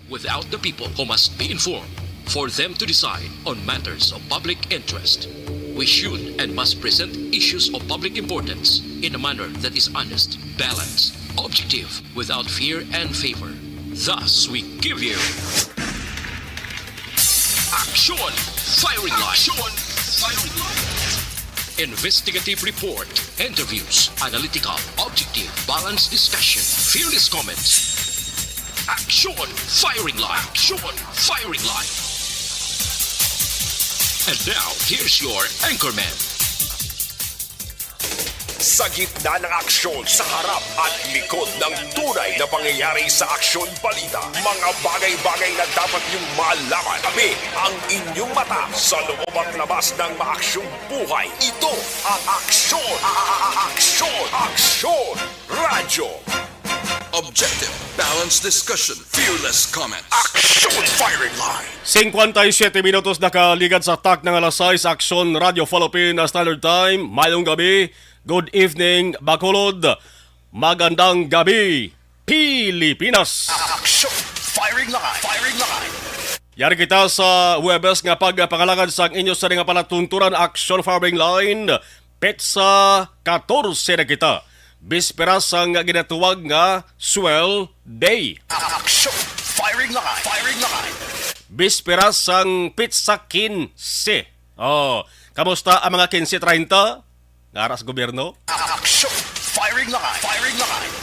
without the people who must be informed for them to decide on matters of public interest. We should and must present issues of public importance in a manner that is honest, balanced, objective, without fear and favor. Thus, we give you Action Firing Line. Investigative report, interviews, analytical, objective, balanced discussion, fearless comments. Action Firing Line. And now, here's your anchorman. Sa gitna ng aksyon sa harap at likod ng tunay na pangyayari sa aksyon balita, mga bagay-bagay na dapat niyong malaman. Kami ang inyong mata sa loob at labas ng maaksyong buhay. Ito ang Aksyon! Aksyon! Radyo! Objective, balanced discussion, fearless comment. Action Firing Line! 57 minutos nakaligad sa tak ng alas 6, Aksyon Radio Philippine Standard Time. Mayong gabi, good evening, Bacolod. Magandang gabi, Pilipinas. Action Firing Line! Yari kita sa Webes nga pagpangalagad sa inyo sa nga palatunturan Action Firing Line. Petsa 14 na kita. Bisperas ang ginatuwag nga Swell Day. Action Firing Line! Bisperas ang Pizza 15. Kamusta ang mga 15-30? Ngaras gobyerno? Action Firing Line!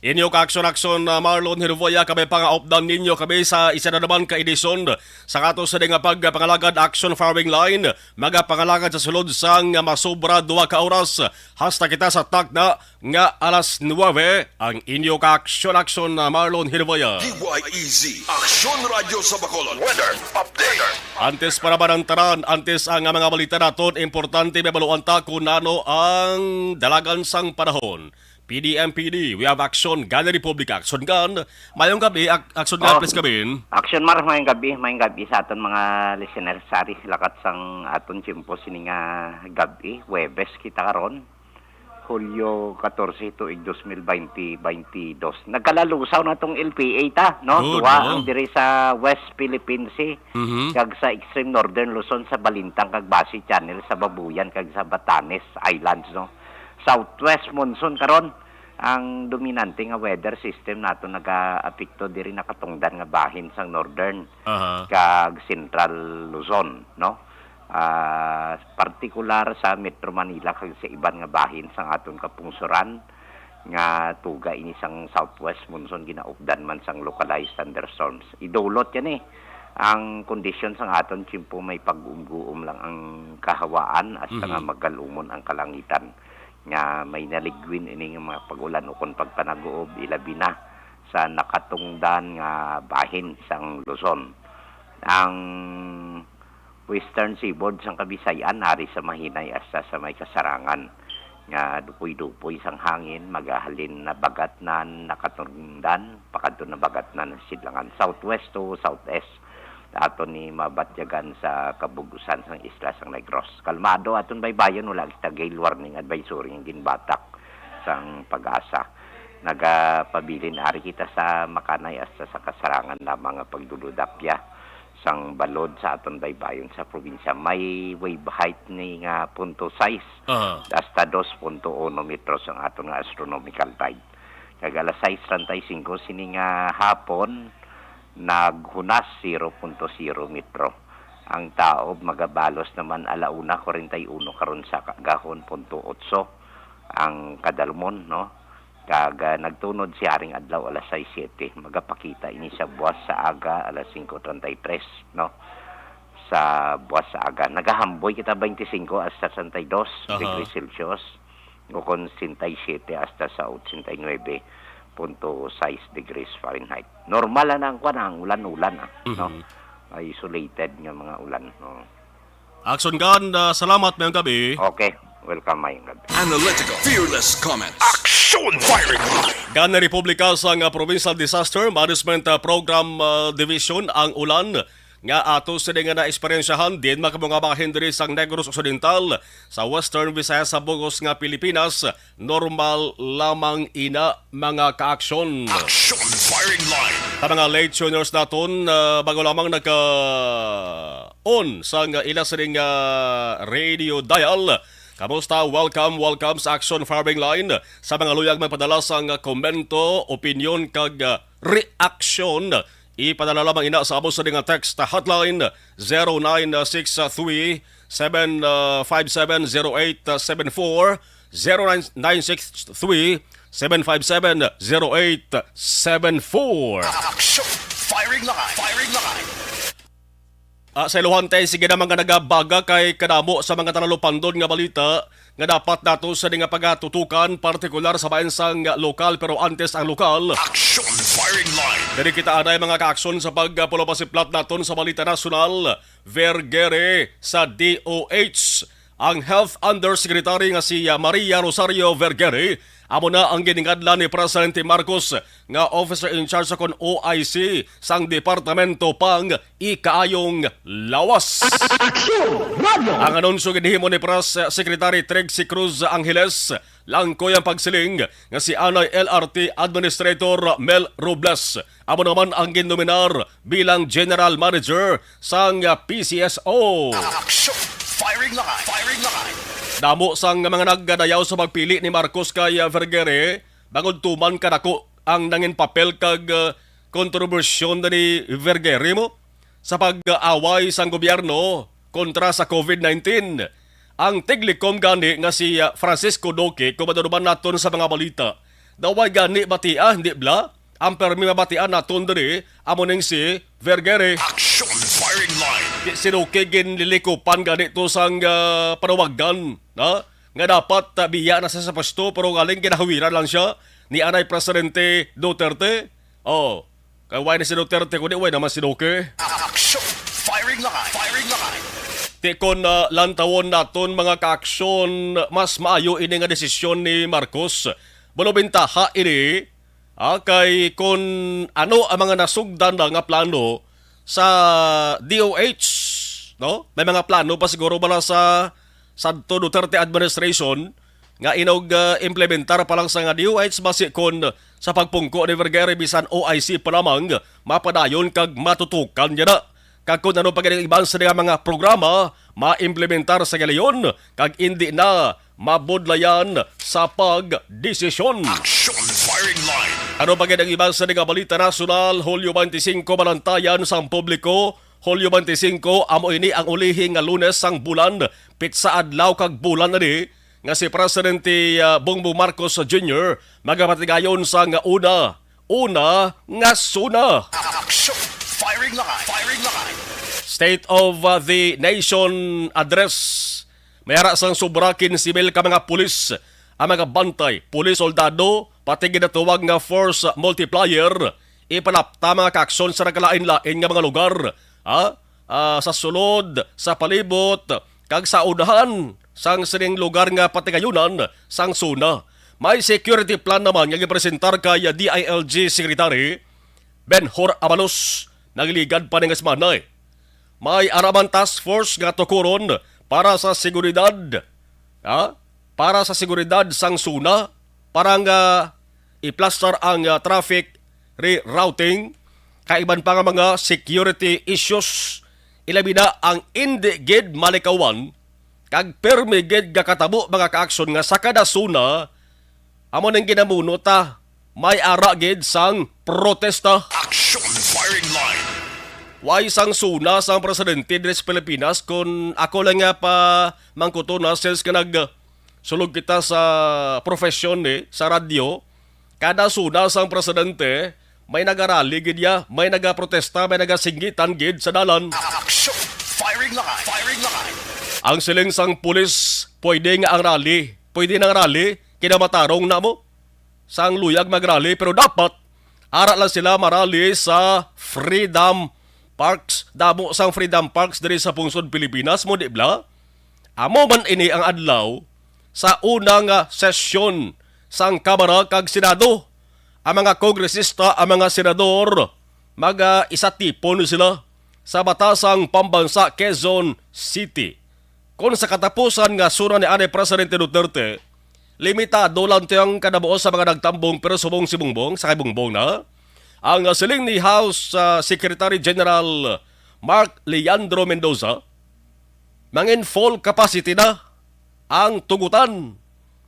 Inyo ka-aksyon Marlon Hirvoya, kami pang-outdown ninyo kami sa isa na naman ka-edisyon sa kato sa nga pagpangalagad Action Firing Line. Magapangalagad sa sulod sang masobra 2 ka oras. Hasta kita sa tak na nga alas 9 ang inyo ka-aksyon Marlon Hirvoya. DYEZ, Aksyon Radio sa Bacolod. Weather Update! Antes para ba ng taran, antes ang mga balita naton, importante may baluan ta kung ano ang dalagan sang panahon. PDMPD, we have Action Gun Republic, Action Gun. Mayong gabi, Action Gun, please kabin. Action Mar, mayong gabi sa aton mga listeners. Sari silakat sang aton tiyempo sini nga gabi, Webes kita karon. Hulyo 14 tuig 2022. Nagkalalusaw na tong LPA ta, no? Duwa ang diri sa West Philippine Sea, kag sa extreme northern Luzon sa Balintang kag Basi Channel sa Babuyan kag sa Batanes Islands, no? Southwest monsoon karon ang dominante nga weather system nato naga-apekto diri nakatungdan nga bahin sang northern kag central Luzon, no? Partikular sa Metro Manila kag sa iban nga bahin sang aton kapungsuran nga tuga ini sang southwest monsoon ginaupdan man sang localized thunderstorms. Idulot yan ang condition sang aton tiyempo may pag-uum lang ang kahawaan hasta nga magalumon ang kalangitan nga may naligwin ini nga mga pagulan ukon pagpanagoob ilabi na sa nakatungdan nga bahin sang Luzon. Ang Western Seaboard sang Kabisayan ari sa mahinay hasta sa may kasarangan nga dupoy-dupoy sang hangin magahalin na bagatnan nakatungdan pakadto na bagatnan sidlangan southwest to southeast aton ni mabatyagan sa kabugusan sang isla sang Negros. Kalmado aton baybayon wala kita gale warning advisory ng ginbatak sang Pag-asa. Nagapabilin ari kita sa Makanay hasta sa kasarangan na mga pagdududapya sang balod sa aton baybayon sa probinsya. May wave height ni nga 0.6 hasta 2.1 metros ang aton nga astronomical tide. Kag alas 6:35 sini nga hapon naghunas 0.0 metro. Ang taob magabalos naman 1:41 karon sa gahon 0.8 ang kadalmon, no? Kag nagtunod si aring adlaw alas 6:07 magapakita ini sa buwas sa aga alas 5:33, no? Sa buwas sa aga nagahamboy kita 25 hasta 62 degrees Celsius o kon 67 hasta sa 89.6 degrees Fahrenheit. Normal na ang kwan, ulan-ulan, no? Isolated nga mga ulan, no? Action Gun, salamat mayong gabi. Okay, welcome mayong gabi. Analytical, fearless comments. Action Firing Line! Gun Republika sa Provincial Disaster Management Program Division ang ulan nga ato sa nga na eksperyensyahan din mga bahin diri sa Negros Occidental sa Western Visayas sa Bugos nga Pilipinas, normal lamang ina mga kaaksyon. Action firing line. Sa mga late tuners naton, bago lamang nagka-on sa ila sa ring radio dial. Kamusta? Welcome sa Action Firing Line. Sa mga luyag magpadala sa komento, opinion kag reaksyon, ipadala lamang ina sa amos sa nga text hotline 0963-757-0874 0963-757-0874. Action firing line. Firing line. Sa iluhante, sige naman nga nagabaga kay kadamo sa mga tanalupandon nga balita nga dapat nato sa nga pagatutukan, partikular sa baensang lokal pero antes ang lokal. Action firing line. Dari kita anay mga kaaksyon sa pagpulapasiplat naton sa balita nasyonal. Vergere sa DOH. Ang Health Undersecretary nga si Maria Rosario Vergere amo na ang giningadla ni Presidente Marcos nga officer in charge sa OIC sang departamento pang ikaayong lawas. Ang anunsyo ginhimo ni Press Secretary Trixie Cruz Angeles langkoy ang pagsiling nga si Anay LRT Administrator Mel Robles amo naman ang ginominar bilang General Manager sang PCSO. Action firing line. Firing line. Damo sang mga naggadayaw sa pagpili ni Marcos kay Vergere, bangod tuman kadako ang nangin papel kag kontrobersyon ni Vergere mo sa pag-away sang gobyerno kontra sa COVID-19. Ang tiglikom gani nga si Francisco Duque, kumaduruban naton sa mga balita. Daway gani batia, hindi bla? Ang permi mabatian naton diri, amo ning si Vergere. Action firing line. Si Duque ginlilikupan ganito sang panawagan na nga dapat biya na sa pasto pero galing ginahawiran lang siya ni Anay Presidente Duterte. Kaway na si Duterte kundi way naman si Duque. Action firing line. Firing line. Tikon lantawon naton mga kaaksyon, mas maayo ini nga desisyon ni Marcos. Balobintaha ini kay kung ano ang mga nasugdan na nga plano sa DOH, no? May mga plano pa siguro bala sa Santo Duterte administration nga inog implementar pa lang sa nga DOH base kon sa pagpungko ni Vergere bisan OIC pa lamang mapadayon kag matutukan niya na. Kag kung ano pa ibang sa mga programa maimplementar sa galayon kag hindi na mabudlayan sa pagdesisyon. Action firing line. Ano pa ang ibang sa balita nasyonal, Hulyo 25 balantayan sa publiko. Hulyo 25 amo ini ang ulihing nga Lunes sang bulan, pitsa adlaw kag bulan na di nga si Presidente Bongbong Marcos Jr. magapatigayon sa nga una nga suna. Action firing line. Firing line. State of the Nation Address. Mayara sang subrakin sibil ka mga pulis, ang mga bantay, pulis, soldado, pati ginatuwag nga force multiplier, ipalapta mga kaaksyon sa nagkalain-lain nga mga lugar, sa sulod, sa palibot, kag sa unahan, sang sining lugar nga patigayunan, sang suna. May security plan naman nga gipresentar kay DILG Secretary Benhur Abalos, nagiligad pa nga semana. May araman task force nga tukuron para sa seguridad, para sa seguridad sang suna, para nga i-plaster ang traffic rerouting, kaiban pa nga mga security issues, ilabi na ang hindi gid malikawan, kag permi gid gakatabo mga kaaksyon nga sa kada suna, amo nang ginamuno ta, may ara gid sang protesta. Action firing line. Way sang suna sang presidente diri sa Pilipinas kung ako lang nga pa mangkuto na since ka sulog kita sa profesyon sa radyo, kada suna sang presidente may nagarali gid ya, may nagaprotesta, may nagasinggitan gid sa dalan. Action firing line. Firing line. Ang siling sang pulis pwede nga ang rally, pwede nang rally kinamatarong na mo sang luyag magrally pero dapat ara lang sila marali sa Freedom Parks, damo sang Freedom Parks diri sa pungsod Pilipinas mo di bla? Amo man ini ang adlaw sa unang sesyon sang Kamara kag Senado. Ang mga kongresista, ang mga senador, mag-isatipon sila sa batasang pambansa Quezon City. Kung sa katapusan nga sura ni Ane Presidente Duterte, limitado lang tiyang kadabuos sa mga nagtambong pero subong si Bongbong sa kay Bongbong na. Ang siling ni House Secretary General Mark Leandro Mendoza, mangin full capacity na ang tugutan.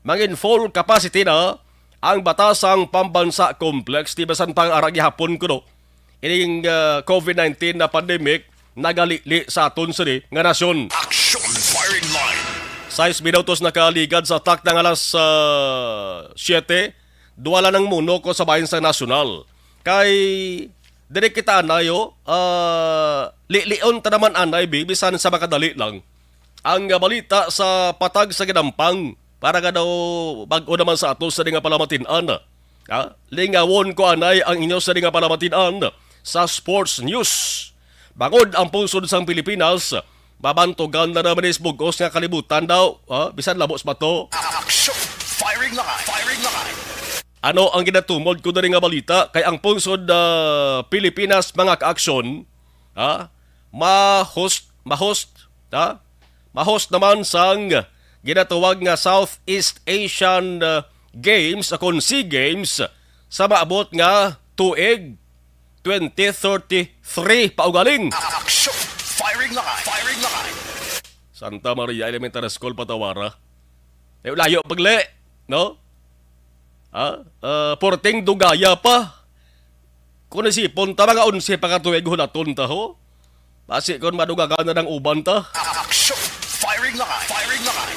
Mangin full capacity na ang batasang pambansa complex. Di basan pang aragi hapon ko no. Ining COVID-19 na pandemic nagalili sa aton sini nga nasyon. Action Firing Line. 6 minutos nakaligad sa tak ng alas 7. Duwala ng muno ko sa bayan sa nasyonal. Kay dire kita anayo, lion ta naman anay bisan sa makadali lang. Ang balita sa patag sa Ginampang para nga daw bago naman sa ato sa nga palamatinan. Lingawon ko anay ang inyo sa nga palamatinan sa sports news. Bangod ang pungsod sang Pilipinas, babantugan na naman is bugos nga kalibutan daw. Bisan labos ba to? Action Firing Line. Firing Line. Ano ang ginatumod ko na rin nga balita? Kay ang pungsod Pilipinas mga ka-aksyon, ma-host naman sang ginatuwag nga Southeast Asian Games, akon SEA Games, sa maabot nga tuig 2033 paugaling. Action Firing Line. Firing Line. Santa Maria Elementary School, Patawara. Layo pagli, no? Porting dugaya pa. Kung nasipon ta, mga 11 pa katuwig hunaton ta ho. Basi kung madugagan na ng uban ta. Action Firing Line. Firing Line.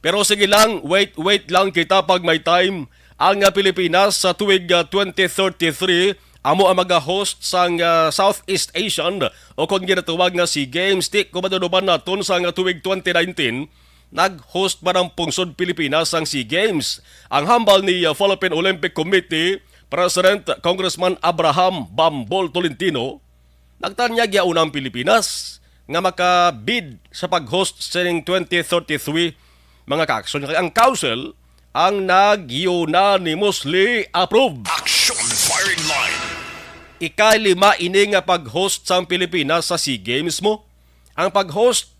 Pero sige lang, wait lang kita pag may time. Ang Pilipinas sa tuwig 2033, amo ang mag-host sang Southeast Asian o kung ginatuwag nga SEA Games. Di ko maduduban natin sa tuwig 2019, nag-host ba ng pungsod Pilipinas ang SEA Games. Ang hambal ni Philippine Olympic Committee, President Congressman Abraham Bambol Tolentino, nagtanyag yaon ang Pilipinas nga makabid sa pag-host sa 2033 mga ka-aksyon. Ang Council ang nag-unanimously approve. Action Firing Line. Ika-5 ini nga pag-host sa Pilipinas sa SEA Games mo. Ang pag-host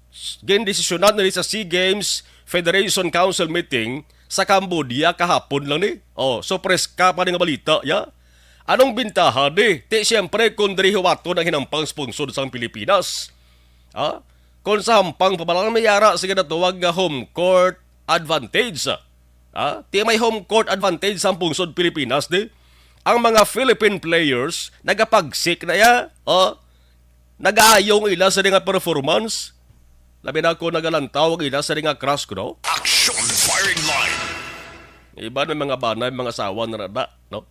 gendesisyonan na sa SEA Games Federation Council meeting sa Cambodia kahapon lang ni. So preska pa rin nga balita, ya? Anong bintahan ni? Siyempre kung diri huwato ng hinampang sponsor sa Pilipinas. Kung sa hampang pabalang may yara, sige na tuwag nga home court advantage. May home court advantage sa pungsod Pilipinas di. Ang mga Philippine players nagapagsik na ya. Nag-aayong ila sa nga performance. Labi na ako nagalantawag ila sa nga crush ko, no? Action Firing Line. Iba ng mga banay, mga sawa na rada, no?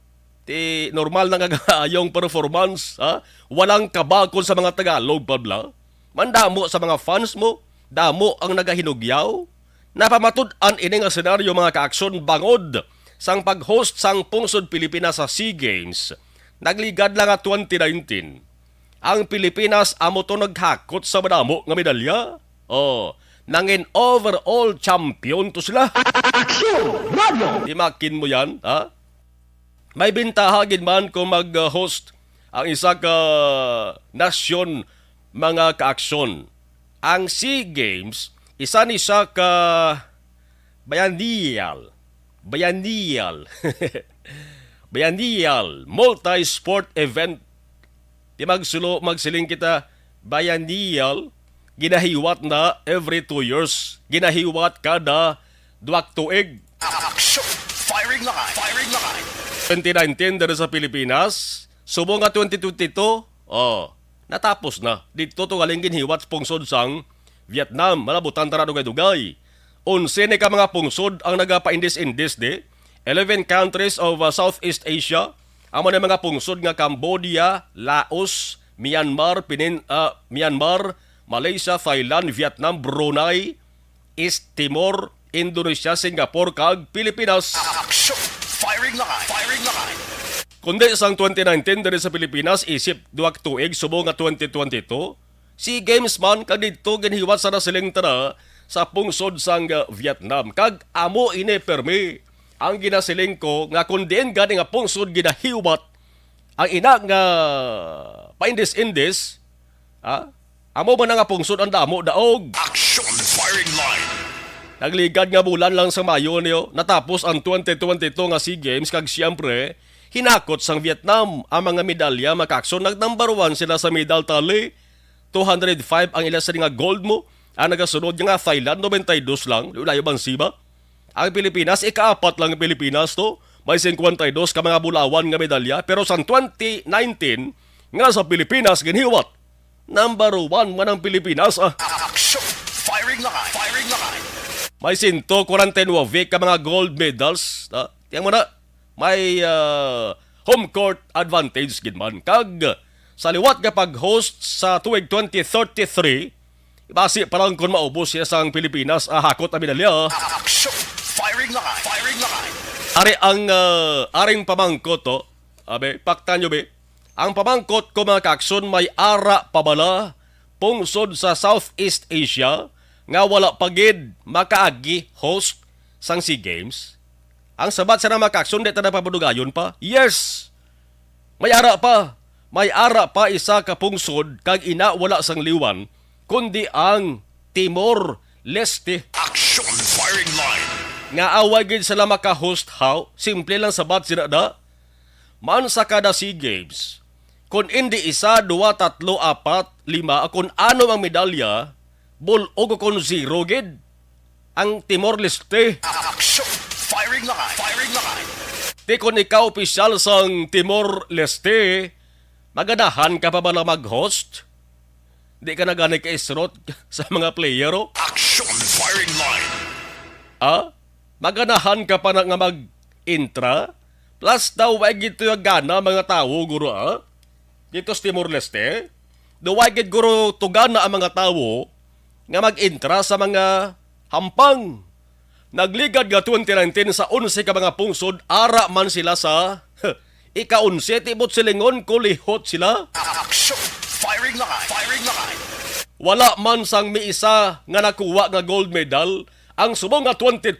Normal na nag-aayong performance, Walang kabakon sa mga Tagalog, pabla. Mandamo sa mga fans mo, damo ang nagahinugyaw. Napamatud-an ini nga senaryo mga ka-aksyon bangod sang pag-host sang pungsod Pilipinas sa SEA Games. Nagligad lang nga 2019. Ang Pilipinas amo to naghakot sa madamo nga medalya. Nangin overall champion to sila. Action! Radio! Timakin mo yan, May bintahagin man kung mag-host ang isa ka nasyon mga ka-aksyon. Ang SEA Games, isa ni siya ka bayanial multi-sport event. Di magsiling kita bayanial, ginahiwat na every 2 years. Ginahiwat kada 2 tuig. Action Firing Line. Firing Line. 2019 dito sa Pilipinas, subo nga 2022, natapos na. Dito to galing ginhiwat pungsod sang Vietnam, malabutan tara dugay-dugay. 11 ka mga pungsod ang nagapa-indis-indis di. 11 countries of Southeast Asia. Amo na mga pungsod nga Cambodia, Laos, Myanmar, Malaysia, Thailand, Vietnam, Brunei, East Timor, Indonesia, Singapore, kag Pilipinas. Action Firing Line. Firing Line. Kundi sang 2019 diri sa Pilipinas isip duwag tuig subo nga 2022. SEA Games man kag didto ginhiwat sa nasiling tara sa pungsod sang Vietnam. Kag amo ini permi ang ginasiling ko nga kun diin gani nga pungsod ginahiwat ang ina nga paindis-indis Amo man nga pungsod ang damo daog. Action firing line. Nagligad nga bulan lang sa Mayo niyo, natapos ang 2022 nga SEA Games kag siyempre, hinakot sang Vietnam ang mga medalya makakson nag-number 1 sila sa medal tally. 205 ang ilas nga gold mo. Ang nagasunod nga Thailand 92 lang, layo bang siba? Ang Pilipinas ika-4 lang ang Pilipinas to. May 52 ka mga bulawan nga medalya pero sa 2019 nga sa Pilipinas ginhiwat. Number 1 man ang Pilipinas Action firing line. Firing line. May 149 ka mga gold medals. Tiyang mo na, may home court advantage gidman. Kag sa liwat nga pag-host sa tuig 2033, basi pa lang kung maubos siya sa Pilipinas, hakot ang medalya. Action firing line. Firing line. Ari ang aring pamangkot to. Paktan nyo be. Ang pamangkot ko mga kakson may ara pabala pungsod sa Southeast Asia nga wala pagid makaagi host sang SEA Games. Ang sabat sa mga kakson di na papadugayon pa. Yes! May ara pa. May ara pa isa ka pungsod kag ina wala sang liwan kundi ang Timor Leste. Action firing line. Nga awagin sila maka-host how, simple lang sabat sila da. Man sa kada SEA Games, kung hindi isa, 2, 3, 4, 5, kung ano ang medalya, bulog kung 0 gid. Ang Timor Leste. Action firing line. Firing line. Di kung ikaw opisyal sang Timor Leste, maganahan ka pa ba na mag-host? Di ka na gani ka-isrot sa mga player, oh? Action firing line. Maganahan ka pa na nga mag-intra? Plus daw, wagid ito yung gana mga tao, guro, dito sa Timor Leste. Wagid guro tugana ang mga tao nga mag-intra sa mga hampang. Nagligad nga 2019 sa 11 ka mga pungsod, ara man sila sa ika-11, tibot silingon, kulihot sila. Action firing line. Firing line. Wala man sang miisa nga nakuha nga gold medal. Ang subong nga 2022,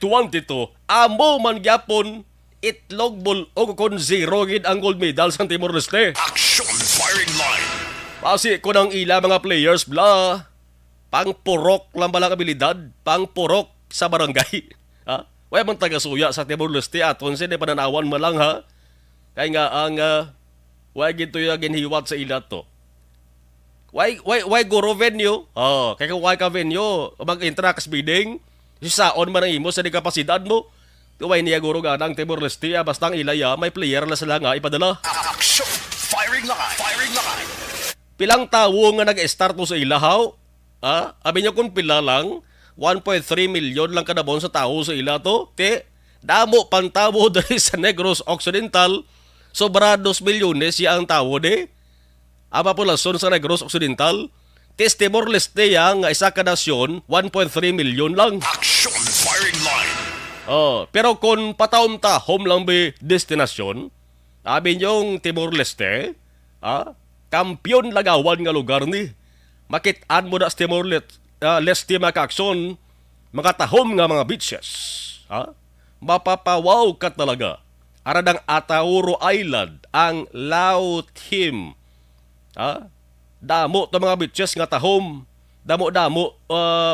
amo man gyapon itlog bulog kon 0 gid ang gold medal sa Timor Leste. Action firing line. Pasi ko ng ila mga players bla. Pangpurok lang balang abilidad, pangpurok sa barangay. Way man taga-suya sa Timor Leste aton sin pananawan man lang ha. Kay nga ang way gid to yung ginhiwat sa ila to. Why guro venue? Kay kung why ka venue, mag-intra ka bidding. Saon man ang imo sa dikapasidad mo. Tuway niya guro ganang Timor Leste, basta ang ilaya, may player na sila nga ipadala. Action firing line. Firing line. Pilang tawo nga nag-start mo sa ilahaw? Abi niyo kung pila lang, 1.3 million lang kadabon sa tao sa ila to. Damo pantawo dahil sa Negros Occidental, sobra 2 milyones siya ang tawo de. Populasyon sa Negros Occidental, Timor Leste yang isa ka nasyon, 1.3 million lang. Action firing line. Pero kung pataon-tahom lang ba destinasyon, sabi niyong Timor Leste, kampiyon lagawan nga lugar ni. Makitaan mo na sa Timor Leste makakson, mga tahom nga mga beaches. Mapapawaw ka talaga. Aradang Atauro Island, ang Lao Tim. Damo to mga beaches nga tahom. Damo-damo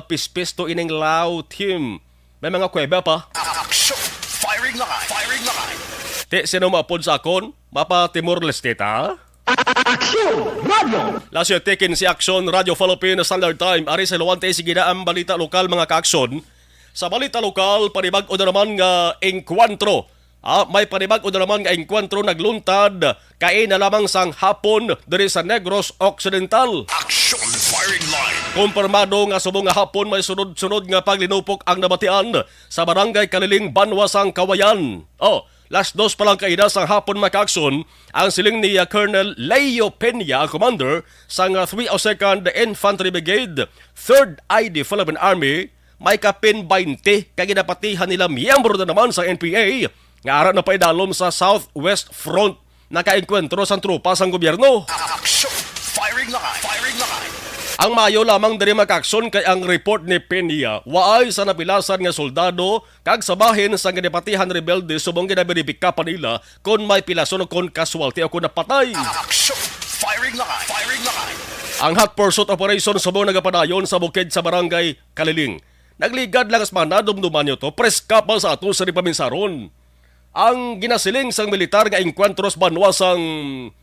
pispis to ining Lao Tim. May mga kuweba pa. Action firing line. Firing line. Sino mapod sa akon? Mapa Timor Leste ta? Action Radio! Lasyo tekin si Action Radio Philippine Standard Time. Ari sa luwante sige na ang balita lokal mga ka-aksyon. Sa balita lokal, panibag-o na naman nga engkwantro. May panibag-o na naman nga engkwantro nagluntad kay na lamang sang hapon diri sa Negros Occidental. Action firing line. Kumpirmado nga subong nga hapon may sunod-sunod nga paglinupok ang nabatian sa barangay Kaliling, Banwasang, Kawayan. Last 2 pa lang kaida sang hapon makakson ang siling ni Colonel Leo Peña, commander sang 302nd Infantry Brigade, 3rd ID Philippine Army, may kapin 20 kay ginapatihan nila miyembro na naman sa NPA nga ara na paidalom sa Southwest Front nakaengkwentro sang tropa sang gobyerno. Action firing line. Firing line. Ang Mayo lamang diri makakson kay ang report ni Peña waay sa napilasan nga soldado kag sabahin sa ginapatihan rebelde subong ginaberipika pa nila kung may pilason o kung casualty o kung napatay. Action firing line. Firing line. Ang hot pursuit operation subong nagapadayon sa bukid sa barangay Kaliling. Nagligad lang as manadumduman nyo to, preska pa sa ato sa ripaminsaron. Ang ginasiling sang militar nga enkwentros banwasang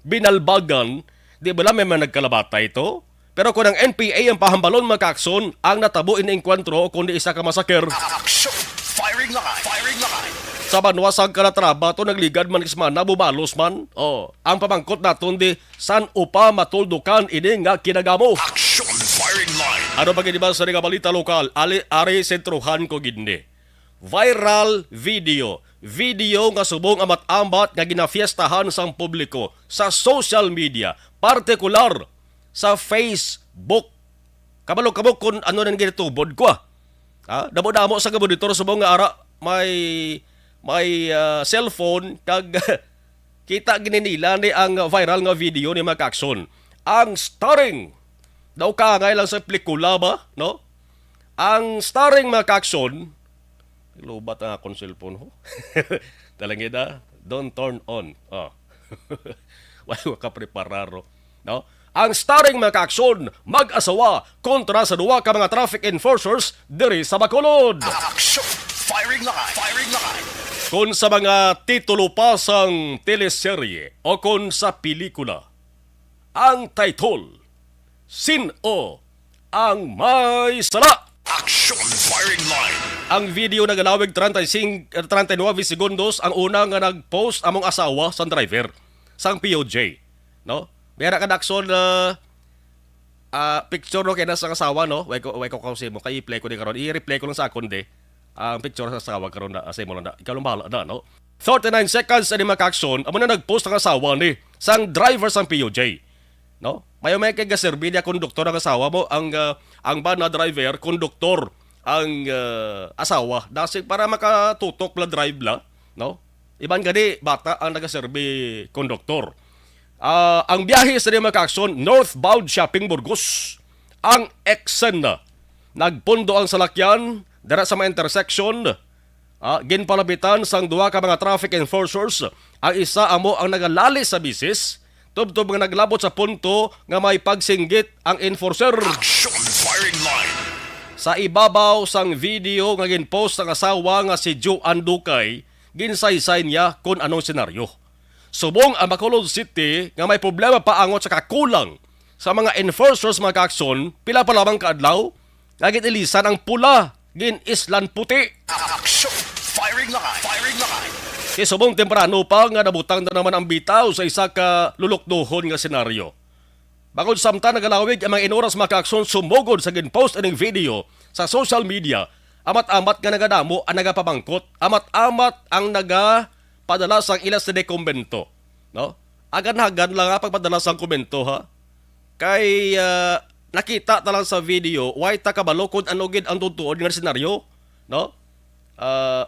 binalbagan, di ba lang may nagkalabata ito? Pero kung ang NPA ang pahambalon magkakson, ang natabo in enkwentro kundi isa ka masaker. Action! Firing line! Firing line! Sa banwasang kalatraba to nagligad man kisman nabubalos man. Ang pamangkot naton di san upa matuldukan ini nga kinagamo. Action! Firing line! Ano ba ba sa nga balita lokal? Ari sentruhan ko gindi. Viral video. Video nga subong amat-amat nga ginafiestahan sang publiko sa social media, partikular sa Facebook. Kabalo-kabok kung ano nang ginitubod ko. Damo-damo sa kaboditor subong nga ara may cellphone kag kita gininila ni ang viral nga video ni Macakson. Ang starring daw ka lang sa pelikula ba, no? Ang starring Macakson, lubat ang akong cellphone ho. Talangin na, don't turn on. Wala ka prepararo, no? Ang starring Macakson, mag-asawa kontra sa duwa ka mga traffic enforcers diri sa Bacolod. Action! Firing line! Firing line! Kung sa mga titulo pa sang teleserye o kung sa pelikula, ang title, Sino ang May Sala? Action! Firing line! Ang video nagalawig 39 segundos ang una nga nag-post among asawa sang driver, sang POJ. No? Bera ka dakson na picture no kaya sa asawa, no? Way ko kasi mo, kay i-play ko din karon. I-replay ko lang sa akon de. Ang picture sa asawa karon na asay mo lang na. Ikaw lang bahala na, no? 39 seconds ani Macakson, amo na nag-post ang asawa ni sang driver sang POJ. No? Mayo may kay gaserbilya konduktor ang asawa mo, ang ba na driver konduktor ang asawa dasi para makatutok la drive la, no? Iban gani bata ang nagaserbi konduktor. Ang biyahe sa Macakson, northbound shopping Burgos. Ang eksena nagpundo ang salakyan dara sa mga intersection. Ginpalabitan sang duwa ka mga traffic enforcers. Ang isa amo ang nagalali sa bisis. Tubtob nga naglabot sa punto nga may pagsinggit ang enforcer. Action! Firing line! Sa ibabaw sang video nga ginpost ang asawa nga si Joe Andukay, ginsaysay niya kung anong senaryo. Subong ang Bacolod City nga may problema paangot sa kakulang sa mga enforcers Macakson, pila pa lamang kaadlaw, nga ginilisan ang pula, ginislan puti. Action! Firing line! Firing line! Kaya subong temprano pa nga nabutang na naman ang bitaw sa isa ka lulukduhon nga senaryo. Bakod samta nagalawig ang mga inoras Macakson sumugod sa ginpost ining video sa social media, amat-amat nga nagadamo ang nagapabangkot, amat-amat ang nagapadala sang ilas na kombento. No? Agan-hagan lang nga pagpadala sang komento ha. Kay nakita ta lang sa video, why ta kabalo kung ano gid ang tutuod nga senaryo, no?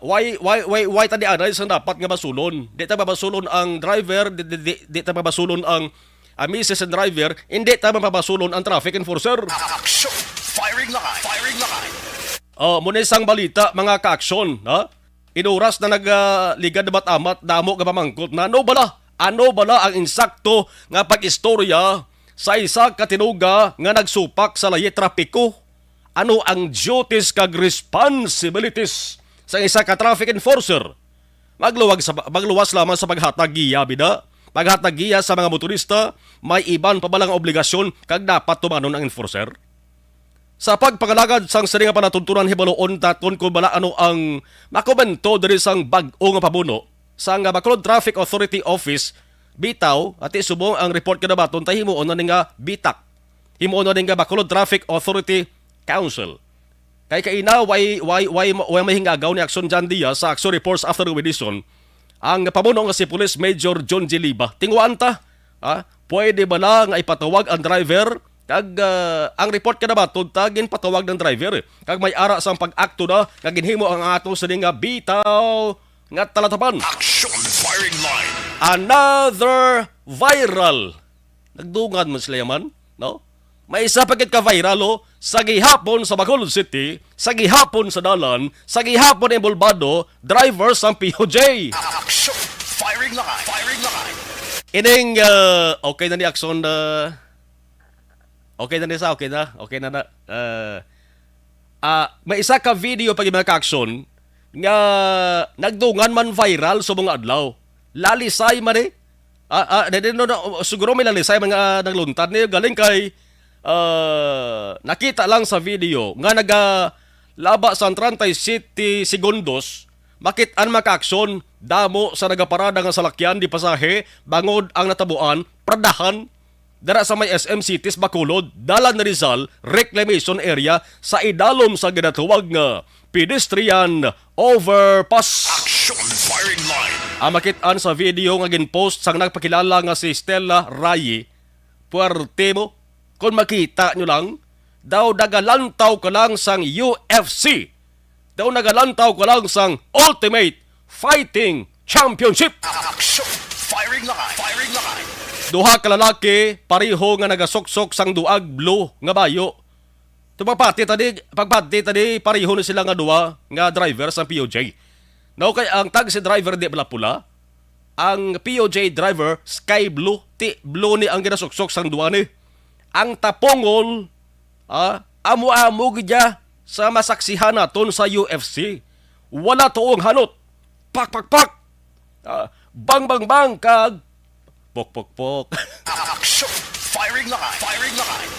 Why ta di anay sa dapat nga basulon? Di ta mabasulon ang driver, di ta mabasulon ang misis and driver, hindi ta mabasulon ang traffic enforcer. Action! Firing line! Firing line! Muna isang balita mga ka-aksyon, ha? Inuras na nagligad na amat damo ka pamangkot na ano bala ang insakto nga pag-istorya sa isa katinuga nga nagsupak sa layi trapiko. Ano ang duties kag responsibilities sa isa ka traffic enforcer? Magluwas lamang sa paghatag giya bida. Paghatag giya sa mga motorista, may iban pa balang obligasyon kag dapat tumanon ang enforcer. Sa pagpangalagad sang sari nga panatuntunan hibaloon taton kung bala ano ang makomento diri sang bag-o nga pabuno sang Bacolod Traffic Authority Office bitaw at subong ang report kada baton tay himuon na nga bitak. Himuon na nga Bacolod Traffic Authority Council. Kay kaina way mahingagaw ni Action Jan Diaz sa Action Reports After Edition ang pamuno nga si Police Major John Giliba. Tinguan ta, pwede ba lang nga ipatawag ang driver kag ang report kada baton tagin patawag ng driver kag may ara sang pag-akto na kag ginhimo ang ato sa nga bitaw nga talatapan. Action! Firing line! Another viral. Nagdungan man sila yaman, no? May isa pagit ka viral sa gihapon sa Bacolod City, sa gihapon sa dalan, sa gihapon involvado drivers ang POJ. Action! Firing line! Firing line! Ining okay na ni Action Okay na nisa, okay na. Okay na na. May isa ka video pag mga kakson nga nagdungan man viral sa mga adlaw. Lalisay man eh. Siguro may lalisay mga nagluntad niya. Galing kay nakita lang sa video nga laba sa 37 segundos makitaan makakson damo sa nagaparada nga salakyan di pasahe bangod ang natabuan pradahan dara sa may SM Cities Bacolod, Dalan Rizal Reclamation Area sa idalom sa ginatawag nga pedestrian overpass. Action firing line. Makitaan sa video nga ginpost sang nagpakilala nga si Stella Raye Puerte mo. Kung makita nyo lang, daw nagalantaw ka lang sang UFC. Daw nagalantaw ka lang sang Ultimate Fighting Championship. Action firing line. Firing line. Duha ka lalaki, pareho nga nagasuksok sang duag blue nga bayo. Pagpati tadi, pareho na sila nga duwa nga driver sa POJ. Now kay ang tag si driver di pula, ang POJ driver sky blue, ti blue ni ang ginasuksok sang duwa ni. Ang tapongol, amo-amo gidya sa masaksihan naton sa UFC. Wala toong hanot. Pak, pak, pak. Bang, bang, bang, kag pok, pok, pok. Action firing line. Firing line.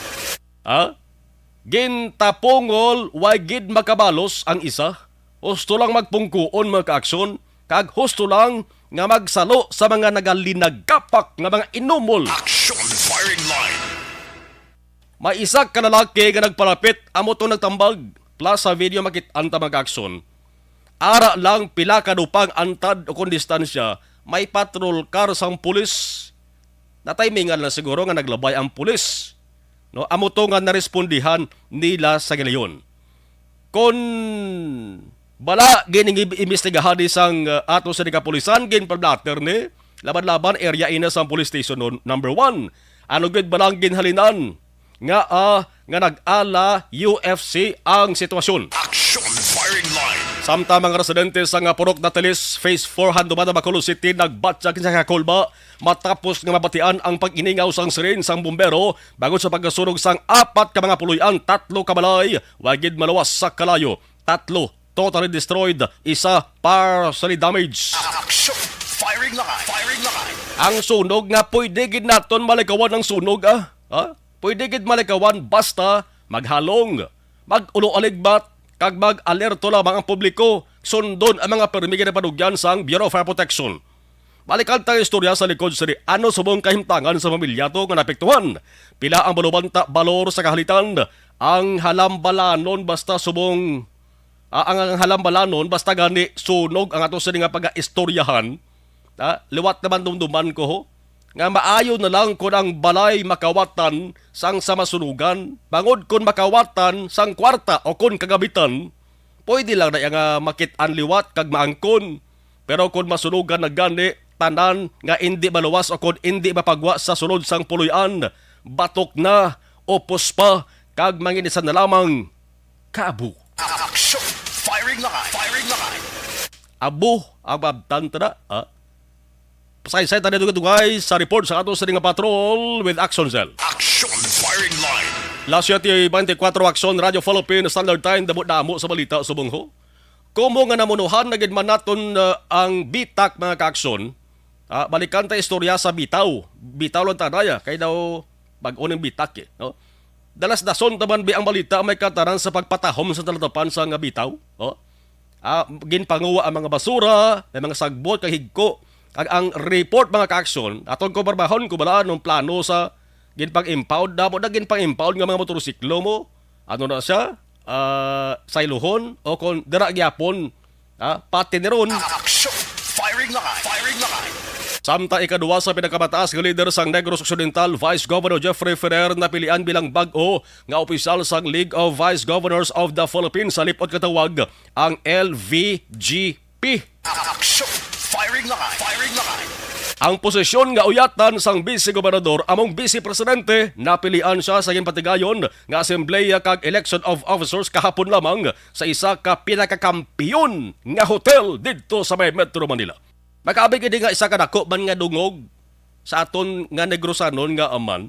Gintapongol, wagid makabalos ang isa. Husto lang magpungkuon mga kaaksyon. Kag husto lang nga magsalo sa mga nagalinagapak nga mga inumol. Action firing line. May isa ka lalaki nga nagpalapit, amo to nagtambag. Plus sa video makitaan ta mga kaaksyon. Ara lang pila ka dupang antad o kung distansya, may patrol car sang pulis. Natimingan lang siguro nga naglabay ang pulis. No, amo to nga narespondihan nila sa gilayon. Kon bala gining imbestigahan sang ato sa kapulisan gin pablater ni laban-laban area ina sa police station number 1. Ano gid balang ginhalinan nga nag-ala UFC ang sitwasyon. Action firing line. Samtang mga residente sa nga Purok Natalis, Phase 4 Handumada, Bacolod City, nagbatsak sa kakulba matapos nga mabatian ang pag-iningaw sang siren sang bumbero bago sa pagkasunog sang 4 ka mga puluyan, 3 kabalay, wagid malawas sa kalayo, 3 totally destroyed, 1 partially damaged. Action firing line. Firing line. Ang sunog nga pwede gid naton malikawan ang sunog Pwede gid malikawan basta maghalong, mag-ulo-aligbat, kag mag-alerto lamang ang publiko, sundon ang mga permigi na panugyan sang Bureau of Fire Protection. Balikan tayo istorya sa likod sa ano subong kahimtangan sa pamilya to nga napektuhan. Pila ang balubanta balor sa kahalitan, ang halambalanon basta subong ang halambalanon basta gani sunog ang ato sa nga pag-istoryahan. Liwat naman dumduman ko ho. Nga maayo na lang kung ang balay makawatan sang sa masunugan, bangod kung makawatan sang kwarta o kung kagabitan, pwede lang na nga makitaan liwat kag maangkon. Pero kung masunugan na gani, tanan nga hindi maluwas o kung hindi mapagwa sa sulod sang puluyan, batok na, opos pa, kag manginisan na lamang, kaabu. Action firing line. Firing line. Abo, ang mabtanta na, Pasay-say tayo dugay sa report sa ato sa nga patrol with Action Cell. Action firing line. Last year, 24 Action Radio Philippine Standard Time damo sa balita subong ho. Kumo nga namunuhan na gid man naton ang bitak mga kaaksyon. Balikan ta istorya sa bitaw. Bitaw lang tanaya kay daw bag-o ning bitak no. Dalas dason taman bi ang balita may kataran sa pagpatahom sa talatapan sa nga bitaw. Ginpanguwa ang mga basura, ang mga sagbot kay higko. Ang report mga kaaksyon, atong kumparbahon ko bala nung plano sa ginpang-impound, damo na ginpang-impound nga mga motorsiklo mo, ano na siya, sa iluhon, o kung dira gyapon, pati ni ron. Action firing line. Firing line. Samta ikaduwa sa pinagkamataas nga leader sang Negros Occidental, Vice Governor Jeffrey Ferrer napilian bilang bag-o nga opisyal sang League of Vice Governors of the Philippines sa lipot katawag ang LVGP. Action firing line. Firing line. Ang posisyon nga uyatan sang vice-gobernador among vice-presidente napilian siya sa ginpatigayon nga assembleya kag election of officers kahapon lamang sa isa ka pinakakampiyon nga hotel didto sa may Metro Manila. Makaabig idi nga isa ka dako man nga dungog sa aton nga Negrosanon nga aman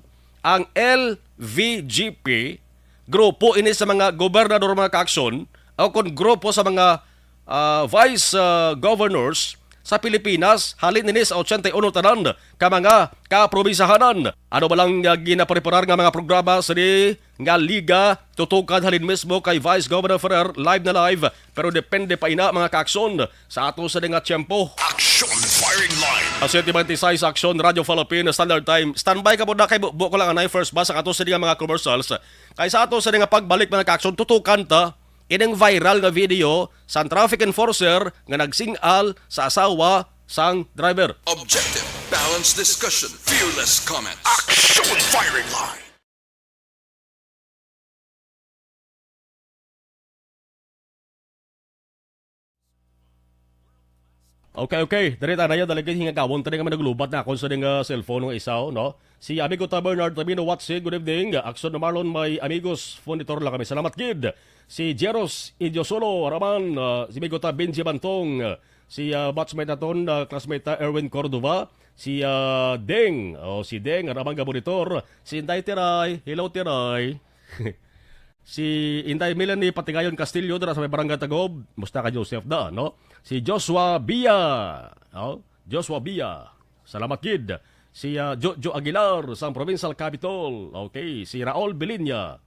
ang LVGP, grupo ini sa mga gobernador mga kaaksyon, o kung grupo sa mga vice governors sa Pilipinas, halin nini sa 81 tanan ka mga kaprobisahanan. Ano ba lang ginapreparar nga mga programa sa di nga liga, tutukan halin mismo kay Vice Governor Ferrer, live na live, pero depende pa ina mga kaakson sa ato sa di nga tiyempo. Action Firing Line. Asyente 26 Action Radio Philippine Standard Time. Standby ka po na kay buko lang anay first ba sa ato sa di nga mga commercials. Kay sa ato sa di nga pagbalik mga kaakson, tutukan ta inang viral nga video sa traffic enforcer nga nagsingal sa asawa sang driver. Objective, balanced discussion, fearless comments. Action Firing Line. Okay. Dari tanaya dalagay hinga kawon tani kami naglubat na ako sa ding cellphone ng isaw, no? Si amigo ta Bernard Tabino Watsi, good evening. Action na Marlon, may amigos monitor lang kami. Salamat kid. Si Jeros Idiosolo Raman, si amigo ta Benji Bantong, si batchmate naton, classmate ta Erwin Cordova, si Deng, si Deng Raman ga monitor, si Inday Tiray, hello Tiray. Si Inday Melanie Patigayon Castillo dara sa may Barangay Tagob. Musta ka Joseph da, no? Si Joshua Bia. Oh, Joshua Bia. Salamat kid. Si Jojo Aguilar sa Provincial Capitol. Okay, si Raul Bilinya.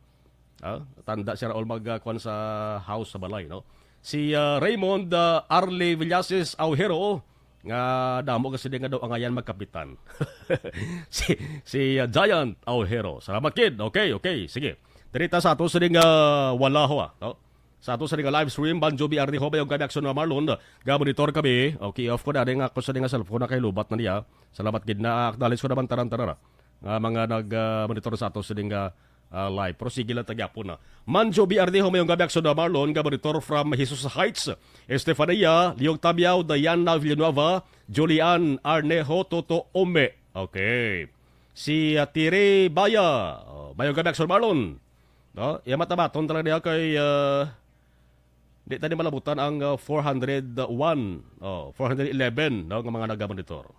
Tanda si Raul magkuan sa house sa balay, no? Si Raymond Arle Villases Aujero nga damo kasi nga daw ang ayan magkapitan. si Giant Aujero. Salamat kid. Okay, sige. Dirita sa ato sa ding wala ho. No? Sa ato sa ding live stream, Banjo BRD ho ba yung kami aksyon na Marlon. Ga-monitor kami. Okay, off ko na rin ako sa ding cellphone na kay lubat na niya. Salamat gid na acknowledge ko naman taran-taran. Mga nag-monitor sa ato sa ding live. Pero sige lang tagyapon na. Manjo BRD ho may yung kami aksyon na Marlon. Ga-monitor from Jesus Heights. Estefania, Liog Tabiao, Diana Villanueva, Julian Arnejo, Toto Ome. Okay. Si Tire Baya. May yung kami aksyon Marlon. No, matabaton talaga niya kay di tani malabutan ang 401, 411 no, ng mga nagamonitor.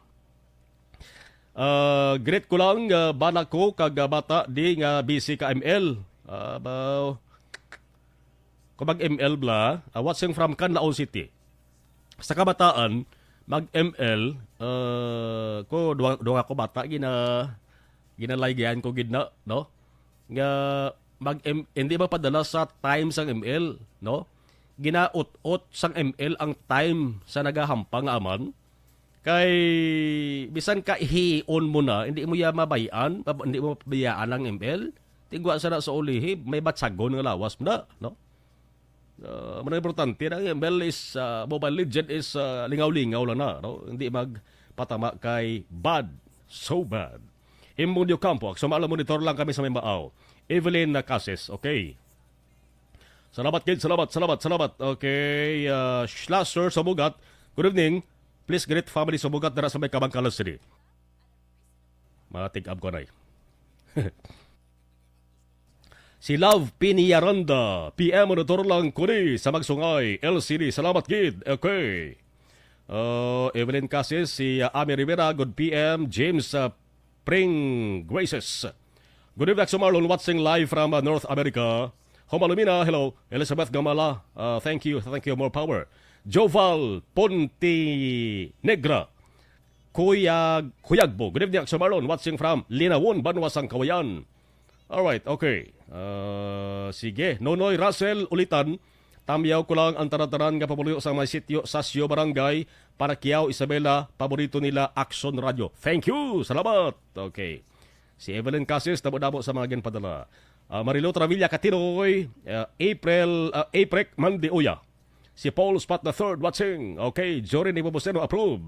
Great ko lang banak ko kag bata di nga busy ka ML. Kung mag-ML bla, watching from Canlaon City. Sa kabataan, mag-ML, ko duwa ko bata ginalaygayan ko gidna, no? Nga hindi ba padala sa time sang ML, no? Ginaot-ot sang ML ang time sa nagahampang aman. Kay bisan ka ihion mo na, hindi mo ya mabayan, hindi mo pabayaan ang ML. Tigwa sa na sa ulihi, may batsagon nga lawas mo na, no? Mga importante na ML is Mobile Legend is lingaw-lingaw lang na, no? Hindi magpatama kay bad, so bad. Imundio Campo, sumala monitor lang kami sa may maaw. Evelyn Cases, okay. Salamat kid, salamat. Okay, Schlasser sa Bugat. Good evening. Please greet family sa Bugat dara sa may Kabangkalan City. Matig-ab ko na Si Love Piniyaranda, PM monitor lang kuni sa Magsungay, LCD. Salamat kid, okay. Evelyn Cases, si Ami Rivera, good PM. James Pring Graces. Good evening, Marlon, watching live from North America. Homalumina, hello. Elizabeth Gamala, thank you, more power. Joval Ponte Negra, Kuyagbo. Good evening, Marlon, watching from Linawon, Banwasang Kawayan. Alright, okay. Sige, Nonoy Russell ulitan. Tamyaw ko lang ang taran-taran nga paborito sa mga sityo Sasyo Barangay, Parakiao, Isabela, paborito nila Action Radio. Thank you, salamat. Okay. Si Evelyn Cases, dabo-dabo sa mga ginpadala. Marilo Travilla Katinoy, Aprek Mandioya. Si Paul Spot III watching. Okay, Jory Nipoboseno approve.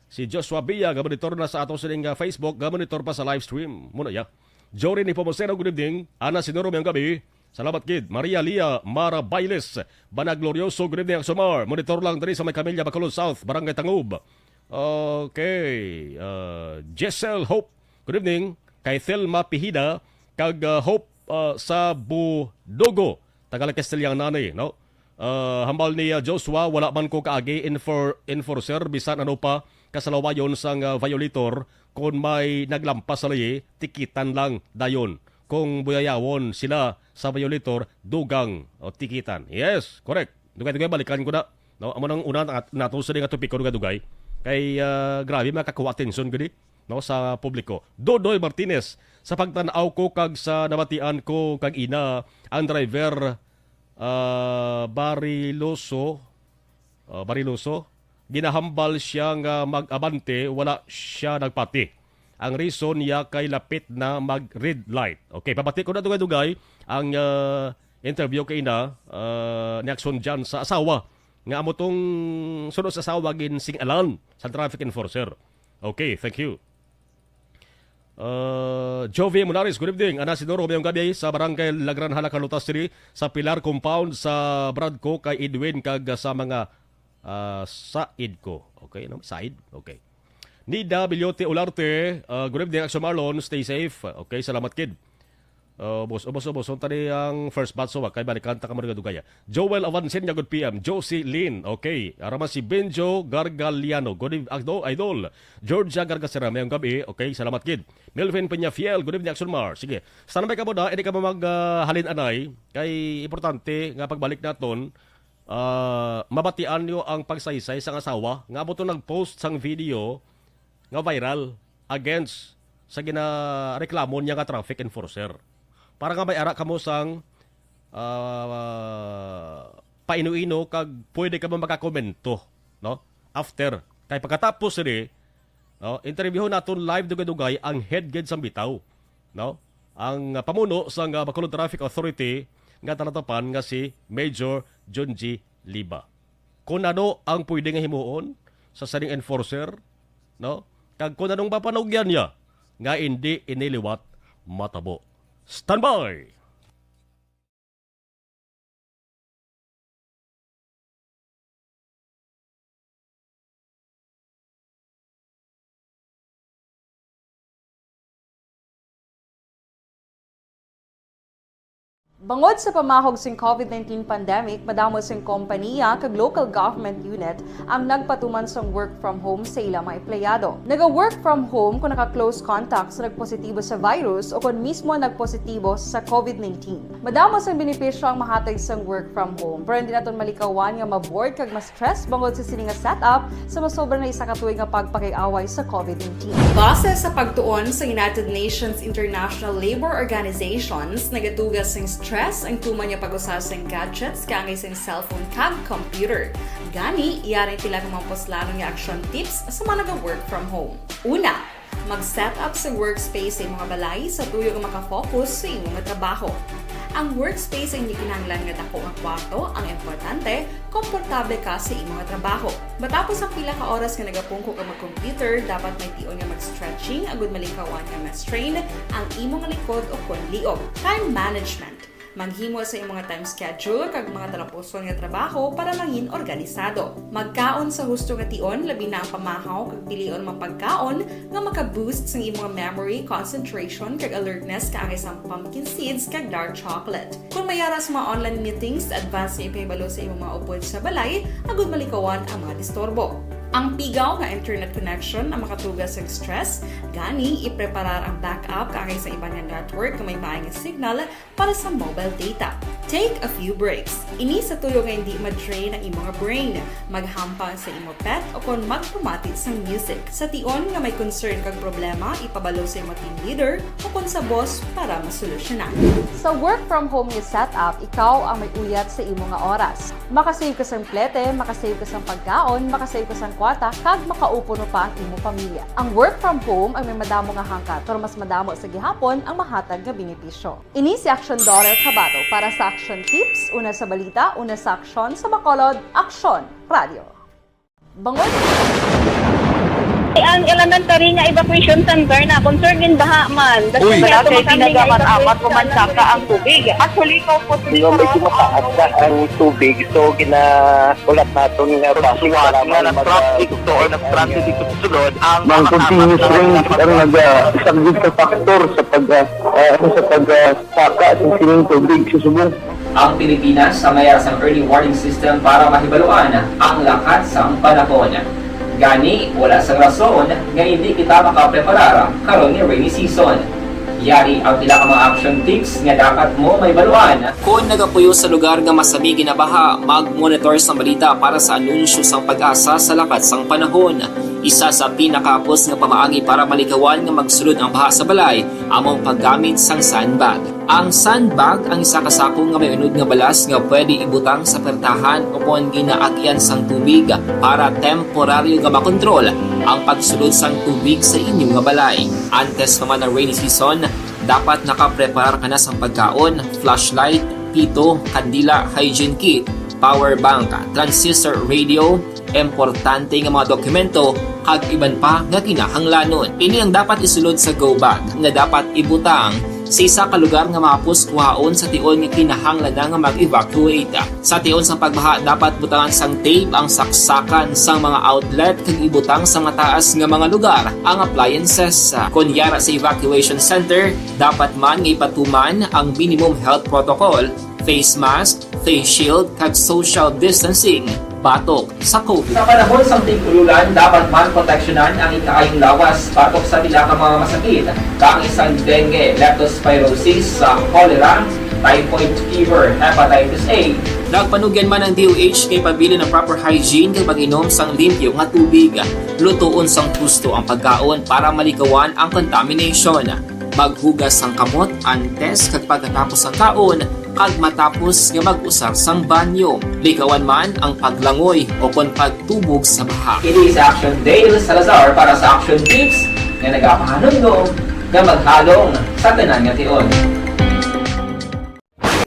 Si Joshua Bia, gamonitor na sa ato sa Facebook, gamonitor pa sa live stream. Muna ya. Jory Nipoboseno, good evening. Ana Sinoro mayang gabi. Salamat kid. Maria Lia Mara Bailes, Banag Glorioso, good evening Aksomar. Monitor lang diri sa may Camilla Bacolod South, Barangay Tangub. Okay, Jessel Hope, good evening. Kay Thelma Pihida, kag Hope sa Budogo, Tagalog Castellang nanay, no? Hambal ni Joshua, wala man ko kaagi enforcer, bisan ano pa, kasalawayon sang violator, kung may naglampas sa layi, tikitan lang dayon. Kung buyayawon sila sa violator, dugang o tikitan. Yes, correct. Dugay-dugay, balikan ko na. No, amo nang una nato sa nga topiko dugay. Kay grabe makakuha atensyon gudi no sa publiko. Dodoy Martinez, sa pagtanaw ko kag sa namatian ko kag ina ang driver Bariloso, ginahambal siya nga mag-abante, wala siya nagpati. Ang reason niya kay lapit na mag-red light. Okay, pabati ko na dugay-dugay ang interview kay ina ni Action dyan sa asawa. Nga amo tong sunod sa asawa gin sing-alan sa traffic enforcer. Okay, thank you. Jovi Munaris, good evening. Ana si Doro mayong gabi sa barangay Lagran Halakalutas City sa Pilar Compound sa Bradco kay Edwin kag sa mga Said ko. Okay, no? Said? Okay. Nida Bilyote Ularte, good evening Action Marlon, stay safe. Okay, salamat kid. Ubos. Tadi ang first batch so kay balikanta ka mga dugaya. Joel Avancen good PM. Josie Lin, okay. Arama si Benjo Gargaliano, good evening idol. Georgia Gargasera mayong gabi, okay, salamat kid. Melvin Peñafiel, good evening Action Mar. Sige, standby ka mo na, hindi ka maghalin anay. Kay importante nga pagbalik naton, mabatian nyo ang pagsaysay sa asawa. Nga mo to nag-post sang video nga viral against sa ginareklamo niya nga traffic enforcer. Para nga may ara ka mo sang painu-ino kag pwede ka ba makakomento, no? After. Kay pagkatapos no, interview naton live dugay-dugay ang head guide sang bitaw, no? Ang pamuno sang Bacolod Traffic Authority nga talatapan nga si Major Junji Liba. Kung ano ang pwede nga himuon sa saning enforcer, no? Kag kung anong papanugyan niya nga hindi iniliwat matabo. Standby! Bangod sa pamahog sing COVID-19 pandemic, madamo sing kompanya kag local government unit ang nagpatuman sang work from home sa ilang mga empleyado. Naga-work from home kung naka-close contact sa nagpositibo sa virus o kung mismo nagpositibo sa COVID-19. Madamo sang benepisyo ang mahatag sang work from home, pero hindi naton malikawan nga ma-bored kag ma-stress bangod sa sini nga setup sa masobra na isa ka tuig nga pagpakiaway sa COVID-19. Base sa pagtuon sa United Nations International Labour Organizations, nagatugas sing stress ang tuman niya pag-usas ng gadgets kangay sa cellphone kag computer. Gani, iyaring tila ng mga poslanong nga action tips sa mga nag-work from home. Una, mag-set up sa workspace sa mga balay sa tuyo nga makafocus sa imong trabaho. Ang workspace ay hindi kinahanglan nga dako nga kwarto, ang importante, komportable ka sa imong trabaho. Matapos ang pila ka oras nga nagapungko ka mag-computer, dapat may tion nga mag-stretching agud malikawan nga ma-strain ang imong likod o konliog. Time management. Maghimo sa imong mga time schedule kag mga talapuson nga trabaho para mangin organisado. Magkaon sa husto nga tion, labi na ang pamahaw kag pilion mapagkaon nga maka-boost sa imong memory, concentration kag alertness kaangay sa pumpkin seeds kag dark chocolate. Kung mayara sa mga online meetings, advance na ipahibalo sa imong mga upod sa balay, agud malikawan ang mga disturbo. Ang pigaw nga internet connection ang makatugas sa stress, gani ipreparar ang backup kaangay sa ibang nga network na may maayong signal para sa mobile data. Take a few breaks. Ini sa tuyo nga hindi ma-drain ang imong brain, maghampang sa imong pet o kung magpumati sa music. Sa tion nga may concern kag problema, ipabalo sa imong team leader o kung sa boss para masolusyonan. Sa work from home nga setup, ikaw ang may uyat sa imong nga oras. Makasave ka sa plete, makasave ka sa pagkaon, makasave ka sa kwata, kag makaupo no pa ang imong pamilya. Ang work from home ay may madamo nga hangkat, pero mas madamo sa gihapon ang mahatag nga benepisyo. Ini si Action Dorel Cabato para sa Action Tips, una sa balita, una sa aksyon sa Bacolod, Action Radio. Bangod! Ang elementary nga evacuation center na concern din baha man. Uy, Kasi pinagamat-amat pumansaka ang tubig. Actually, ko po Di ba medyo mataas na ang tubig, so ginaulat natin nga basuhan nga nag-traffic to or nag-transit dito sa sulod ang ng continuous rain ang nag-subject sa factor sa pagsaka at sining tubig sa subong. Ang Pilipinas sa mayroon sa early warning system para mahibaluan ang lakas ng panahon. Gani, wala sa rason nga hindi kita makapreparar karon ni rainy season. Yari ang pila ka mga action tips nga dapat mo may baluan. Kung nagapuyo sa lugar nga masabi ginabaha, mag-monitor sa balita para sa anunsyo sang pag-asa sa lakat sang panahon. Isa sa pinakapos nga pamaagi para malikawan nga magsulod ang baha sa balay, among paggamit sang sandbag. Ang sandbag ang isa kasakong nga may unod nga balas nga pwede ibutang sa pertahan upon ginaagyan sang tubig para temporaryo nga makontrol ang pagsulod sang tubig sa inyong nga balay. Antes naman ng rainy season, dapat nakapreparar ka na sang pagkaon, flashlight, pito, kandila, hygiene kit, power bank, transistor radio, importante nga mga dokumento, kag iban pa nga kinahanglanon. Ini ang dapat isulod sa go bag nga dapat ibutang sa isa ka lugar nga mapus kuhaon sa tion nga kinahanglan nga mag-evacuate. Sa tion sa pagbaha, dapat butangan sang tape ang saksakan sang mga outlet kag ibutang sa mga taas nga mga lugar ang appliances. Kunyara sa evacuation center, dapat man nga ipatuman ang minimum health protocol, face mask, face shield kag social distancing batok sa COVID. Sa panahon sa tig-ululan, dapat man proteksyonan ang ikaayong lawas batok sa pila ka mga masakit, kang isang dengue, leptospirosis, cholera, typhoid fever, hepatitis A. Nagpanugyan man ang DOH kay pabili ng proper hygiene kay pag-inom sang limpyo nga tubig. Lutuon sang gusto ang pagkaon para malikawan ang contamination. Maghugas sang kamot antes kag pagkatapos ang kaon kag matapos nga mag-usar sang banyo. Likawan man ang paglangoy o kon pagtubog sa baha. It is Action Dale Salazar para sa Action Tips nga nagapahanong nga maghalong sa tanan nga tion.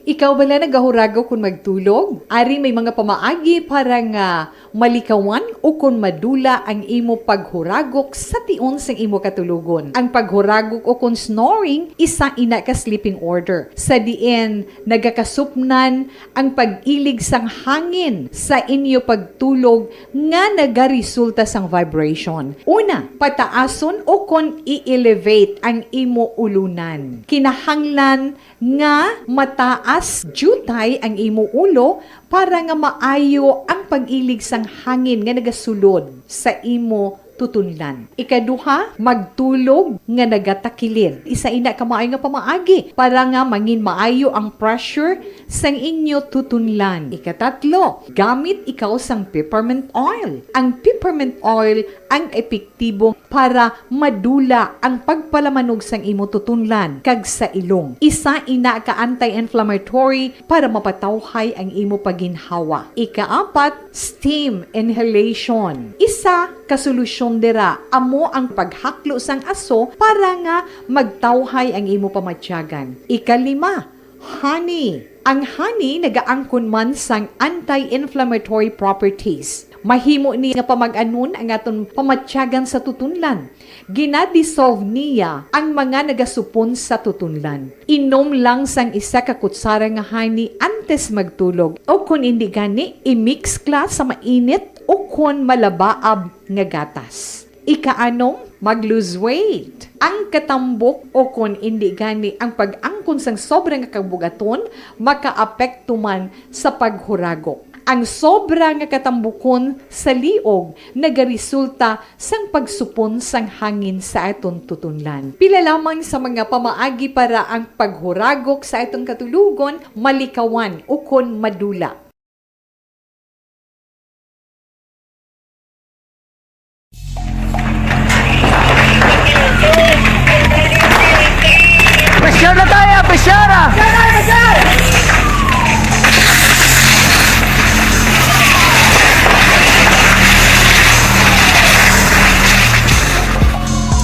Ikaw bala nagahurago kung magtulog? Ari may mga pamaagi para nga malikawan o kung madula ang imo paghuragok sa tion sang imo katulugon. Ang paghuragok o kung snoring, isa ina ka sleeping order. Sa diin, nagakasupnan ang pag-ilig sang hangin sa inyo pagtulog nga nagaresulta sang vibration. Una, pataason o kung i-elevate ang imo ulunan. Kinahanglan nga mataas jutay ang imo ulo para nga maayo ang pag-ilig sang hangin nga nagasulod sa imo tutunlan. Ikaduha, magtulog nga nagatakilid. Isa ina ka maayo nga pamaagi para nga mangin maayo ang pressure sang inyo tutunlan. Ikatatlo, gamit ikaw sang peppermint oil. Ang peppermint oil ang epektibo para madula ang pagpalamanog sang imo tutunlan kag sa ilong. Isa ina ka anti-inflammatory para mapatawhay ang imo paginhawa. Ikaapat, steam inhalation. Isa ka solusyon dira amo ang paghaklo sang aso para nga magtawhay ang imo pamatyagan. Ikalima, honey. Ang honey nagaangkon man sang anti-inflammatory properties. Mahimo ni nga pamag-anon ang aton pamatyagan sa tutunlan. Ginadissolve niya ang mga nagasupon sa tutunlan. Inom lang sang isa ka kutsara nga honey antes magtulog. O kung hindi gani, i-mix class sa mainit o kung malabaab nga gatas. Ikaanom, mag-lose weight. Ang katambok o kung hindi gani ang pag-angkon sang sobrang kabugaton, makaapekto man sa paghuragok. Ang sobra nga katambukon sa liog nagaresulta sang pagsupon sang hangin sa aton tutunlan. Pila lamang sa mga pamaagi para ang paghuragok sa aton katulugon malikawan o kon madula. Pesyar na tayo! Pesyara!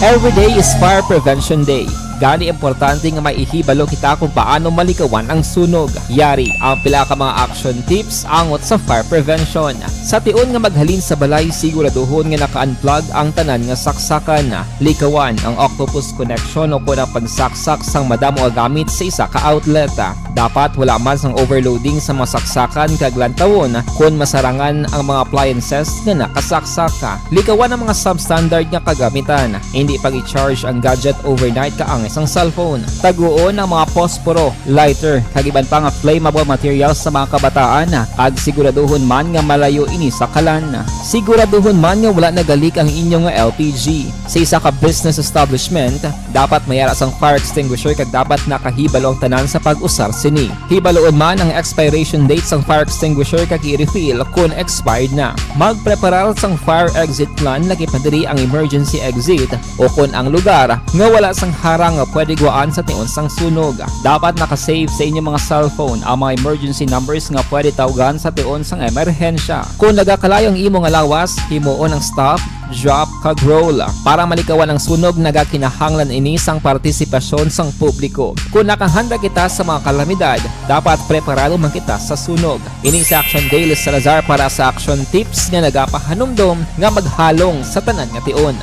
Every day is Fire Prevention Day. Gani importante nga maihibalo kita kung paano malikawan ang sunog. Yari ang pila ka mga action tips angot sa fire prevention. Sa tion nga maghalin sa balay, siguraduhon nga naka-unplug ang tanan nga saksakan. Likawan ang octopus connection o kung ang pagsaksak sang madamo nga gamit sa isa ka outlet. Dapat wala man sang overloading sa mga saksakan kag lantawon kung masarangan ang mga appliances nga nakasaksaka. Likawan ang mga substandard nga kagamitan. Hindi pag i-charge ang gadget overnight kaang sang cellphone. Taguon ang mga posporo, lighter, kag iban pa nga flammable materials sa mga kabataan ag siguraduhon man nga malayo ini sa kalan. Siguraduhon man nga wala nagalik ang inyong nga LPG. Sa isa ka business establishment, dapat mayara sang fire extinguisher kag dapat nakahibalo ang tanan sa pag-usar sini. Hibaloon man ang expiration date sang fire extinguisher kag i-refill kung expired na. Magpreparar sang fire exit plan lagi padiri ang emergency exit o kung ang lugar nga wala sang harang nga pwede guaan sa tion sang sunog. Dapat nakasave sa inyong mga cellphone ang mga emergency numbers nga pwede tawagan sa tion sang emerhensya. Kung nagakalayo ang imo nga lawas, himuon ang stop, drop, kag roll. Para malikawan ang sunog, nagakinahanglan ini sang partisipasyon sang publiko. Kung nakahanda kita sa mga kalamidad, dapat preparado man kita sa sunog. Ini sa Action Daily Salazar para sa action tips nga nagapahanumdom nga maghalong sa tanan nga tion.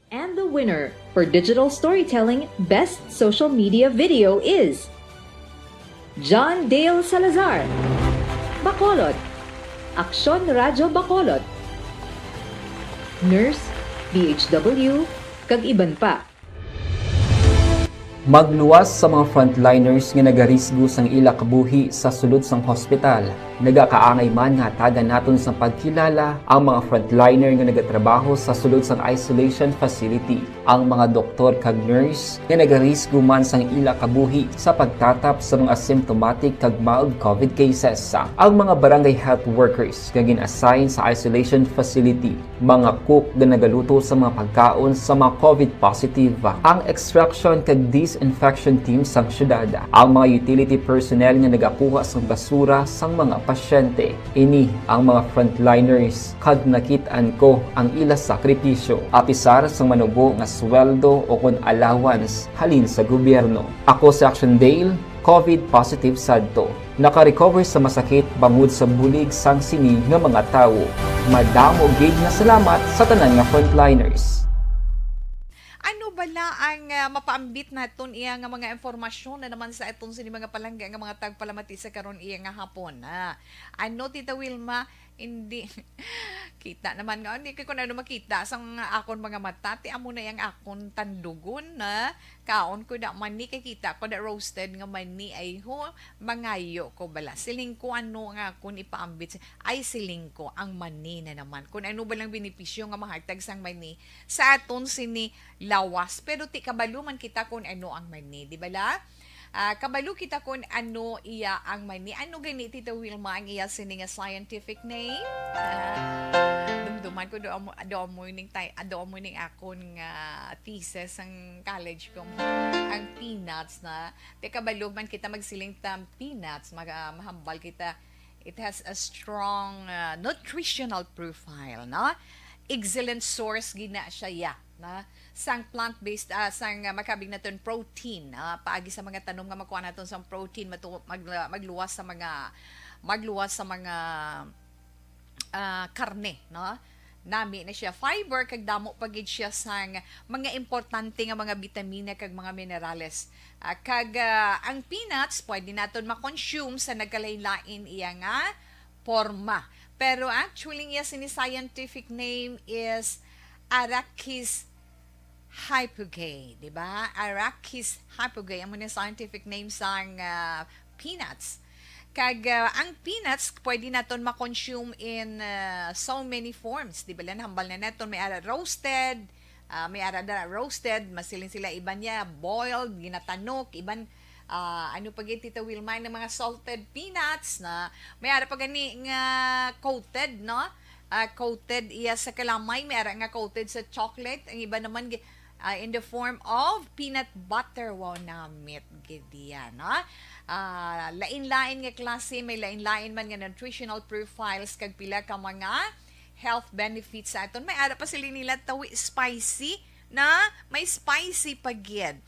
And the winner for Digital Storytelling Best Social Media Video is John Dale Salazar, Bacolod, Aksyon Radyo Bacolod, Nurse, DHW, kag iban pa. Magluwas sa mga frontliners nga nagarisgo sang ila kabuhi sa sulod sang hospital. Nagakaangay man nga tagan naton sa pagkilala ang mga frontliner nga nagatrabaho sa sulod sang isolation facility. Ang mga doktor kag nurse nga nagarisgo man sang ila kabuhi sa pagtatap sa mga asymptomatic kag mild COVID cases. Ang mga barangay health workers nga gin-assign sa isolation facility, mga cook nga nagaluto sa mga pagkaon sa mga COVID positive, ang extraction kag disinfection team sang syudad, ang mga utility personnel nga nagakuha sang basura sang mga pasyente. Ini ang mga frontliners kag nakit-an ko ang ila sakripisyo apisar sang manubo nga sweldo o kun allowance halin sa gobyerno. Ako sa Action Dale, COVID positive sadto. Naka-recover sa masakit bangod sa bulig sang sini nga mga tawo. Madamo gid nga salamat sa tanan nga frontliners. Ano bala ang mapaambit naton iya nga mga informasyon na naman sa itong sini mga palangga nga mga tagpalamati sa karon iya nga hapon. Ano Tita Wilma, hindi kita naman nga hindi ko na makita sang akon mga mata ti amo na yang akon tandugon na kaon ko da mani kay kita ko da roasted nga mani ay ho mangayo ko bala siling ko ano nga akon ipaambit ay siling ko ang mani na naman kun ano ba lang benepisyo nga mahatag sang mani sa aton sini lawas pero ti kabalo man kita kun ano ang mani di bala. Kabalo kita kung ano iya ang mani. Ano gani Tita Wilma ang iya sini nga scientific name? Dumduman ko do morning akon nga thesis ang college ko. Ang peanuts na. Te kabalo man kita magsiling tam peanuts, mahambal kita. It has a strong nutritional profile, no? Excellent source gina siya na sang plant-based sang makabig naton protein paagi sa mga tanom nga makuha naton sang protein magluwas sa mga karne no nami na siya fiber kag damo pagid siya sang mga importante nga mga bitamina kag mga minerales kag ang peanuts pwede naton ma-consume sa nagkalain-lain iya nga forma pero actually iya sini scientific name is Arachis hypogae, di ba? Arachis hypogae, ang mga scientific name sang peanuts. Kag ang peanuts pwede naton ma-consume in so many forms, di ba? Hambal na naton may ara roasted, masilin sila iban niya boiled, ginatanok, iban ano pag Tita Wilma ng mga salted peanuts na may ara pa gani nga coated, no? Coated iya sa kalamay, may ara nga coated sa chocolate, ang iba naman in the form of peanut butter. Wow, namit gidiya, no? Lain-lain nga klase, may lain-lain man nga nutritional profiles kag pila ka mga health benefits sa aton. May ara pa sila nila tawi spicy na may spicy pagid.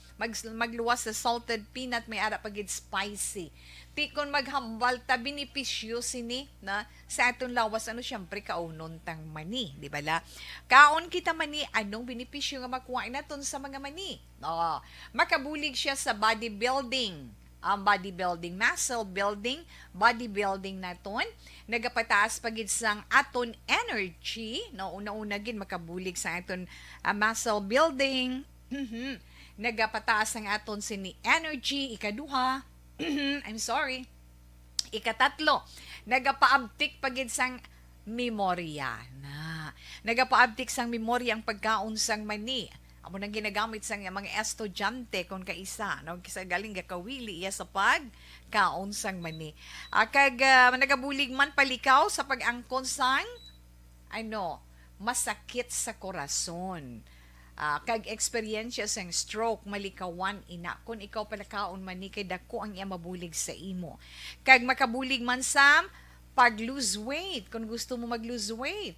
Magluwas sa salted peanut, may ara pagid spicy. Tikon maghambal ta benepisyo sini na sa aton lawas ano syempre kaunon tang mani, di ba la? Kaon kita mani anong benepisyo nga makuha naton sa mga mani? Makabulig siya sa bodybuilding. ang bodybuilding, muscle building, bodybuilding naton. Nagapataas pagid sang aton energy, no, una-una gid makabulig sa aton muscle building. Nagapataas ang aton sini energy, ikaduha. I'm sorry. Ikatatlo, nagapaabtik pagid sang memorya na. Nagapaabtik sang memorya ang pagkaon sang mani. Amo nang ginagamit sa mga estudyante kung kaisa, no, kisa galing gakawili iya sa pagkaon sang mani. Nagabulig man palikaw sa pag-angkon sang masakit sa korason. Kag eksperyensya sang stroke malikawan ina kung ikaw palakaon man ni kay dako ang iya mabulig sa imo. Kag makabulig man sa pag-lose weight kung gusto mo mag-lose weight,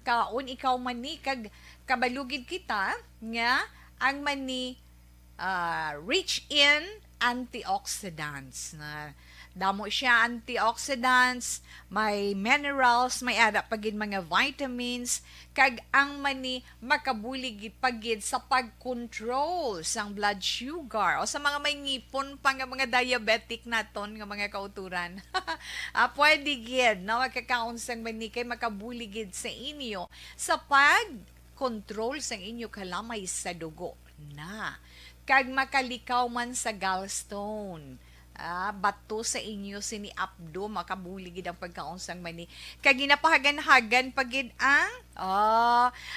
kaon ikaw mani kag kabalugid kita nga ang mani rich in antioxidants na damo siya antioxidants, may minerals, may ada pagid mga vitamins kag ang mani makabulig pagid sa pag-control sang blood sugar o sa mga may ngipon pa nga mga diabetic naton nga mga kauturan. Pwede gid na magkakaon sang mani kay makabulig sa inyo sa pag-control sang inyo kalamay sa dugo na kag makalikaw man sa gallstone. Bato sa inyo sini abdo makabuligid ang pagkaon sang mani kag ginapahagan-hagan pagid ang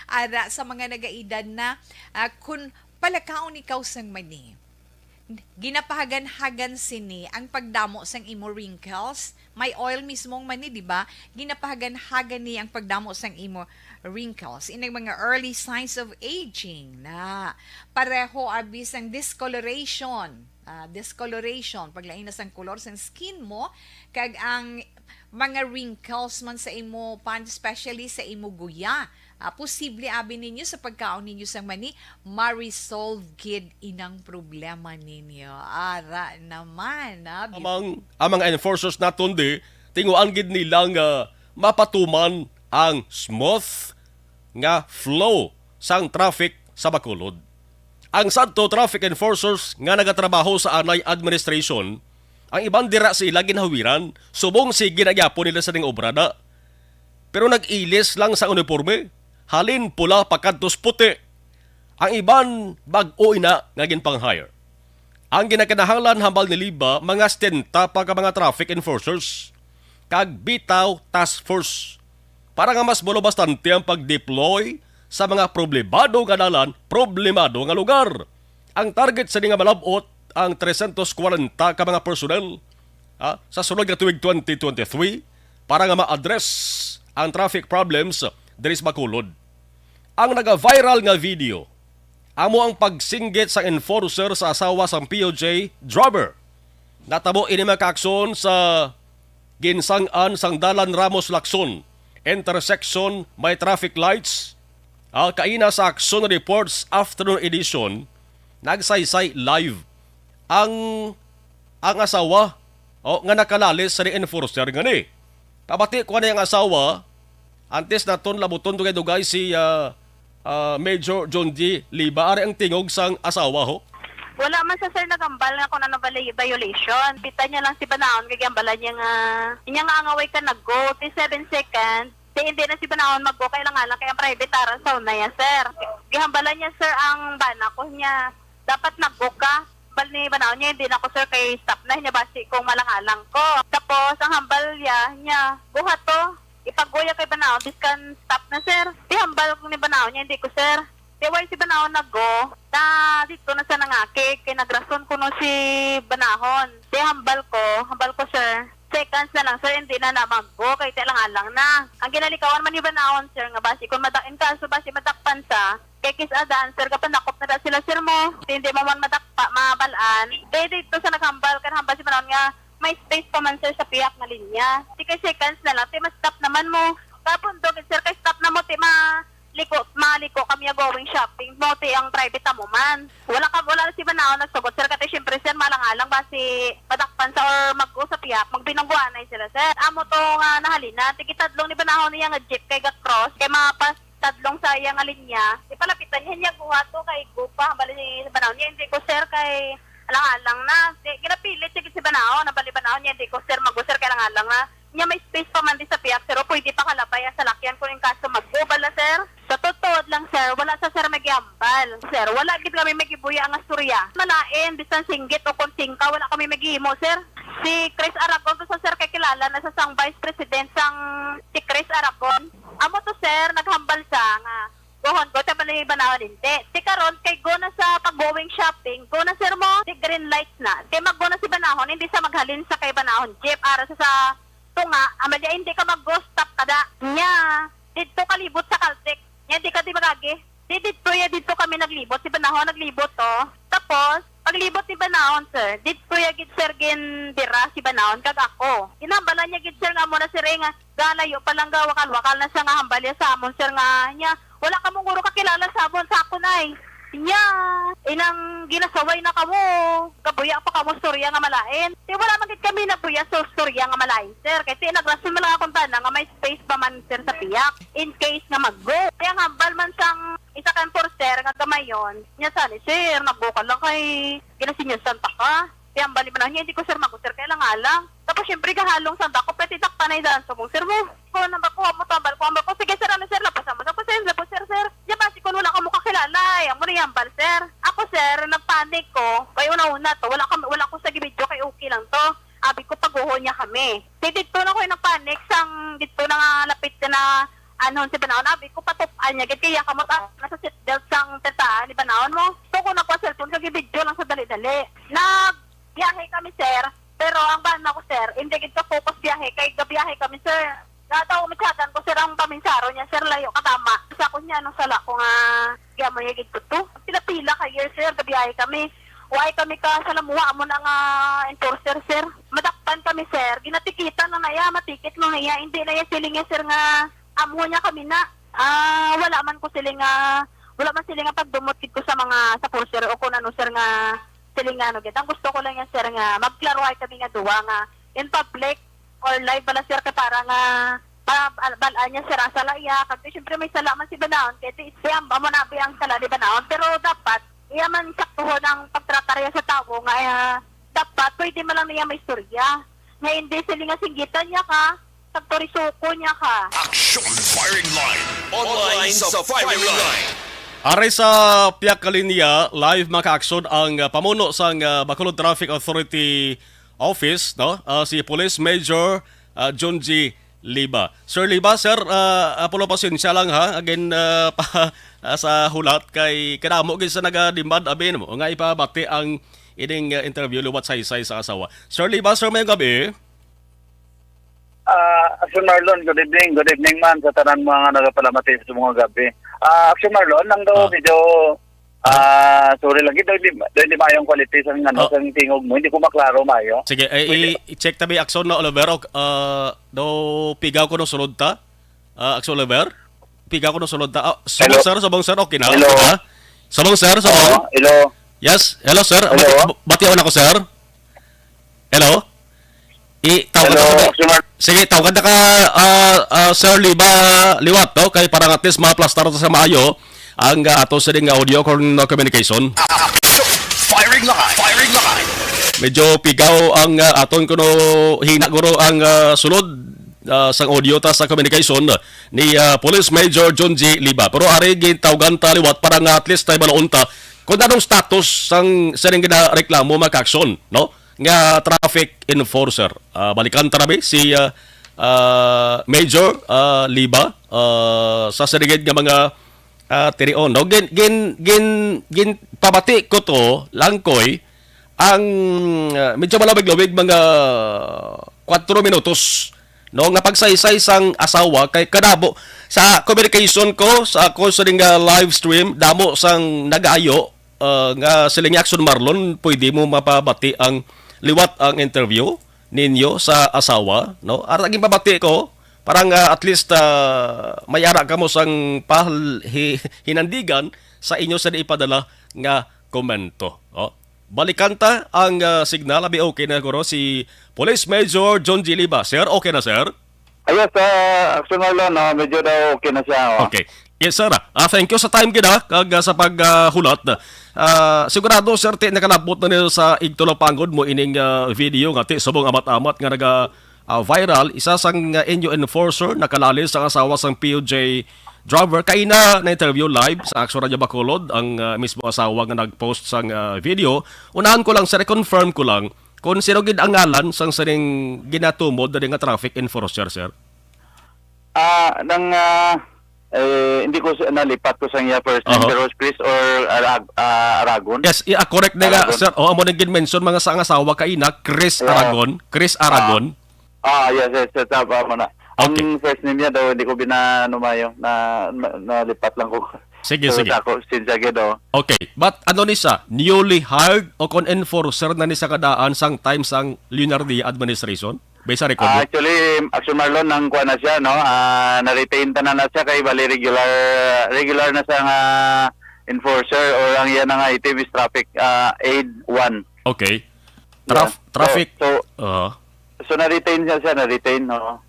ara sa mga nagaedad na kun palakaon ikaw sang mani ginapahagan-hagan sini ang pagdamo sang imo wrinkles. May oil mismong mani, di ba? Ginapahagan-hagan ni ang pagdamo sang imo wrinkles. Inang mga early signs of aging na pareho abis ang discoloration. Discoloration, paglain na sang color sang skin mo, kag ang mga wrinkles man sa imo pan, especially sa imo guya. Posible abi ninyo sa pagkaon ninyo sang mani, ma-resolve gid inang problema ninyo. Ara naman. Amang enforcers naton di, tinguan gid nilang mapatuman ang smooth nga flow sang traffic sa Bacolod. Ang sadto traffic enforcers nga nagatrabaho sa anay administration, ang ibang dira sila ginhawiran, subong sige nagyapon nila sa ning obrada. Pero nag-ilis lang sa uniforme, halin pula pakadtos puti. Ang iban bag-o ina nga ginpang-hire. Ang ginakinahanglan hambal ni Liba, mga stenta pa ka mga traffic enforcers, kag bitaw task force, para nga mas bolo bastante ang pag-deploy sa mga problemado nga dalan, problemado nga lugar. Ang target sa nga malabot ang 340 ka mga personnel sa sunod nga tuig 2023 para nga ma-address ang traffic problems diri sa Bacolod. Ang naga-viral nga video amo ang pagsinggit sa enforcer sa asawa sang POJ driver. Natabo ini makaakson sa ginsangan sang Dalan Ramos Lacson intersection may traffic lights. Kaina sa Action Reports Afternoon Edition, nagsaysay live ang asawa nga nakalalis sa enforcer nga ni. Pabati ko na yung asawa, antes na ton labuton dugay si Major John D. Liba, ari ang tingog sang asawa ho. Wala man sa sir nagambal nga kung ano violation. Pita niya lang si Banaon, kagambala niya nga angaway ka nag-go, 7 seconds. Hindi na si Banaon mag-go, kaya lang kaya private aran sa unaya, sir. Gihambala niya, sir, ang bana ko niya. Dapat nag-go ka. Hambal ni Banaon niya, hindi na ko, sir, kay stop na niya basi kung malang-alang ko. Tapos, ang hambal niya, buhat to. Ipag-goya kay Banaon, diskan stop na, sir. Di hambal ko ni Banaon niya, hindi ko, sir. Di why si Banaon nag-go, na dito na sa nangakik, kaya nagrason ko no si Banahon. Di hambal ko, sir. Seconds na lang, sir, hindi na mag-go, kaya lang na. Ang ginalikawan man ni Banaon, sir, nga basi, kung madakin ka, so basi madakpan sa, kay kis adaan, sir, kapag nakop na sila, sir mo, hindi mo man madakpa, mabalaan. Kaya dito sa naghambal, kaya hambal si Banaon nga, may space pa man, sir, sa piyak na linya. Di kay seconds na lang, mas stop naman mo. Kapundog, sir, kay stop na mo, maliko kami going shopping mo ang private mo man. Wala na si Banaon nagsugot, sir, kasi syempre, sir, malang-alang basi padakpan sa or mag-usap yak, magbinungguanay sila, sir. Amo to nga nahalina, tigitadlong ni Banahon niya nga jeep kay ga-cross, kay mapas tadlong sa nga linya, ipalapitan niya guha to kay gupa, bali si Banahon niya, hindi ko, sir, kay Lang na. Di, kinapilit, sige si Banao, nabali-Banao niya, di ko sir, mag-sir, kailangan lang na. Niya may space pa man di sa piyak, pero pwede pa kalabay sa lakyan ko yung kaso magbubala, sir. Sa totoo lang, sir, wala sa sir magyambal. Sir, wala gid kami magibuya ang asturya. Malain, bisan singgit o konsingka, wala kami magihimo, sir. Si Chris Aragon to sa sir kay kilala na sa sang Vice President sang si Chris Aragon. Amo to sir, naghambal sa nga. Gohon ko, tayo pala yung Banao din. Di karon kay go na sa pag-going shopping, go na sir mo, di green lights na. Kay mag-go na si Banahon, hindi sa maghalin sa kay Banahon. Jeep, ara sa tunga, amalya, hindi ka mag-go stop kada. Nya, dito kalibot sa Caltech. Nya, di ka di magagi. Dito kami naglibot. Si Banahon naglibot to. Tapos, paglibot ni Banahon, sir, dito gid sir gin dira si Banahon kag ako. Inambala niya gid sir nga mo na sir nga galayo palang wakal-wakal na siya nga hambalya sa amon sir nga niya. Wala ka mong guro kakilala sa amon sa ako nay. Nya, inang ginasaway na kamo. Kabuya pa kamo storya nga malain. Di wala man gid kami nagbuya sa storya nga malain, sir. Kasi nagrason man lang akong tanan nga may space pa man sir sa piyak in case nga mag-go. Kaya hambal man sang isa kan porter nga gamayon. Nya sani sir, nagbuka lang kay ginasinyo santa ka. Kaya ang bali man niya, hindi ko sir mag-sir, kaya lang. Tapos syempre kahalong santa ko, pwede takpanay daan sa mong sir mo. Kung nang bakuha mo, tambal ko, sige sir, ano sir, lapasan mo. Tapos sir. Diyan ba, kung wala ka mo kakilala, ang mo na yambal sir. Ako sir, nagpanik ko, kaya una-una to, wala ko sa gibidyo, kay okay lang to. Abi ko paguho niya kami. Dito na ko yung nagpanik, sang dito na nga lapit na anon si Banahon, abi ko patupaan niya, kaya kamot nasa seatbelt sang tetaan ni Banahon mo. So ko nakuha cellphone, kaya video lang sa dali-dali. Biyahe kami, sir. Pero ang bana ko, sir, hindi kita focus biyahe. Kaya gabiyahe kami, sir. Nataw umitsadan ko, sir, ang paminsaro niya, sir, layo katama. Sa ko niya, nung sala ko nga, kaya mayagid ko to. Pila-pila kayo, sir, gabiyahe kami. Huwag kami ka sa lamuha mo ng enforcer, sir. Madakpan kami, sir. Ginatikitan na naya, matikit mo naya. Hindi na yan siling sir, nga amo niya kami na. Wala man siling nga pagdumot ko sa mga sa forcer o kung ano, sir, nga siling nga, ang gusto ko lang yan, sir, nga magklaro ay kami nga duwa nga in public or live bala, sir, ka para nga balaan niya, sir, ang salaya. Kasi syempre may salaman si Banahon, kasi isiyam, amo nabi ang sala ni Banahon, pero dapat, iya man saktuho ng pagtratarya sa tao, nga dapat, pwede man lang niya may istorya. Nga hindi siling nga singgitan niya ka, pagturisuko niya ka. Action Firing Line. Online sa firing line. Aray sa Piak Kalinya, live maka-aksyon ang pamuno sang Bacolod Traffic Authority Office, no? Si Police Major John G. Liba. Sir Liba, sir, pulo pasensya lang ha, again sa hulat kay kadamo gid sa nagadimand abin mo nga ipabati ang ining interview luwat saysay sa asawa. Sir Liba, sir, may gabi. Action Marlon, good evening man sa tanan mga nagapalamati sa mga gabi. Action Marlon, nang daw video, sorry lang, hindi mayong quality sa tingog mo, hindi ko maklaro mayo. Sige, i-check tabi Action na Oliver, do pigaw ko no sulod ta, Action Oliver, pigaw ko no sulod ta. Sabong sir, okay na? Hello. Sabong sir, sabong. Hello. Yes, hello sir, Hello. batiawan ako sir. Hello? Sige, tawagan na ka, Sir Liba liwat, no? Kaya parang at least ma-plastar sa maayo ang ato sa ding audio communication. Firing line. Medyo pigaw ang aton kuno hina guro ang sulod sang audio ta sa communication ni Police Major John G. Liba. Pero ari gitawagan ta liwat parang at least tayo balaon ta kung anong status sang sa ring reklamo maka-action, no? Nga traffic enforcer. Balikan tarabi si Major Liba sa sarigid nga mga tirion. No? Gin pabati ko to, langkoy, ang medyo malawig-lawig mga 4 minutos. No? Nga pagsaysay sang asawa kay kadabo sa communication ko sa ako sa live stream, damo sang nag-ayo nga siling Action Marlon, pwede mo mapabati ang liwat ang interview ninyo sa asawa, no? At naging pabati ko, parang at least may ara ka mo sang hinandigan sa inyo sa ipadala nga komento. Oh. Balikan ta ang signal, abi okay na guro si Police Major John G. Liba. Sir, okay na sir? Ayos, Action Marlon, medyo daw okay na siya. Okay. Yes, sir. Thank you sa time kita kag sa paghulat. Sigurado, sir, ti nakalabot na nila sa igtulapangod mo ining video nga ti subong amat-amat nga naga viral. Isa sang inyo enforcer nakalali sa asawa sang POJ driver. Kay na-interview live sa Action Radio Bacolod ang mismo asawa nga nag-post sang video. Unahan ko lang, sir, confirm ko lang kung sino gid ang ngalan sang saring ginatumod na nga traffic enforcer, sir. Hindi ko nalipat ko sa iya first name, Rose Chris or Aragon. Yes, correct na nga, sir. Amo nang mention mga sa asawa kay na Chris Aragon. Chris Aragon. Yes, tama mo na. Okay. Ang first name niya daw, hindi ko binanumayo na nalipat lang ko. Sige. Ako, sinjage daw. Okay, but ano ni sa newly hired o kon enforcer na ni sa kadaan sang time sang Leonardia administration? Basa record. Actually, Action Marlon nang kuha na siya, no? Na-retain na siya kay bali regular na sa enforcer or ang yan nga item is traffic aid 1. Okay. Traffic. So na-retain siya, no?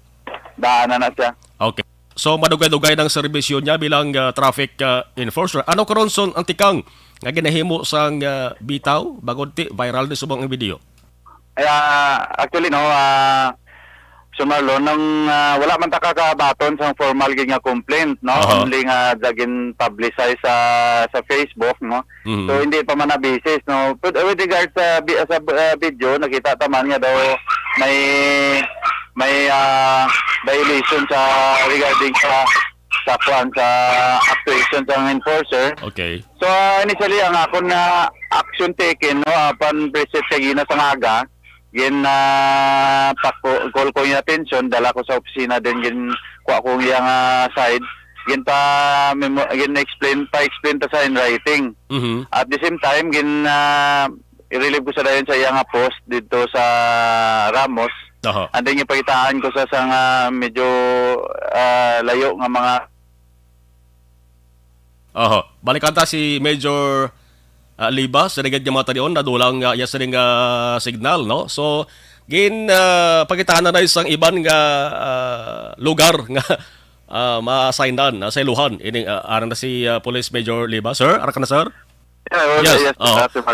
Daanan na siya. Okay. So madugay-dugay ng serbisyo niya bilang traffic enforcer. Ano karon son ang tikang nga ginahimo sang bitaw bagod ti viral ni subong ang video? Actually, no, Sumarlo, nang wala man ta kakabaton sa formal nga complaint, no? Only nga dagin publicize sa Facebook, no? So hindi pa man na basis, no? But with regards sa video, nakita taman nga daw may violation sa regarding sa actuation sa enforcer. Okay. So initially ang akon na action taken, no, upon preset sa gina sa ngaga, gin call ko yung attention, dala ko sa opisina din, gin kuha ko yung side, gin explain ta sa in writing. At the same time, gin i-relieve ko sa dayon sa iyang post dito sa Ramos. And then yung pagitaan ko sa medyo layo nga mga balikan ta si Major Liba sa rigid nga mga tanion na dulang sa ring signal, no? So gin pagitaan na isang iban nga lugar nga ma-assignan sa iluhan ini aran na si Police Major Liba, sir. Ara ka na, sir? Yes.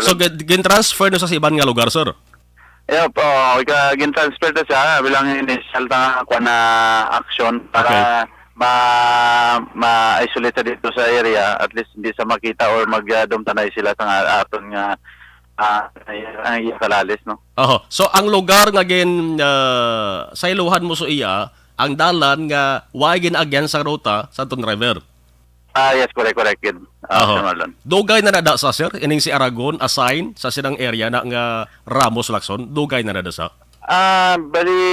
So gin transfer na sa iban nga lugar, sir. Gin-transfer na siya bilang initial na action para ma-isolate sa dito sa area, at least hindi sa makita or magdumtanay sila sa aton nga ang kalalis, no? So ang lugar nga gin sa iluhan mo so iya, ang dalan nga why gin agyan sa ruta sa Anton River. Yes, correct yun. Dugay na nada sa, sir, ining si Aragon assign sa sinang area na nga Ramos Lacson, dugay na nada sa? Bali,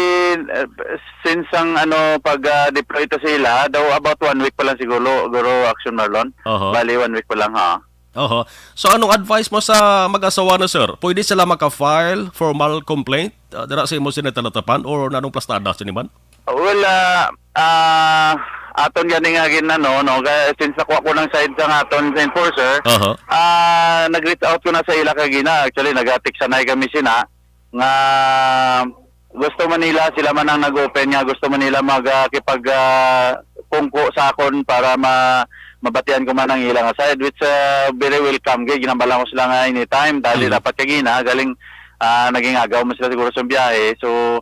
since ang pag-deploy to sila, daw about 1 week pa lang siguro Action Marlon. Bali, 1 week pa lang, ha? So anong advice mo sa mag-asawa na, sir? Pwede sila maka-file formal complaint? Dara sa imo sinatalatapan or nanong plastada siniman? Well, aton gani nga since nakuha ko ng side sa aton sa enforcer, nag-reach out ko na sa ila kagina. Actually, nag-atik sanay kami sina nga gusto man nila, sila man ang nag-open nga, gusto man nila magkipag pungko sa akon para mabatian ko man ang ilang side, which very welcome. Ginambala ko sila nga anytime dahil dapat kagina galing naging agaw mo sila siguro sa biyahe. So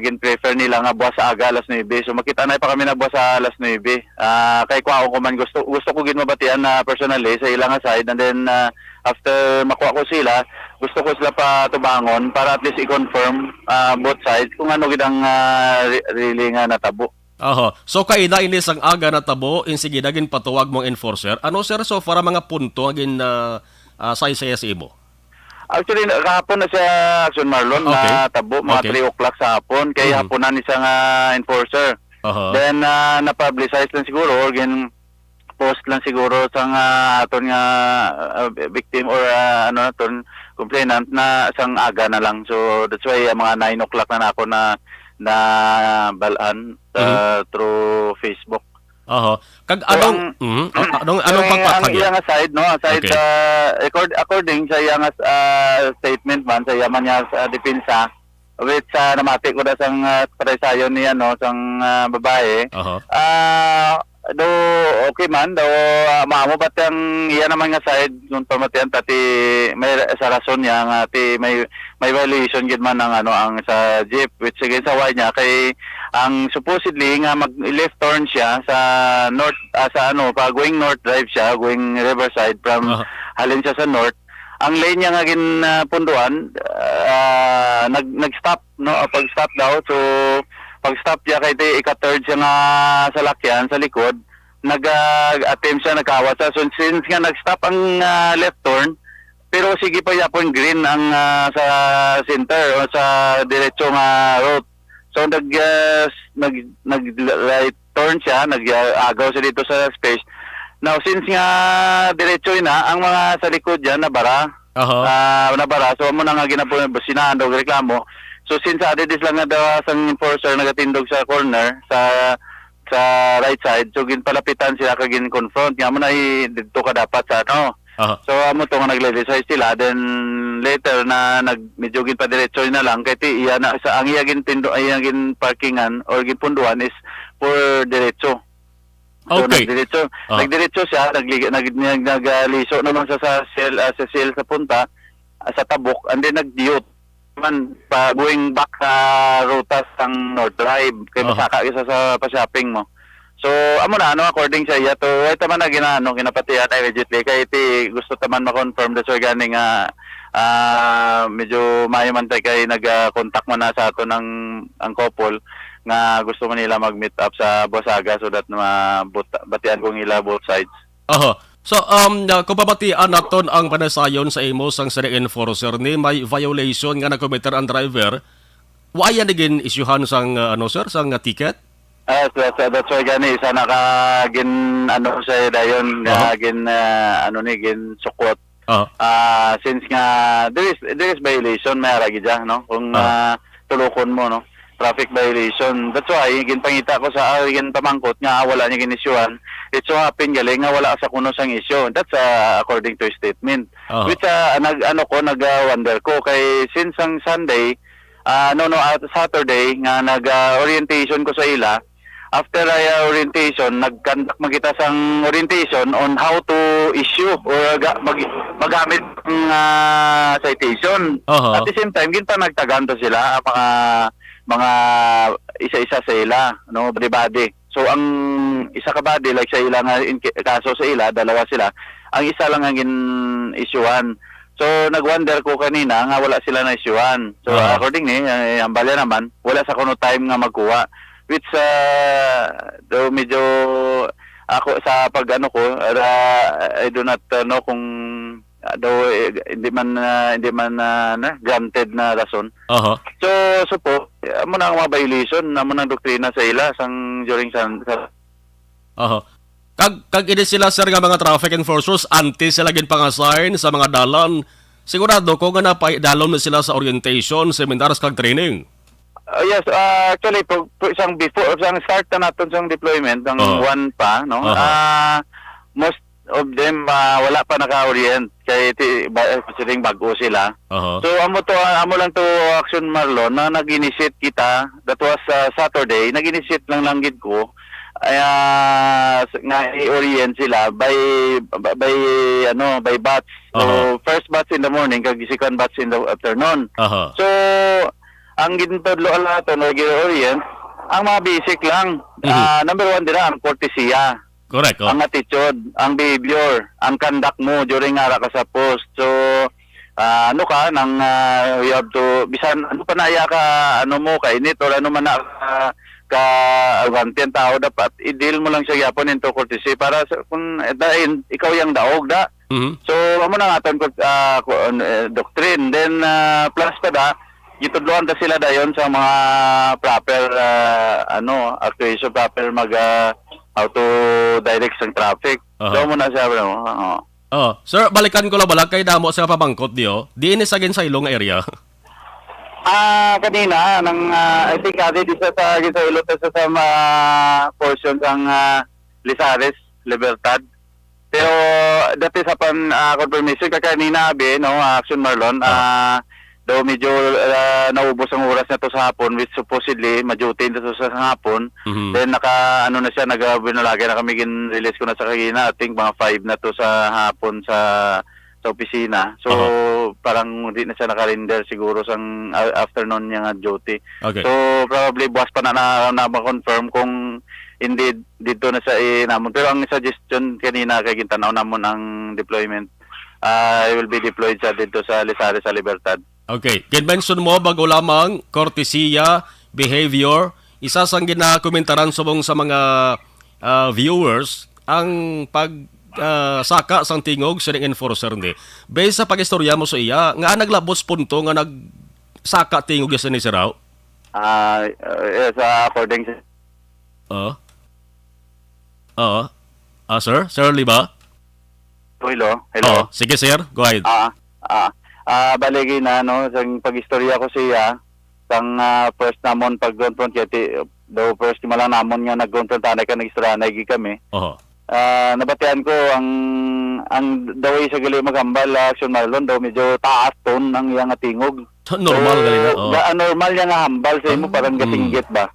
gin-prefer nila nga buwas sa aga alas 9. So makita na pa kami na buwas sa alas 9. Kay kuha ko man gusto ko ginmabatian na personally sa ilang side, and then after makuha ko sila, gusto ko sila pa tubangon para at least i-confirm both sides kung ano gid ang really nga natabo. So kaida inis ang aga natabo, insige gin patuwag mong enforcer. Ano, sir, so para mga punto agin say-saya sa imo? Actually, kahapon na siya, Action Marlon, na tabo, mga 3 o'clock sa hapon. Kaya hapon na siya nga enforcer. Then, na-publicize lang siguro, or post lang siguro sa aton nga victim or complainant na isang aga na lang. So, that's why mga 9 o'clock na ako na balaan through Facebook. Kag anong pagpapagya? Ang iyang side, no, according sa iyang statement man sa yaman niya sa depensa, which namati ko na sang pataysayon niya, no, sang babae. do okay man daw maamo bat ang iya naman nga side kung pamatian tati may sa rason niya nga ti may violation gid man ang ang sa jeep which sige sa way niya kay ang supposedly nga mag left turn siya sa north sa pa going north drive siya going Riverside from halin siya sa north. Ang lane niya nga punduan nag-stop no pag-stop daw so pag-stop niya kay ika-third siya nga sa lakyan sa likod nag-attempt siya nagkawat siya so since nga nag-stop ang left turn pero sige pa yapon green ang sa center o sa diretso nga road so nag-right turn siya nag-agaw siya dito sa space now since nga diretso na ang mga sa likod diyan nabara nabara so mo na nga ginapon basinahan daw reklamo. So since adidis lang nga daw sang enforcer nagatindog sa corner sa right side so ginpalapitan sila kag gin-confront nga mo na didto ka dapat sa So amo to nga nagle-decide sila then later na medyo ginpadiretso na lang kay ti iya na sa ang iya gin parkingan or ginpunduan is for diretso. So, Okay. nagdiretso siya nagliso naman sa sel sa punta sa tabok and then nagdiyot man pa going back sa rutas sang North Drive kay masaka isa sa pa-shopping mo. So amo na according sa iya to ay taman na ginapatihan immediately kay iti gusto taman ma-confirm the gani nga medyo mayo man tay kay nag-contact man na sa ato ng ang couple nga gusto man nila mag-meet up sa Bosaga so that batian kong ila both sides. So, kung pabatian naton ang panasayon sa imo sang sa enforcer ni may violation nga na-committer ang driver, waya naging isyuhan sang sir, sang ticket? That's why gani isa nakagin sa dayon gin gin sukwot. Since nga there is violation may aragi dyan, no? Kung tulukon mo, no? Traffic violation. That's why ginpangita ko sa gin pamangkot nga wala niya ginisyuhan. It so happen galing nga wala sa kuno sang issue. That's according to his statement. Which nag-wonder ko kay since ang Sunday Saturday nga nag-orientation ko sa ila. After orientation, nag-conduct magita sang orientation on how to issue or magamit ng citation. At the same time, ginpa nagtaganto sila mga isa-isa sa ila, no, body. So ang isa ka body like sa ila nga kaso sa ila, dalawa sila. Ang isa lang ang in-issuean. So nag-wonder ko kanina nga wala sila na issuean. So accordingly, ang balya naman wala sa kuno time nga magkuha. Which do medyo ako sa pag-ano ko I do not know kung hindi man granted na rason. So po amo na ang mga violation amo nang doktrina sa ila sang during sa Kag ini sila sir nga mga traffic enforcers anti sila gin pangasign sa mga dalan. Sigurado ko nga napay dalon na sila sa orientation, seminars kag training. Yes, actually isang before start na naton sang deployment ng one pa no. Most of them wala pa naka-orient kay considering bago sila. So amo lang to Action Marlon na nag-initiate kita that was Saturday nag-initiate lang gid ko nga i-orient sila by batch. So first batch in the morning kag second batch in the afternoon. So ang gintudlo ala to nag-orient ang mga basic lang. Number one dira ang courtesy. Correct. Ang attitude, ang behavior, ang conduct mo during ara ka sa post. So you have to bisan pa naya ka mo kainit or man na ka arrogante ang tao dapat i-deal mo lang siya yapon into courtesy para kung ikaw yung daog da. So amo na aton doctrine then plus pa da gitudloan ta sila dayon sa mga proper actuation proper how to direct sa traffic. So mo na siya Sir, balikan ko lang balag kay damo sa pabangkot diyo. Di ini sa ilong area. Kanina I think di sa ilong sa portion ng Lizares, Libertad. Pero dati sa confirmation kanina Action Marlon Daw medyo naubos ang oras na to sa hapon, which supposedly ma-duty na to sa hapon. Then na siya, binalagay na kami, release ko na sa kagina. I think mga 5 na to sa hapon sa opisina. So parang hindi na siya nakarender siguro sa afternoon niya nga duty. Okay. So probably bukas pa na ma-confirm kung hindi dito na siya namon. Pero ang suggestion kanina kay gintanaw namon ang deployment, I will be deployed sa dito sa Lisari sa Libertad. Okay. Kinmention mo bago lamang kortesiya, behavior, isa sang ginakomentaran subong sa mga viewers ang saka sang tingog sa enforcer ni. Based sa pagistorya mo sa iya, nga naglabos punto nga nagsaka tingog sa ni Siraw? Yes, according sa... Sir? Sir Liba? Hello? Sige, sir. Go ahead. Baligi na, no, sang pagistorya ko siya, sang first namon pag-confront kaya daw first malang namon nga nag-confront tanay ka nag-istranay kami. Nabatian ko ang daw sa gali magambal action Marlon daw medyo taas ton ang iyang tingog. Normal gali na. Normal niya nga hambal sa imo parang gasinggit ba.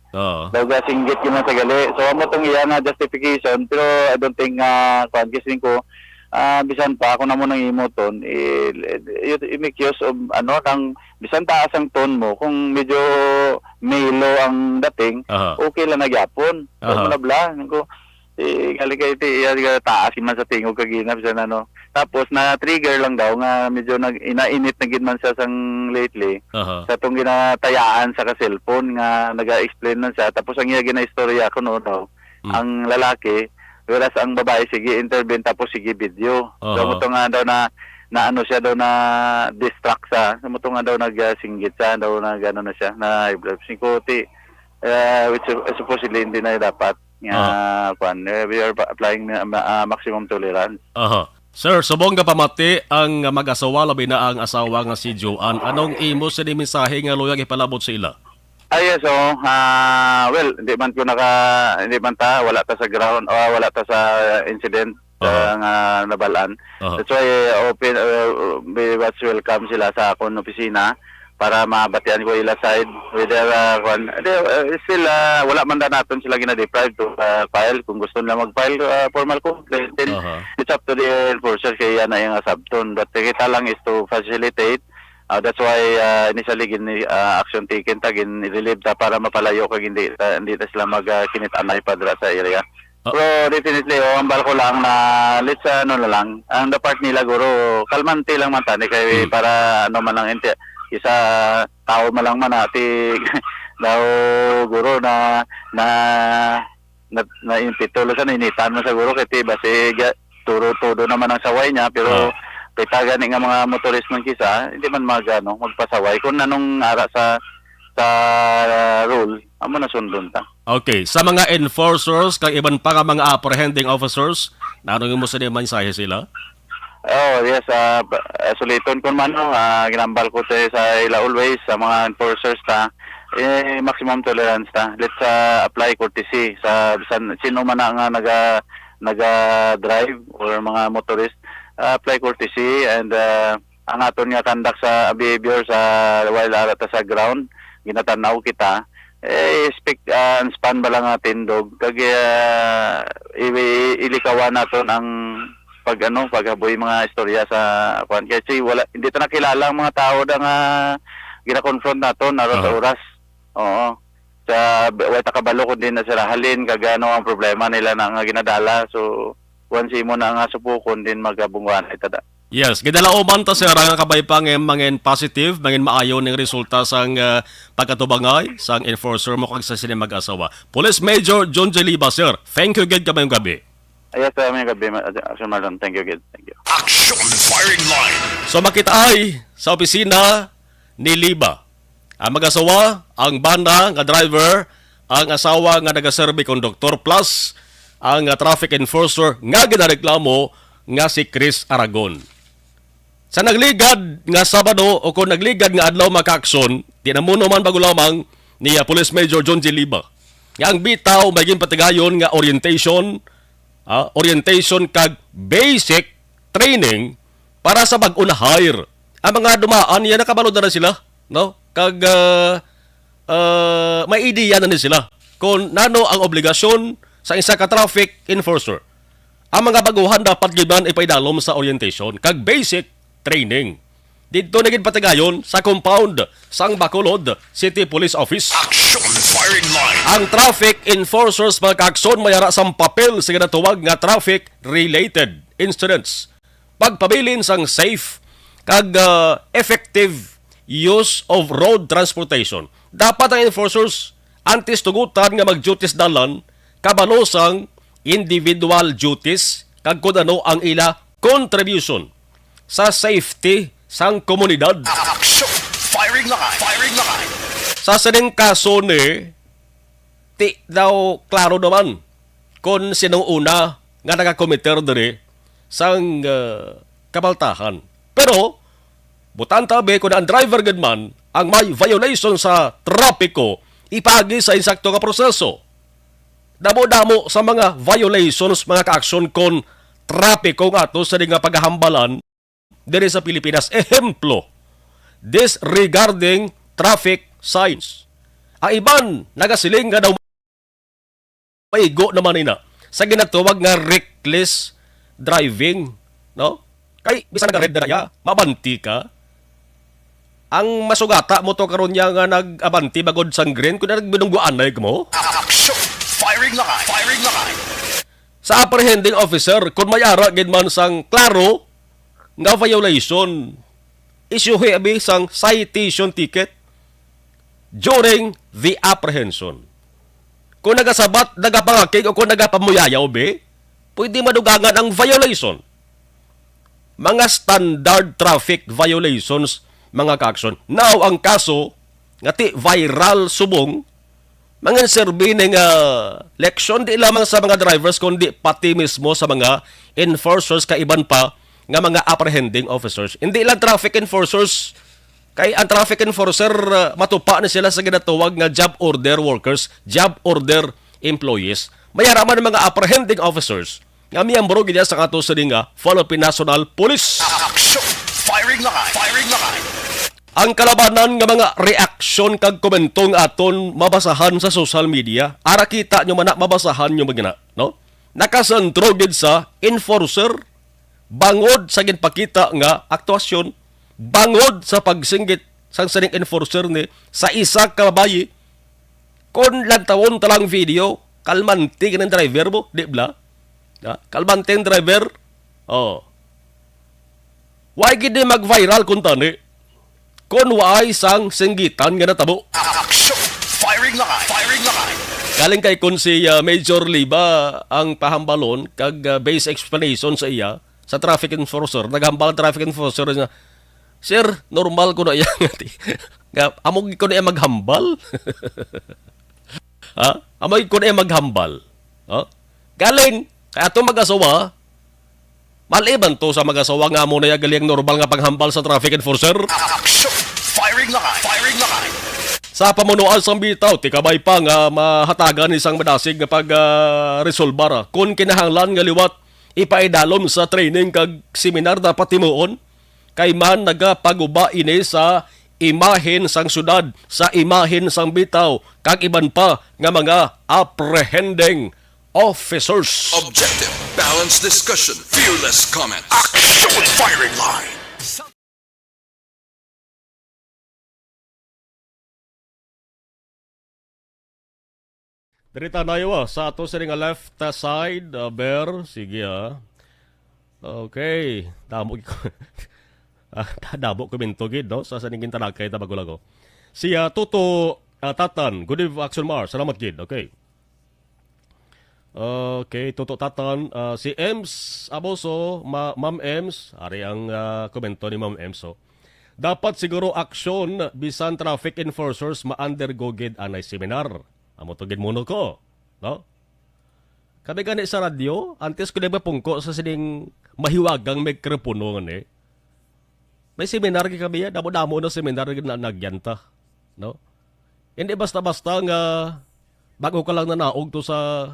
Daw gasinggit yun sa gali. So amo tong iyang justification pero I don't think guessing ko bisan pa ako na mo nang imo ton i-make use of nang bisan taas ang ton mo kung medyo melo ang dating okay lang nagyapon. So bla ko gali kay taas man sa tingog kagina bisan tapos na trigger lang daw nga medyo inainit na gid man sa sang lately sa tong ginatayaan sa ka-cellphone nga naga-explain man siya tapos ang iya ginaistorya ko daw ang lalaki whereas ang babae sige intervene tapos sige video so mo to nga daw na siya daw na distract sa mo to nga daw nagsinggit siya daw na gano na siya na psychotic which supposedly hindi na dapat we are applying maximum tolerance. Sir, subong ka pamati ang mag-asawa labi na ang asawa nga si Joanne. Anong imo sa mensahe nga luyag ipalabot sa ila? Yes, well, hindi man wala ta sa ground wala ta sa incident nga nabalaan. That's why we was welcome sila sa akong opisina para mabatian ko ila side whether still wala man na naton sila gina-deprive to file kung gusto nila mag-file formal complaint then it's up to the enforcer kaya na yung subton but kita lang is to facilitate that's why initially action taken relieve ta para mapalayo kag hindi ta sila magkinit-anay padra sa area. Pero definitely ambal ko lang na let's na lang ang part nila guro kalmante lang man tani kay para man lang isa tao malang manati daw guro na impitulo sa initan mo siguro kay base turo naman ang saway niya pero pitagan nga mga motorist man kisa hindi man magpasaway kung nanong ara sa rule amo na sundon ta. Okay, sa mga enforcers kag iban pa nga mga apprehending officers nanong mo sa mensahe sila? Yes, suliton ko man ginambal ko sa ila always sa mga enforcers maximum tolerance let's apply courtesy sa sino man nga naga-drive or mga motorist apply courtesy and ang aton nga conduct sa behavior sa while arata sa ground ginatanaw kita expect span ba lang natin dog kag ilikawan naton ang paghaboy mga istorya sa kasi hindi ta nakilala ang mga tao nga gina-confront naton aron sa oras. Sa way ta kabalo kun din na sila halin kagano ang problema nila na nga ginadala so once mo na nga supukon din magabungwan itada. Yes, gidala uban ta sir nga kabay pa mangin positive, mangin maayo ning resulta sang pagkatubangay sang enforcer mo kag sa sila mag-asawa. Police Major John Jeliba sir. Thank you gid kamayong gabi. Yes, may gabi Action Marlon. Thank you gid. Thank you. Action Firing Line. So makita ay sa opisina ni Liba. Ang mag-asawa, ang banda nga driver, ang asawa nga nagaserbi conductor plus ang traffic enforcer nga ginareklamo nga si Chris Aragon. Sa nagligad nga Sabado o kung nagligad nga adlaw maka-aksyon, tinamuno man bago lamang ni Police Major John G. Liba. Nga ang bitaw maging patigayon nga orientation kag basic training para sa bag-una hire ang mga dumaan yan nakabalo na sila, no? Kag may ideya na sila kung nano ang obligasyon sa isa ka traffic enforcer. Ang mga baguhan dapat giban ipaidalom sa orientation kag basic training. Dito naging patigayon sa compound sang Bacolod City Police Office. Action firing line. Ang traffic enforcers magkakson mayara sa papel sa ginatuwag nga traffic-related incidents. Pagpabilin sang safe kag effective use of road transportation. Dapat ang enforcers antes tugutan nga mag-duties dalan kabalo sang individual duties kag kung ano ang ila contribution sa safety sang komunidad. Action firing line. Firing line. Sa saning kaso ni, ti daw klaro naman kung sinong una nga nakakomiter diri sang kabaltahan. Pero, butan tabi kung ang driver gadman ang may violation sa trapiko, ipagi sa insakto nga proseso. Damo-damo sa mga violations, mga ka-aksyon kon trapiko nga to sa nga paghahambalan diri sa Pilipinas. Ehemplo, disregarding traffic signs. Ang iban, nagasiling nga daw maigo naman ina sa ginatuwag nga reckless driving. No? Kay, bisa nag-red na ya, mabanti ka. Ang masugata mo to karon niya nga nag-abanti bagod sang green kung nagbinungguan na mo. Action firing line. Firing line. Sa apprehending officer, kung mayara gid man sang klaro nga violation, isuhi abi sang citation ticket during the apprehension. Kung nagasabat, nagapangakig o kung nagapamuyayaw be, pwede madugangan ang violation. Mga standard traffic violations, mga ka-aksyon. Now, ang kaso, nga ti viral subong, mga serbi ng leksyon, di lamang sa mga drivers, kundi pati mismo sa mga enforcers, kaiban pa, nga mga apprehending officers. Hindi lang traffic enforcers, kay ang traffic enforcer, matupa na sila sa ginatuwag nga job order workers, job order employees. Mayaraman ng mga apprehending officers, nga miyambro gina sa kato sa nga Philippine National Police. Action firing line. Firing line. Ang kalabanan nga mga reaksyon kag komentong aton mabasahan sa social media, ara kita nyo man mabasahan nyo magina, no? Nakasentro gid sa enforcer, bangod sa ginpakita nga aktuasyon, bangod sa pagsinggit sang saning enforcer ni sa isa ka babayi. Kon lantawon talang video, kalmanti ng driver mo, di bla? Kalmanti ang driver. Oh. Why gid mag-viral kun tani? Kon waay sang singgitan nga natabo. Action firing line. Firing line. Galing kay kun si Major Liba ang pahambalon kag base explanation sa iya sa traffic enforcer, naghambal traffic enforcer niya. Sir, normal ko na iya nga amog ko na maghambal. Ha? Amog ko na maghambal. Ha? Galing kay ato mag-asawa, maliban to sa mag-asawa nga mo na galing normal nga paghambal sa traffic enforcer. Action firing line. Firing line. Sa pamunuan sang bitaw, tikabay pa nga mahatagan isang madasig nga pag-resolbar. Kung kinahanglan nga liwat, ipaidalom sa training kag seminar dapat timuon, kay man nagapaguba ini sa imahen sang syudad, sa imahen sang bitaw, kag iban pa nga mga apprehending officers. Objective, balanced discussion, fearless comments. Action firing line. Dirita na yun sa ato sa nga left side, Ber, sige Okay, damo ko. Damo komento gid no sa saningin talakay ta bagulago. Si Toto Tatan, good evening Action Mar. Salamat gid. Okay. Okay, Toto Tatan, si Ems Aboso, Ma'am Ems, ari ang komento ni Ma'am Ems. So, dapat siguro aksyon bisan traffic enforcers ma-undergo gid anay seminar. Amo to gid muno ko, no? Kami gani sa radyo, antes ko diba pungko sa sining mahiwagang mikropono nga may seminar kami yan, damo-damo na seminar na nagyanta, no? Hindi basta-basta nga bago ka lang nanaog to sa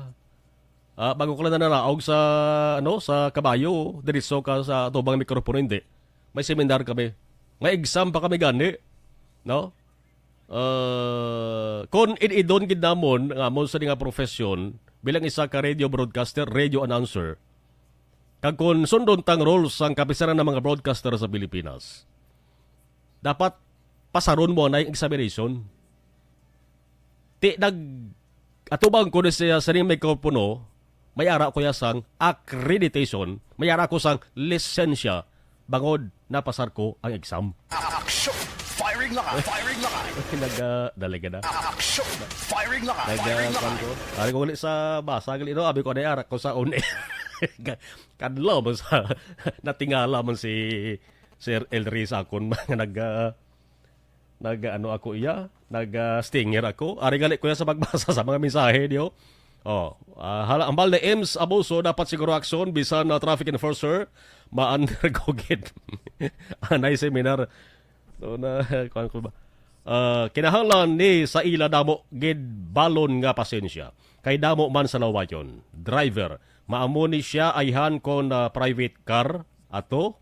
sa kabayo, diretso ka sa tubang mikropono, hindi. May seminar kami. Nga exam pa kami gani. No? Kung idon gid namon nga mo sa nga profesyon bilang isa ka radio broadcaster, radio announcer. Kag kung sundon tang roles ang kapisaran ng mga broadcaster sa Pilipinas. Dapat pasaron mo na yung examination. Atubang ko siya sa ring mikropono, may ara ko sang accreditation, may ara ko sang lisensya, bangod na pasar ko ang exam. Action! Firing live! Firing live! Nagdalaga na. Action! Firing live! Firing live! Ko. Ari ko ulit sa basa, ino, abi ko na ara ko sa une. Kadlaw mo sa natingala man si Sir Elris akon nag-stinger ako. Ari gali ko sa pagbasa sa mga mensahe niyo. Ambal na Ems Abuso dapat siguro aksyon bisan na traffic enforcer ma-undergo gid. Anay seminar. So na kuan ko ba. Kinahanglan ni sa ila damo gid balon nga pasensya. Kay damo man sa lawayon. Driver, maamo ni siya ayhan kon private car ato?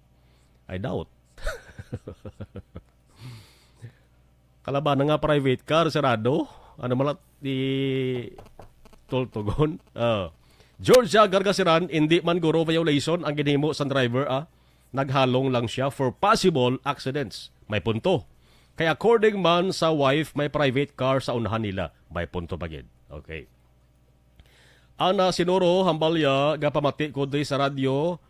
I doubt. Kalaban nga private car, sarado. Ano malat di tultugon. Georgia Gargasiran, hindi man guro violation ang ginhimo sa driver. Naghalong lang siya for possible accidents. May punto. Kaya according man sa wife, may private car sa unahan nila. May punto bagid. Okay. Ana sinuro hambalya gapamati ko di sa radyo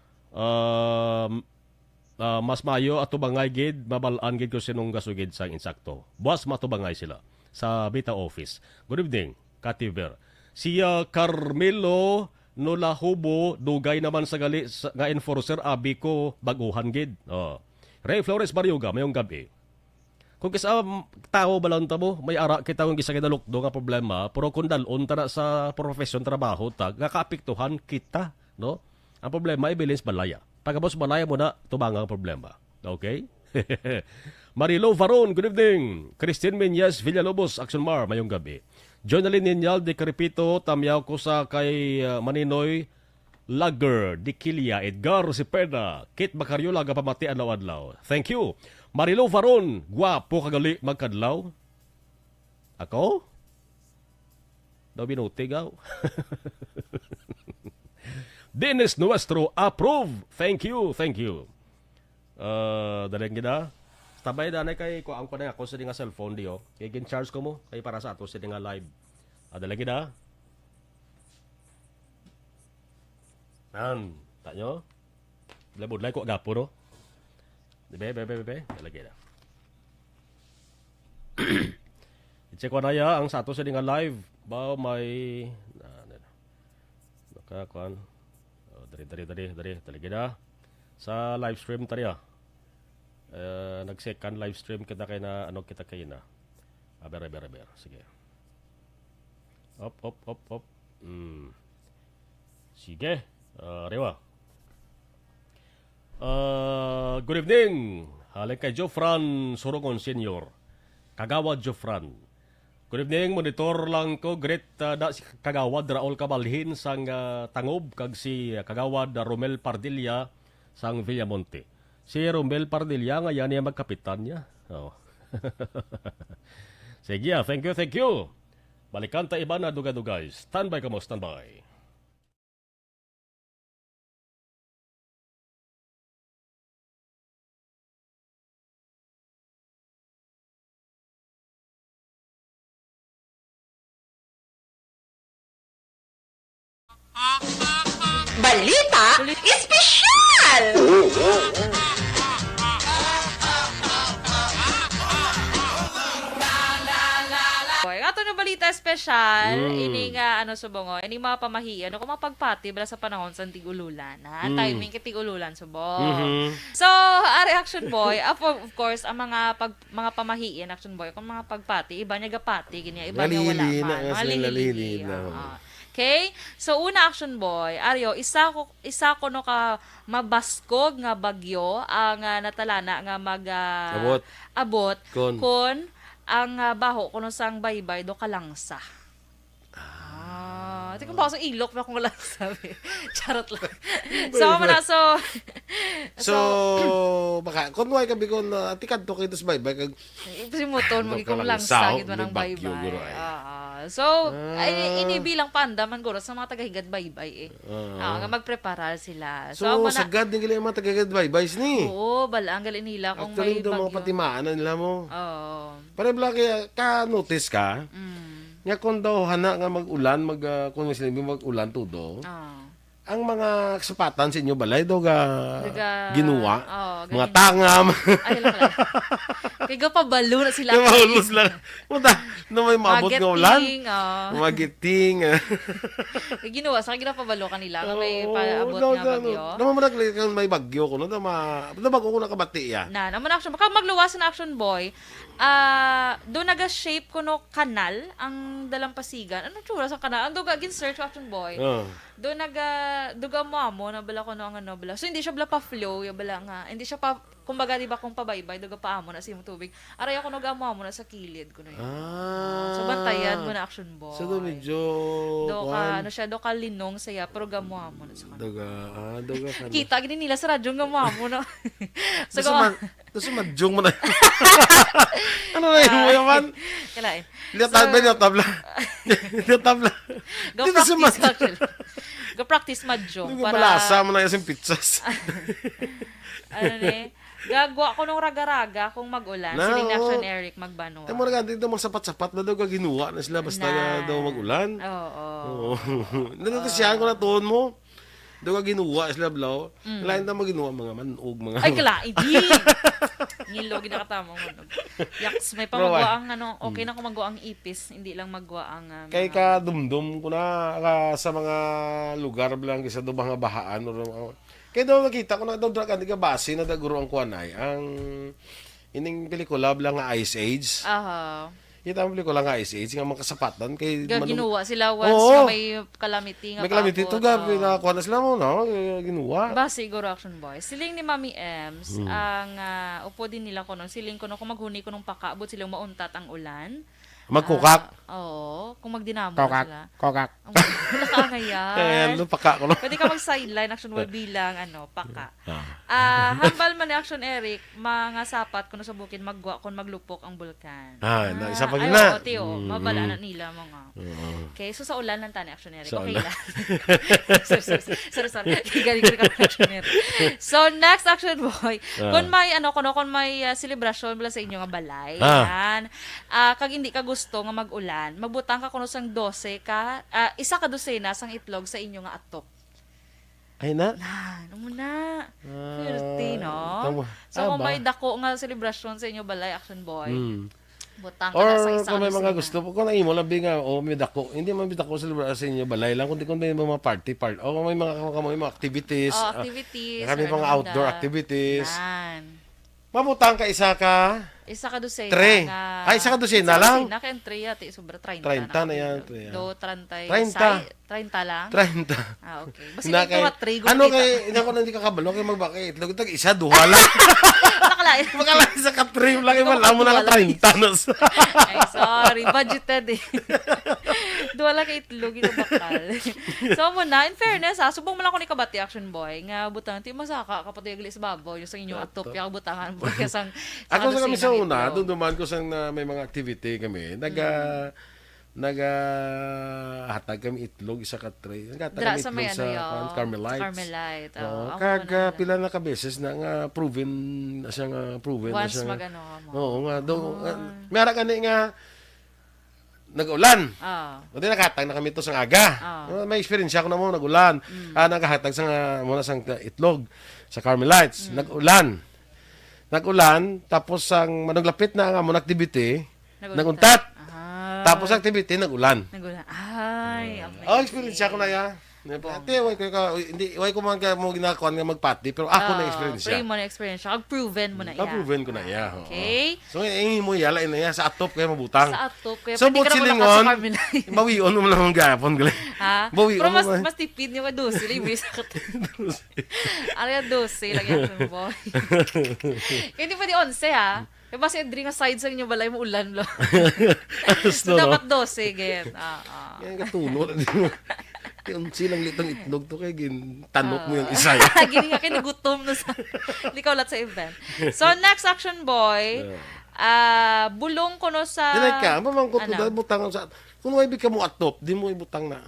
mas mayo ato bangay gid mabalaan gid ko sinong gasugid sang insakto. Buwas matubangay sila sa Bita office. Good evening, Kativer. Siya Carmelo Nolahubo dugay naman sa gali nga enforcer abi ko baguhan gid. Ray Flores Barioga mayong gabi. Kung kisa tao balon ta mo, may ara kita kung kisa kinalukdo nga problema, pero kung dalon ta na sa profesyon trabaho ta, gakaapektuhan kita, no? Ang problema ay bilins balaya. Pagkabos balaya mo na, tubanga ang problema. Okay? Marilo Varon, good evening. Christine Menyes Villalobos, Action Mar, mayong gabi. Jonalyn Ninyal, de Caripito, tamyaw ko sa kay Maninoy Lager, Dikilia, Edgar Cepeda, Kit Bacariola, gapamati adlaw-adlaw. Thank you. Marilo Varon, guwapo kagali magkadlaw. Ako? Daw binutigaw. Dennis Nuestro, approve. Thank you, thank you. Daling gina. Tabay danay kay ko ang panay ako sa nga cellphone di Kay gin-charge ko mo kay para sa ato sa nga live. Daling gina. Tanyo. Labod-lay ko agapo no. Bebe. Talagay na. I-check ko na ya ang sa ato sa nga live. Ba may nakakuan. Dari. Talagay na. Sa live stream tariya. Nag-second live stream kita kay na ano kita kay na. Ber. Sige. Op. Sige. Rewa. Good evening. Halay kay Jofran Sorongon Senior. Kagawad Jofran. Good evening. Monitor lang ko. Great da si Kagawad Raul Cabalhin sang Tangob kag si Kagawad Romel Pardilla sang Villamonte. Si Romel Pardilla nga yan niya magkapitan niya. Sige, thank you. Balikan ta iba na dugay. Standby ka mo, standby. Balita Espesyal! Ato na balita espesyal, ini nga subongo, ini mga pamahian, kung mapagpati bala sa panahon sa tigululan, timing kay tigululan subong. So, reaction boy, of course, ang mga pamahian, action boy, kung mga pagpati, iba niya gapati, ganyan, iba niya wala man. Malilili. Okay? So, una action boy, Aryo, isa ko no ka mabaskog nga bagyo, ang natalana nga abot kon ang baho kuno sang baybay do kalangsa. Tika pa sa ilok pa kung wala sabi. Charot lang. So, So, baka, kung why kabi ko na, tikad to kayo sa baybay, kag... Simuton, magiging lang sagid mo ng baybay. So, inibilang panda man guro sa mga tagahigad baybay eh. Nga magpreparar sila. So sagad din gali ang mga tagahigad baybay ni. Oo, bala ang gali nila kung actually, may bagyo. Actually, mga patimaan na nila mo. Oo. Pare bala kaya, ka-notice ka, nga kung daw hana nga mag-ulan, kung may sinabi mag-ulan tudo, ang mga kasapatan sa inyo balay daw ginuwa, mga tangam. Ay, lang. Kaya pabalo na sila. Mahulos lang. Punta, na may maabot ng ulan. Magiting. Kaya ginawa, sa kaya pabalo kanila. Kung may paabot nga bagyo. Naman mo kung may bagyo ko, bago ko nakabati yan. Naman action. Baka magluwas na action boy, doon naga-shape ko no kanal, ang dalampasigan. Anong tsura sa kanal? Ang doon gin-search action boy. Doon duga mo na bala ko no ang ano bala. So hindi siya bala pa flow, ya bala nga. Hindi siya pa kumbaga di ba kung pabaybay duga pa amo na sa imong tubig. Aray ako no gamo na sa kilid ko no. So bantayan mo na action boy. So do medyo ano siya do ka linong saya pero gamo na sa kanila. Duga ka. Kita gini nila sa radyo gamo na. So sumadyong mo na. Ano na yun mo yaman? Kalain. Lihat tabla. Go practice actually. Go practice madyong. Para malasa mo na yung pizzas. Ano ni? Gagawa ko nung raga-raga kung mag-ulan. Siling na action Eric magbano. Ay mo na dito mga sapat-sapat na daw ginawa na sila basta daw mag-ulan. Oo. Nandito siya ko na tuon mo. Daw ginuwa sila blaw. Lain na maginuwa mga manog mga. Ay kala, idi. Ngilo ginakatama mo. Yaks, may pamagawa ang okay na kung magawa ang ipis, hindi lang magawa ang kay ka dumdum ko na sa mga lugar bilang isa do mga bahaan or kay daw nakita ko na daw drag ka base na daguro ang kuanay ang ining pelikula bilang nga Ice Age. Kita mo pelikula nga Ice Age nga mga kasapatan kay ginuwa sila once na may calamity nga. May calamity to gabi na kuan sila mo no ginuwa. Ba siguro action boy. Siling ni Mami Ems ang upo din nila ko no. Siling ko no kung maghuni ko nung pakabot silang mauntat ang ulan. Magkukak. Oo, kung magdinamo sila. Kokak. Wala ka ngayon. Ayan, paka ko. Pwede ka mag-sideline action wall bilang paka. Hambal man ni action Eric, mga sapat kuno sa bukid magwa kon maglupok ang bulkan. Isa pa gina. Ay, mabala na nila mga. Okay, so sa ulan lang tani action Eric. Okay lang. Sorry. Galing ka action Eric. So next action boy, kung may kung may celebration bala sa inyo nga balay, yan. Kag hindi ka gusto nga mag-ulan, magbutang ka kuno sang 12 ka, isa ka dosena sang itlog sa inyo nga atok. Ay na? Ano mo na? Firty, no? So, kung may dako nga celebration sa inyo balay, action boy, butang ka na sa isa. Or kung may mga gusto, kung naimo labi nga, may dako, hindi man may dako celebration sa inyo balay lang, kundi kung may mga party, o kung may mga activities. Activities. Kami mga outdoor activities. Yan. Mabutang ka isa ka? Isa ka dosena. Isa ka dosena lang? Isa ka dosena, kaya 3 sobra 30 na yan. Do 30. 30 lang? 30. Okay. Basta ito nga 3. Ano kay, hindi ka kabalo, kay magbakay itlog. Ito, isa, duha lang. Makalain sa ka-3 lang. Wala mo na ka 30 na. Ay, sorry. Budgeted eh. Duha lang kay itlog. Ito bakal. So, muna, in fairness subong mo lang ko ni kabati action boy. Nga butang, ti masaka, kapatid sa babaw. Yung sa inyo atop, yung butangan mo. Ako sa kami sa una, doon dumaan ko sang may mga activity kami. Hatag kami itlog, isa ka tray. Naghatag kami itlog sa Carmelite. Kaga pila na ka beses na nga proven na siya nga proven. Once magano mo. Oo nga. Mayara ka nga nag-ulan. Buti nakatag na kami ito sa aga. May experience ako na mo, nag-ulan. Naghatag sa muna sang itlog sa Carmelites. Nag-ulan, tapos ang manuglapit na nga mo activity, naguntat. Tapos activity, nag-ulan. Ay, experience ako na ya. Ate, way ko man mo ginakuan nga magpati, pero ako na experience siya. Pero mo na experience siya. Proven mo na iya. Proven ko na iya. Okay. So, mo yala na iya. Sa atop kaya mabutang. Sa atop kaya. So, silingon, bawion mo lang ang gapon. Pero mas tipid niyo ka 12. Libre sa katulog. Arya 12 lang yan boy. Kaya hindi pwede 11 ha. Kaya basta yung nga side sa inyo balay mo ulan lo. So, dapat 12 again. Yan katulog. silang litong itlog to kay tanok mo yung isa. Gini ka kinagutom na sa hindi ka ulat sa event. So next action boy, bulong ko no sa Dinay ka, mamangkot ko dahil butang sa kung may ka mo atop, di mo ibutang na.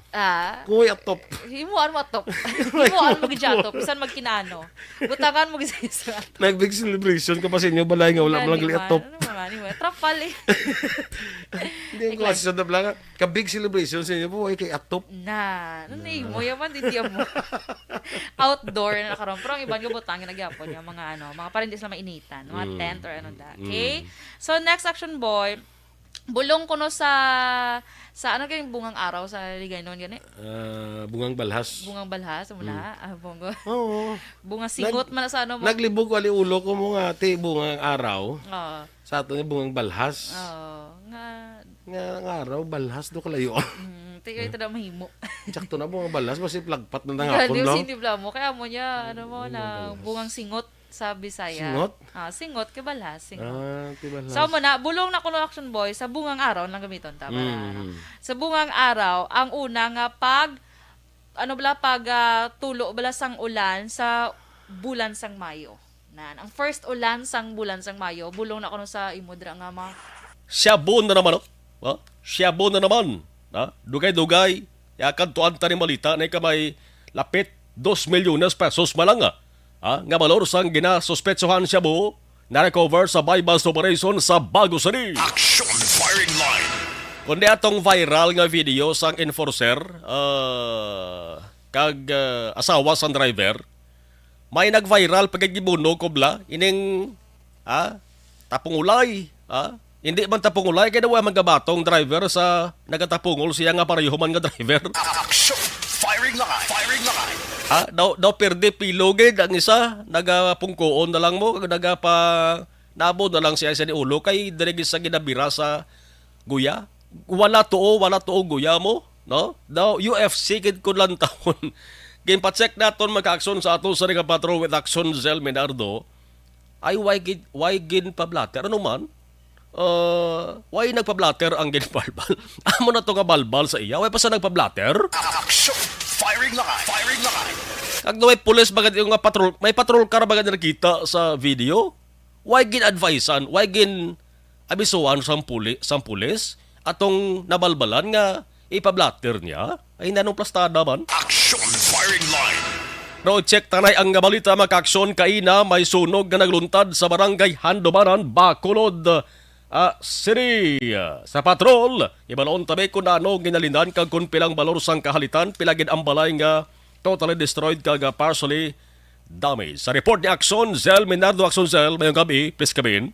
Kung may atop. Himuan mo atop. Himuan mo gijatop. Bisan magkinano. Butangan mo gisa. Nag-big celebration ka pa sa inyo, balay nga wala mo lang atop. Ano naman, trapal eh. Hindi ko kasi sa dabla ka-big celebration sa inyo, buhay kay atop. Ano mo, yaman, hindi mo. Outdoor na nakaroon. Pero ang ibang butangin nagyapon yung mga parang hindi sila mainitan. Mga tent or ano da. Okay? So, next action boy, bulong ko no sa ano kayong bungang araw sa ligay noon gani? Bungang balhas. Bungang balhas mula. Bungo. Oo. Bungang singot man sa ano mo. Naglibog wali ulo ko mo nga ti bungang araw. Oo. Sa ato ni bungang balhas. Oo. Nga araw balhas do kalayo. Tiyo ito na mahimo. Sakto na bungang balhas kasi plagpat na hapon lang. lang. Hindi mo kaya mo niya na bungang singot sa Bisaya. Singot? Singot kay balhas, singot. Tibalhas. So muna, bulong na kuno action boy sa bungang araw lang gamiton tama na. Sa bungang araw, ang una nga pag tulo bala sang ulan sa bulan sang Mayo. Ang first ulan sang bulan sang Mayo, bulong na kuno sa imudra nga Siyabon na naman. Siyabon na naman. Dugay-dugay. Yakan tuan ta ni malita na kamay lapit 2 milyones pesos malanga. Nga balor sang ginasuspetsohan siya mo na-recover sa bypass operation sa Bago City. Action Firing Line. Kundi atong viral nga video sang enforcer kag asawa sang driver, may nag-viral pagkagibuno kobla ining tapungulay. Hindi man tapungulay kaya daw man gabatong driver sa nagatapungol siya nga pareho man nga driver. Action Firing Line. Firing Line. Daw perde pilogid ang isa, nagapungkoon na lang mo, nabo na lang siya ni ulo kay dirigis sa ginabira sa guya. Wala tuo guya mo, no? Daw UFC kid ko lang taon. Game pa-check naton magka-action sa ato sa Riga Patrol with Action Zel Menardo. Ay why gin pablater ano man? Why nagpablater ang ginbalbal? Amo na to nga balbal sa iya, why pa sa nagpablater? Action Firing Line. Firing Line. Kag may pulis bagad yung patrol, may patrol car bagad nakita sa video. Why gin advisean, why gin abisuan sang pulis atong nabalbalan nga ipablatter niya ay nanong plastada man. Action Firing Line. Road check tanay ang balita maka-aksyon kaina may sunog nga nagluntad sa barangay Handumanan, Bacolod City. Sa patrol, ibalon tabi kung ano ginalinan kag kung pilang balor sang kahalitan, pilagid ang balay nga totally destroyed kag partially damaged. Sa report ni Action Zel Menardo, Action Zel, mayong gabi, please come in.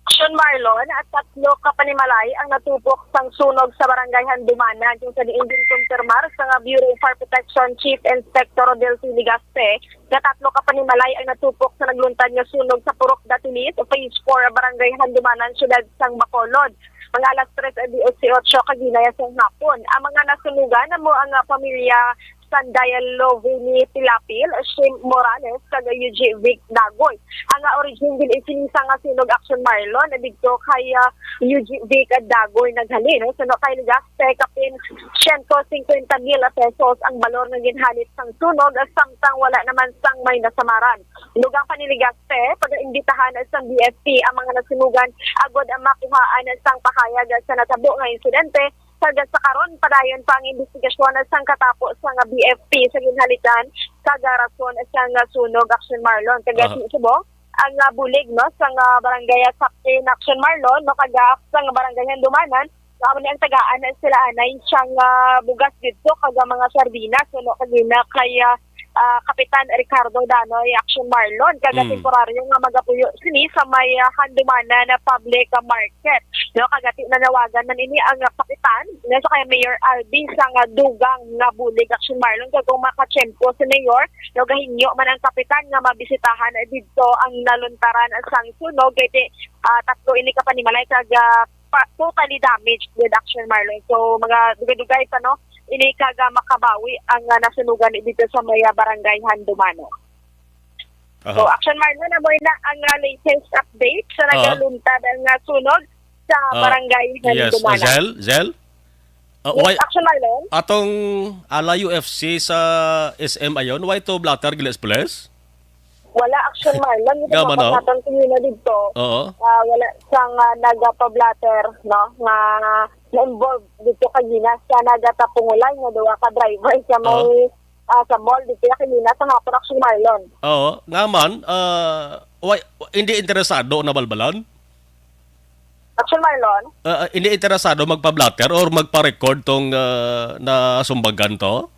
Action Marlon at 3 kapanimalay ang natupok sang sunog sa barangay Handumanan yung sa diindin kumpirmar sa Bureau of Fire Protection Chief Inspector Delcy Ligaste na 3 kapanimalay ang natupok sa nagluntad nga sunog sa Purok Datilis o Phase 4 barangay Handumanan, syudad sang Bacolod. Mga alas 3:18 kaginaya sa hapon. Ang mga nasunugan na mo ang pamilya Sandayan Lovini Pilapil, Shim Morales, kag UG Vic Dagoy. Ang origin din isinisa nga sinog Action Marlon na dito kay UG Vic Dagoy naghalin. So no kay Ligaste kapin 150,000 pesos ang balor nga ginhalit sang sunog samtang wala naman sang may nasamaran. Lugang paniligaste pag-imbitahan sa BFP ang mga nasunugan agod ang makuhaan sang pahayag sa natabo nga insidente. Sagad sa karon padayon pa ang investigasyon sang katapos sa BFP sa ginhalitan sa garason sa sunog Action Marlon kagati subong ang bulig no sa barangay Captain Action Marlon no kagaaf sa barangay Handumanan amo ni ang tagaan sila anay siyang bugas dito kag mga sardinas no kagina kay Kapitan Ricardo Danoy Action Marlon kaga temporaryo nga magapuyo sini sa may Handumanan na public market no kagati nanawagan man ini ang kapitan na sa kay Mayor Albi sa dugang nga bulig Action Marlon kag kung makachempo si Mayor no gahinyo man ang kapitan nga mabisitahan didto ang naluntaran sang sunog kay 3 ini kapanimalay kag totally damaged with Action Marlon. So mga dugay-dugay pa no ini kaga makabawi ang nasunugan dito sa may barangay Handumano. So Action Marlon na mo na ang latest update sa nagaluntad ang sunog sa barangay Handumano. Yes, Zel? Why, Action Marlon? atong ala UFC sa SM ayon, why to blatter Giles Place? Wala Action Marlon. Ito Nga man, mga patang na dito. Oo. Wala siyang nagpa-blatter, no? Nga na-involve dito kagina siya nagatapungulay nga duwa ka driver siya may sa mall dito kanina sa mga Action Marlon. Oo, nga man, why, hindi interesado na balbalan? Action Marlon? Hindi interesado magpa-blatter or magpa-record tong na sumbagan to?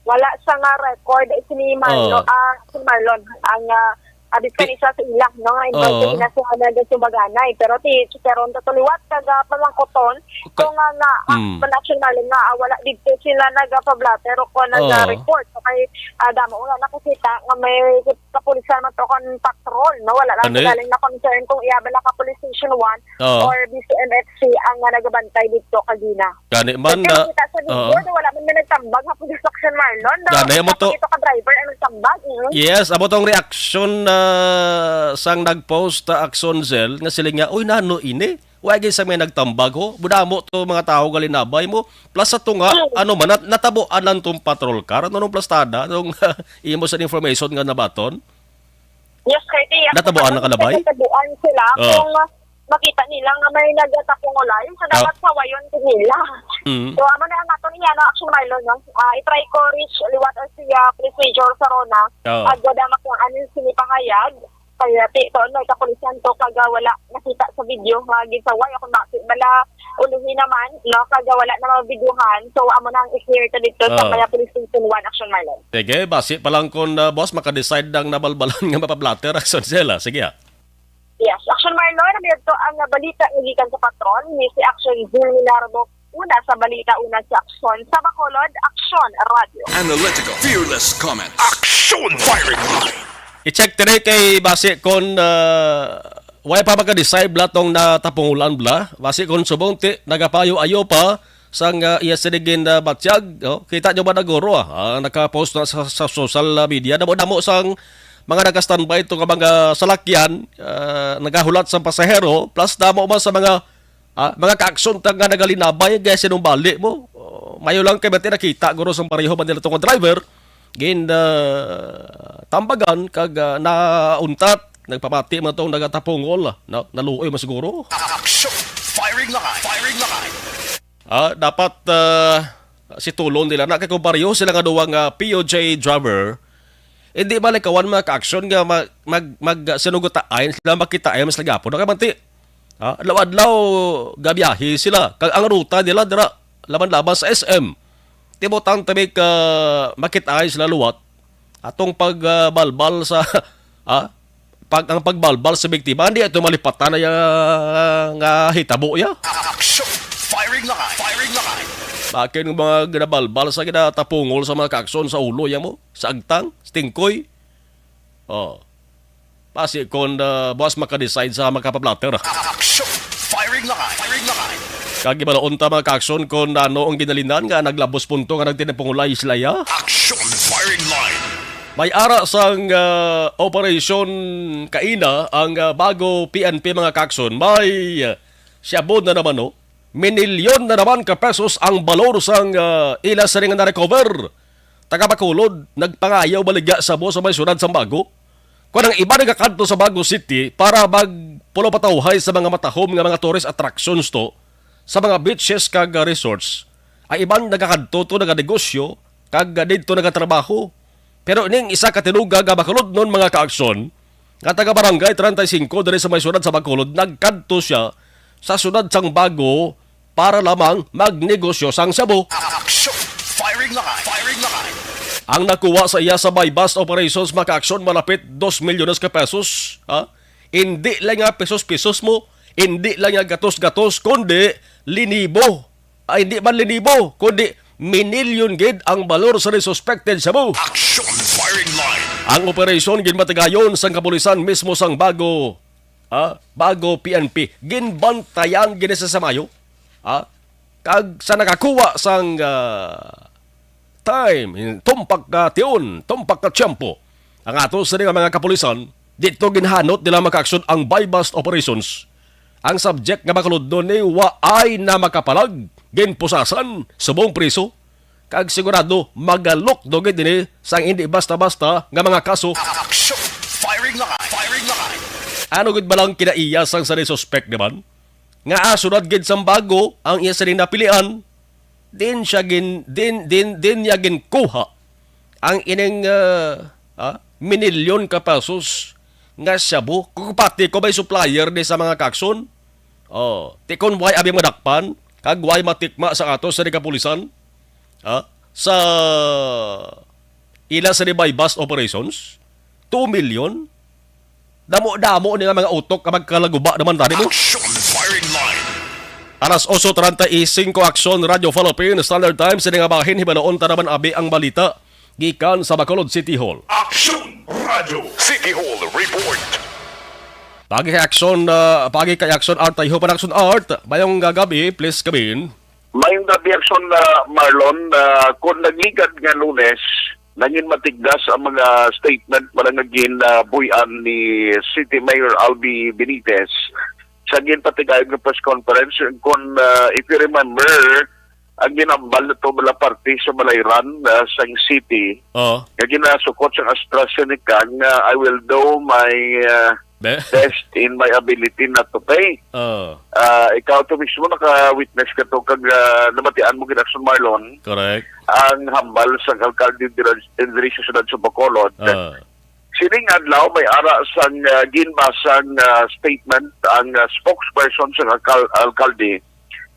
Wala siya nga record si Marlon, si Marlon ang abiskan isa sa ilang no nga involved na sa nagasubaganay pero ti karon tatuliwat kaga pamangkoton kung nga Action Marlon nga wala dito sila nagpa-blatter o ko nag-report so kay damo wala nakita nga may kapulisan man to kon patrol no wala lang galing na concern kung iabala ka Police Station 1 or BCMFC ang nagabantay dito kagina. Gani man kita sa video wala man nagtambag nga Police Action Marlon gani mo to ito ka driver ang nagtambag. Yes, amo tong reaction sang nagpost Action Cell nga sila nga oy nano ini wagi sa may nagtambag ho budamo to mga tao galinabay mo plus sa tunga ano man natabuan lang tong patrol car ano nung plastada nung imo sa information nga nabaton. Yes, kay tiya. Natabuan na kalabay? Natabuan sila kung makita nila nga may nagtatapungulay sa dapat sawayon nila. So amo na ang ato niya no Action Marlon no. I-try ko reach liwat ang siya procedure sa Rona. Agada makuan sini pangayag. Kaya tito no kapulisan to kaga wala nakita sa video nga gisaway ako bakit bala uluhin naman no kaga wala na mabidyuhan. So amo na ang i-clear to dito sa Maya Police Station 1 Action Marlon. Sige, basi pa lang kung boss maka-decide ng nabalbalan nga mapablatter Action Cell. Sige. Yes, Action Marlon, nabiyad to ang balita ng gikan sa patron ni si Action Jul Milardo. Una sa balita, una si Action sa Bacolod, Action Radio. Analytical, fearless comment. Action Firing Line. I-check tiri kay base kon wala pa maka-decide bla tong natapungulan bla. Base kon subong ti nagapayo-ayo pa sang iya sinigin batyag. Kita nyo ba naguro naka-post na sa social media. Damo sang mga naka-standby itong mga salakyan, nagahulat sa pasahero, plus damo man sa mga ka-aksyon nga nagalinabay, gaya sinumbali mo. Mayo lang kay bati nakita, guro sa pareho man nila itong driver, tambagan, kag nauntat, nagpapati man itong nagatapungol, naluoy man siguro. Action Firing Line. Firing Line. Dapat si tulong nila, nakikumpariyo sila nga duwang POJ driver, hindi malikawan mga ka-aksyon nga sinugotaan sila makita ay mas lagapo na kamanti. Adlaw-adlaw gabiyahe sila. Ang ruta nila dira laban-laban sa SM. Tibotang tabi ka makita ay sila luwat. Atong pagbalbal sa ang pagbalbal sa biktima hindi ito malipatan na nga hitabo ya. Action Firing Line. Firing Line. Bakit ng mga ginabalbal sa ginatapungol sa mga kakson sa ulo yan mo? Sa agtang? Stingkoy? Pasi kung boss maka-decide sa makapablatter. Action Firing Line. Firing Line. Kagibalaon ta mga kakson kung ano ang ginalinan nga naglabos punto nga nagtinapungulay sila ya. Action Firing Line. May ara sang Operation Kaina ang bago PNP mga kakson. May siyabod na naman no? Minilyon na naman ka pesos ang balor sang ila sa ringan na recover. Taga-Bacolod, nagpangayaw baligya sa bo sa may sunad sa Bago. Kung ang iba nagkakanto sa Bago City para magpulo patawhay sa mga matahom nga mga tourist attractions to, sa mga beaches kag resorts, ay ibang nagkakanto to naganegosyo kag dito nagatrabaho. Pero ning isa katinuga nga Bacolod nun mga kaaksyon, nga taga-barangay 35 diri sa may sunad sa Bacolod, nagkanto siya sa sunad sang Bago para lamang magnegosyo sang sabo. Action Firing Line. Firing Line. Ang nakuha sa iya sa buy-bust operations maka-aksyon malapit 2 milyones ka pesos. Hindi lang nga pesos-pesos mo, hindi lang nga gatos-gatos, kundi linibo. Hindi man linibo, kundi minilyon gid ang balor sa suspected sabo. Action Firing Line. Ang operasyon ginmatagayon sang kapulisan mismo sang Bago Bago PNP. Ginbantayan gini sa Samayo. Kag sa nakakuha sang time, tumpak ka tiyon, tumpak ka tiyempo. Ang ato sa mga kapulisan, dito ginhanot nila maka-aksyon ang buy-bust operations. Ang subject nga makalod doon ay waay na makapalag ginpusasan subong priso. Kag sigurado magalok dogit dinhi sang hindi basta-basta nga mga kaso. Action! Firing line! Firing line! Ano gid ba lang kinaiyasang sa suspect naman? Nga asunod gid sang bago ang iya sa napilian. Din niya ginkuha ang ining minilyon ka pesos nga sabu. Kukupati ko may supplier ni sa mga kakson. Tikon way abi madakpan kag way matikma sa ato sa kapulisan. Sa ila sa by bus operations 2 million. Damo ni nga mga utok ka magkalaguba naman tani mo. Action! Firing line! Alas 8:35 aksyon Radio Philippines Standard Time sa nga bahin hibaloon tanaman abi ang balita gikan sa Bacolod City Hall. Action! Radio City Hall Report! Pagi kay aksyon art tayo pa aksyon art bayong gagabi please kabin. Mayong gabi aksyon Marlon kung nagligad nga Lunes nangin matigdas ang mga statement para naging buyan ni City Mayor Albi Benitez sa ginpatigayog ng press conference kung if you remember ang ginambal na ito mala party sa Malayran sa city nga ginasukot sa AstraZeneca nga I will do my best in my ability not to pay. Ikaw to mismo naka-witness ka to kag namatian mo ginaksyon Marlon. Correct. Ang hambal sa alkalde diri sa siyudad sa Bacolod. Sining adlaw may ara sang ginbasang statement ang spokesperson sa alkalde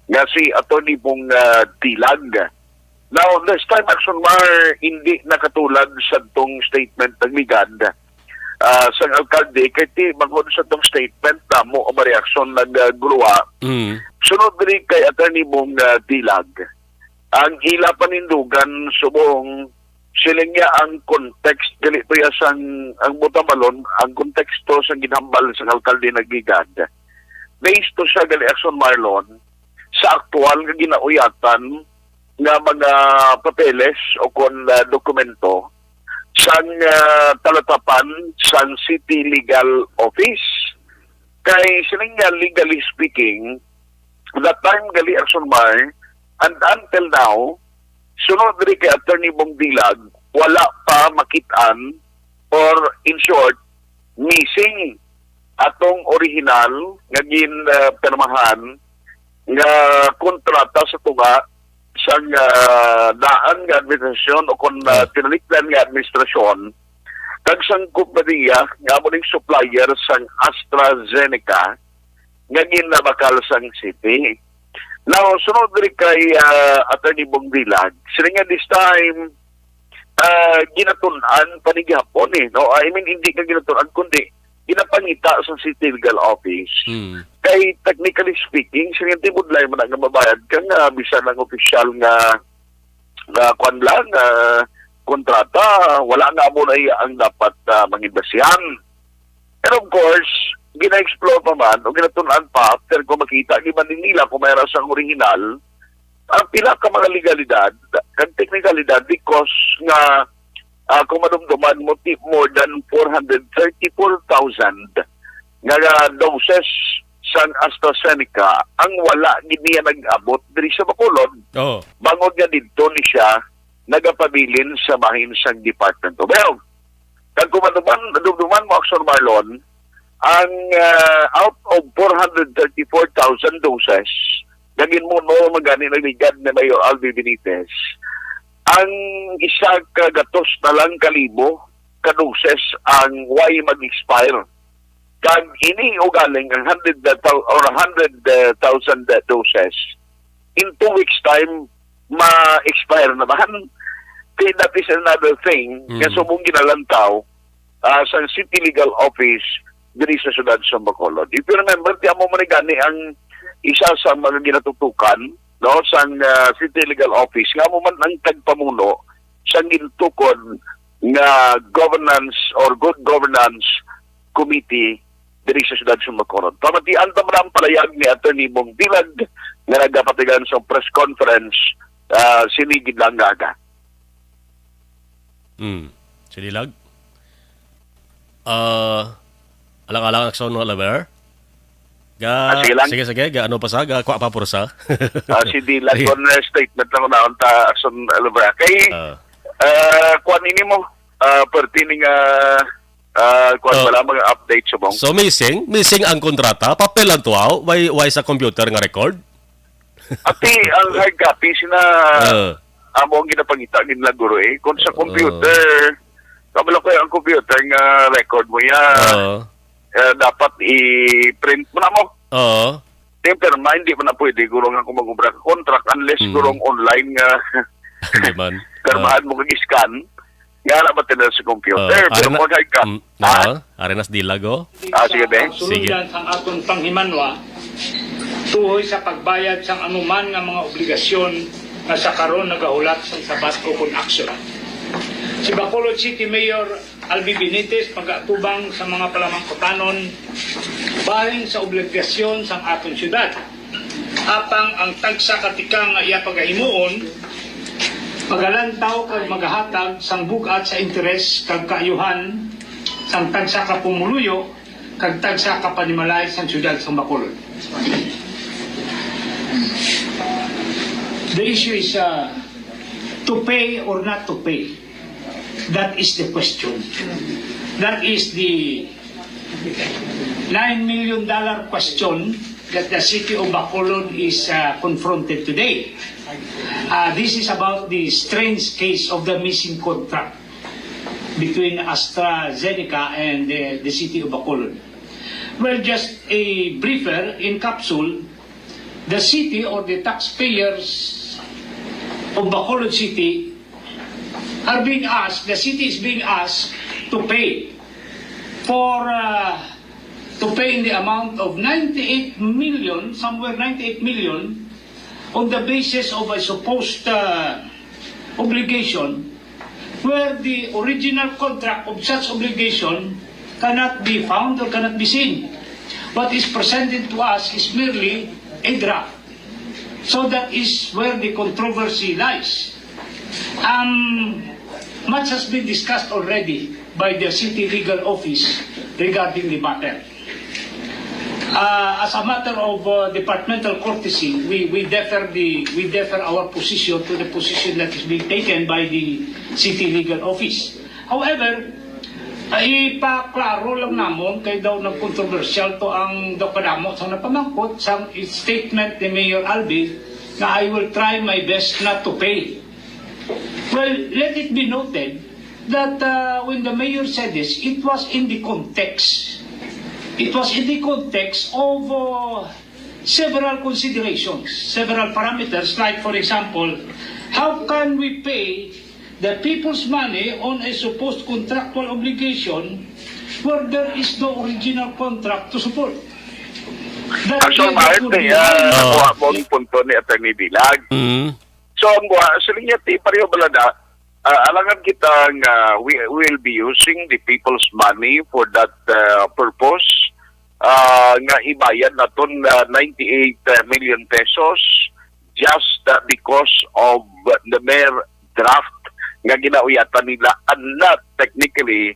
nga si Atty. Bong Dilag. Now, this time action Mar hindi nakatulad sa tong statement ng Migad sa alkalde kay ti bangod sa tong statement mo ang reaksyon nagguruwa. Sunod diri kay Atty. Bong Dilag. Ang ila panindugan subong siling niya ang context dili to ya ang butamalon ang konteksto sa ginhambal sa alkalde nagigad based to sa gali action Marlon sa aktual nga ginauyatan nga mga papeles o kon dokumento sang talatapan sang City Legal Office kay siling niya legally speaking that time gali action Mar and until now sunod rin kay Atty. Bong Dilag, wala pa makitaan or in short, missing atong original nga ginpermahan nga kontrata sa tunga sa daan nga administrasyon o kung tinalikdan nga administrasyon kag sang kumpanya nga mo ning supplier sang AstraZeneca nga ginabakal sang city. Now, sunod rin kay Atty. Bong Dilag, sila nga this time, ginatunan panigihapon no? I mean, hindi ka ginatunan, kundi ginapangita sa City Legal Office. Kay technically speaking, sila nga timudlay mo na nga mabayad ka nga, bisa ng opisyal nga kwan lang, kontrata, wala nga mo na ang dapat mangibasihan. And of course, gina-explore pa man o ginatunan pa after ko makita di man nila kung mayroon sang original ang pila ka mga legalidad kag technicalidad because nga kung madumduman mo more than 434,000 nga doses sang AstraZeneca ang wala gid niya nag-abot diri sa Bacolod bangod nga didto ni siya nagapabilin sa bahin sang Department of Health. Kag kung madumduman mo Aksyon Marlon ang out of 434,000 doses, naging mo no magani nagligad na Mayor Albi Benitez, ang isa kagatos na lang kalibo kadoses ang why mag-expire. Kag ini ugaling ang 100,000 doses in 2 weeks time ma-expire naman. Kaya that is another thing nga sumong ginalantaw sa City Legal Office diri sa siyudad sa Bacolod. If you remember, tiyan mo manigani ang isa sa mga ginatutukan no, sa City Legal Office, nga mo man ang tagpamuno sa gintukod nga governance or good governance committee diri sa siyudad sa Bacolod. Pamatian ta man ang palayag ni Atty. Bong Dilag nga nagapatigan sa press conference sinigid lang gaga. Sinilag? Alang-alang sa mga laber? Sige lang. Sige, gaano pa sa, kwa pa pursa. Si Dylan, kung statement lang na unta action alubra. Kay, kuan ini mo, pertining kuan wala mga update sa mong. So missing ang kontrata, papel lang tuaw, why sa computer nga record? Ati, ang hard copy, among ginapangita, ginlaguro kung sa computer, kabalo ko ang computer nga record mo yan, dapat i-print mo na mo. Pero hindi mo na pwede gurong ang kumagubra contract unless gurong online nga karmahan mo kag-scan nga na ba tinala sa computer. Pero kung hard copy, Arenas Dilago. Sige, Ben. Sige. Ang atong panghimanwa tuhoy sa pagbayad sa anuman nga mga obligasyon na sa karon nagahulat sa sabat o kun aksyon. Si Bacolod City Mayor Albi Benitez pag-atubang sa mga palamangkutanon bahin sa obligasyon sa atong syudad. Apang ang tagsa katikang nga iya pagahimuon pagalantaw kag magahatag sang bugat sa interes kag kaayuhan sang tagsa ka pumuluyo kag tagsa ka panimalay sang syudad sang Bacolod. The issue is to pay or not to pay. That is the question. That is the $9 million question that the city of Bacolod is confronted today. This is about the strange case of the missing contract between AstraZeneca and the city of Bacolod. Well, just a briefer in capsule, the city or the taxpayers of Bacolod City are being asked, the city is being asked to pay in the amount of 98 million, somewhere 98 million, on the basis of a supposed obligation where the original contract of such obligation cannot be found or cannot be seen. What is presented to us is merely a draft. So that is where the controversy lies. Much has been discussed already by the city legal office regarding the matter. As a matter of departmental courtesy, we defer our position to the position that is being taken by the city legal office. However, ipaklaro lang namon kay daw nag-controversial to ang dopadamo sa napamangkot sa statement ni Mayor Albi na I will try my best not to pay. Well, let it be noted that when the mayor said this, it was in the context. It was in the context of several considerations, several parameters, like for example, how can we pay the people's money on a supposed contractual obligation where there is no original contract to support? So, nakuha mo ang punto ni Atty. Bilag. So, ang buha, sa linya ti pareho balada, alangan kita we will be using the people's money for that purpose. Nga ibayad naton 98 million pesos just because of the mere draft nga ginauyatan nila and not technically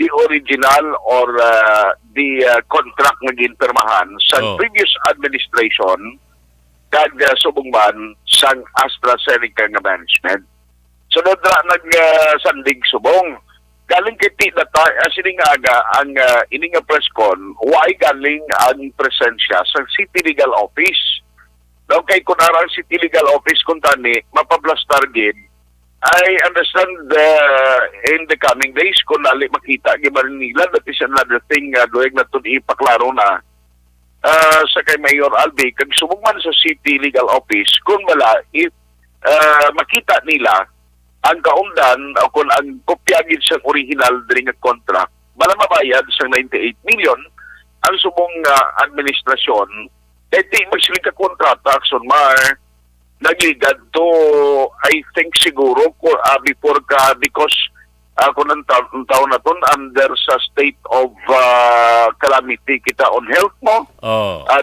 the original or the contract nga ginpirmahan sa previous administration kag subong sang AstraZeneca nga management. Sunod na nagsandig subong. Galing kiti na sining aga ang ining press con, why galing ang presensya sa City Legal Office. Daw kay kunarang City Legal Office kung tani, mapablastar gid. I understand in the coming days kung nali makita giban nila, that is another thing doing na to ipaklaro na sa kay Mayor Albi kag sumugman sa City Legal Office kung wala if makita nila ang kaundan o kung ang kopya gid sa original diri nga contract bala mabayad sa 98 million ang subong administrasyon kay di magsiling ka kontrata action mar nagligad to I think siguro before ka because kung ang taon na to under sa state of calamity kita on health mo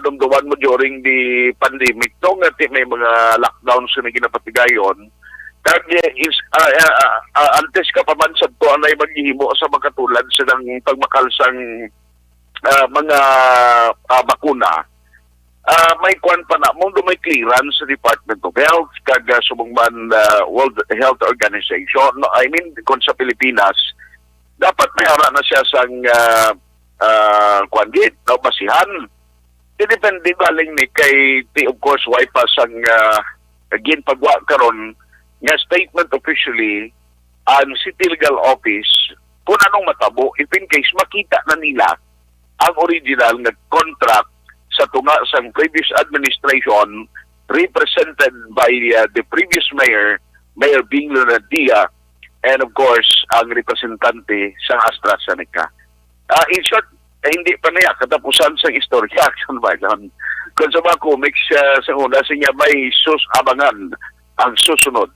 dumduman mo during the pandemic to nga may mga lockdowns na ginapatigayon kag antes ka pa man sa to anay maghihimo sa makatulad sa ng pagmakalsang mga bakuna, may kwan pa na mundo may clearance sa Department of Health kag subong World Health Organization. No, I mean kung sa Pilipinas dapat may ara na siya sang kwan gid no basihan. Depende galing ni kay of course why pa sang ginpagwa karon nga statement officially ang City Legal Office kung anong matabo if in case makita na nila ang original nga contract sa tunga sa previous administration represented by the previous mayor, Mayor Bing Lonadia, and of course, ang representante sa AstraZeneca. In short, hindi pa niya katapusan sa istorya, Action Marlon. Kung sa mga comics sa una, siya may abangan ang susunod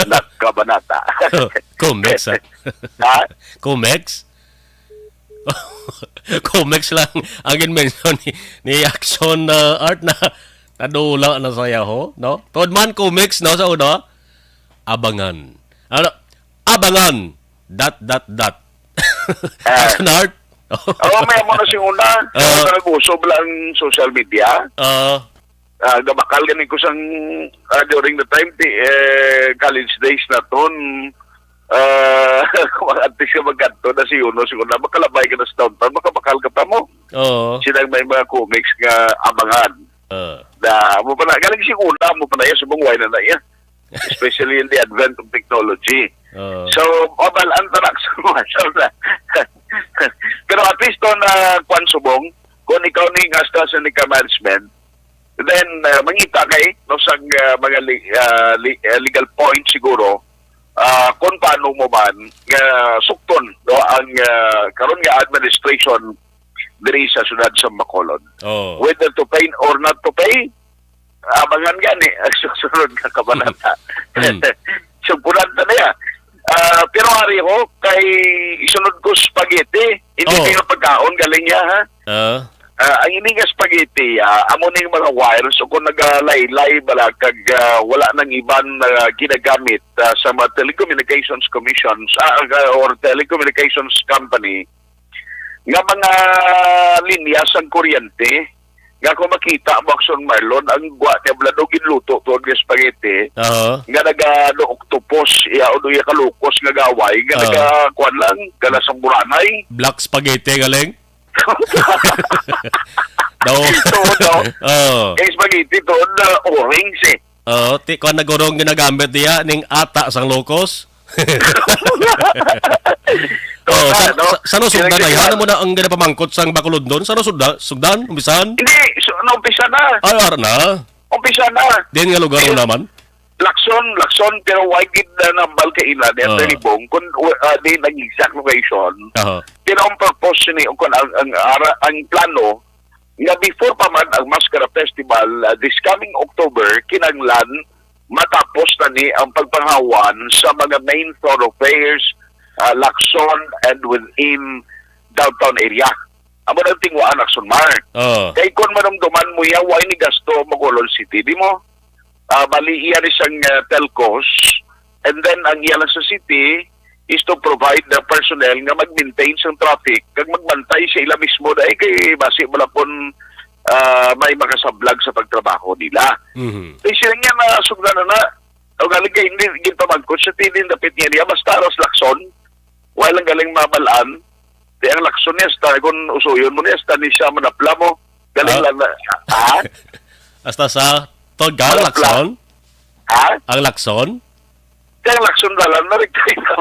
na kabanata. Comics, ha? Comics? Comics lang ang mention ni Action Art na nadula na saya ho, no? Tod man comics no sa una. Abangan. Ano? Abangan. Dot. Action Art. May mo na si una. Nag-usob lang social media. Gabakal ganin ko sang during the time college days na ton. Kung antes ka magkanto na si Uno, siguro na makalabay ka na sa downtown, makabakal ka pa mo. Sinang may mga comics nga abangan. Na, mo pa na, galing si Una, mo pa na yan, sumungway na yan. Especially in the advent of technology. So, mabal antarak sa mga pero at least na kwan subong, kung ikaw ni AstraZeneca management, then mangita kay no, sang mga legal point siguro, kung paano mo man sukton no ang karon nga administration diri sa syudad sa Bacolod. Whether to pay or not to pay, abangan gani susunod nga kabanata. Sumpuran ta niya. Pero hari ko kay isunod ko spaghetti, hindi nga pagkaon galing niya ha. Ang ini nga spaghetti, amo ning mga wires o kung nagalaylay bala kag wala nang iban na ginagamit sa mga telecommunications commissions or telecommunications company nga mga linya sang kuryente nga kung makita mo Action Marlon ang gwa niya blado ginluto tuod nga spaghetti nga naga octopus o duya kalukos nga gaway nga naga kuan lang gala sang buranay black spaghetti galing. Daw. Kay spaghetti doon orange ti ko nagurong ginagamit niya ning ata sang locos. Sano sugdan ay ano mo na ang ginapamangkot sang Bacolod doon? Sano sugdan? Umpisan? Hindi, umpisa na. Ara na. Umpisa na. Din nga lugar mo naman. Lakson pero why gid na nambal ka ina ni Bong kun di nag exact location. Pero ang purpose ni ang plano nga before pa man ang Mascara Festival this coming October kinanglan matapos na ni ang pagpanghawan sa mga main thoroughfares Lacson and within downtown area. Amo nang tingwaan Action Mar. Kay kun manumduman mo ya why ni gasto Bacolod City di mo bali iyan isang telcos and then ang iyan sa city is to provide the personnel nga mag-maintain sa traffic kag magbantay sa ila mismo dahil kay basi malapon may makasablag sa pagtrabaho nila. Kaya sila nga nasugdan na o galing kay hindi ginpamagkot sa tilin dapit niya basta aras Lacson walang galing mabalaan di ang Lacson niya sta kung usuyon mo niya sta ni siya manapla mo galing lang na hasta sa Tod ka, Lacson? Ang Lacson? Ang Lacson dalan na rin kayo.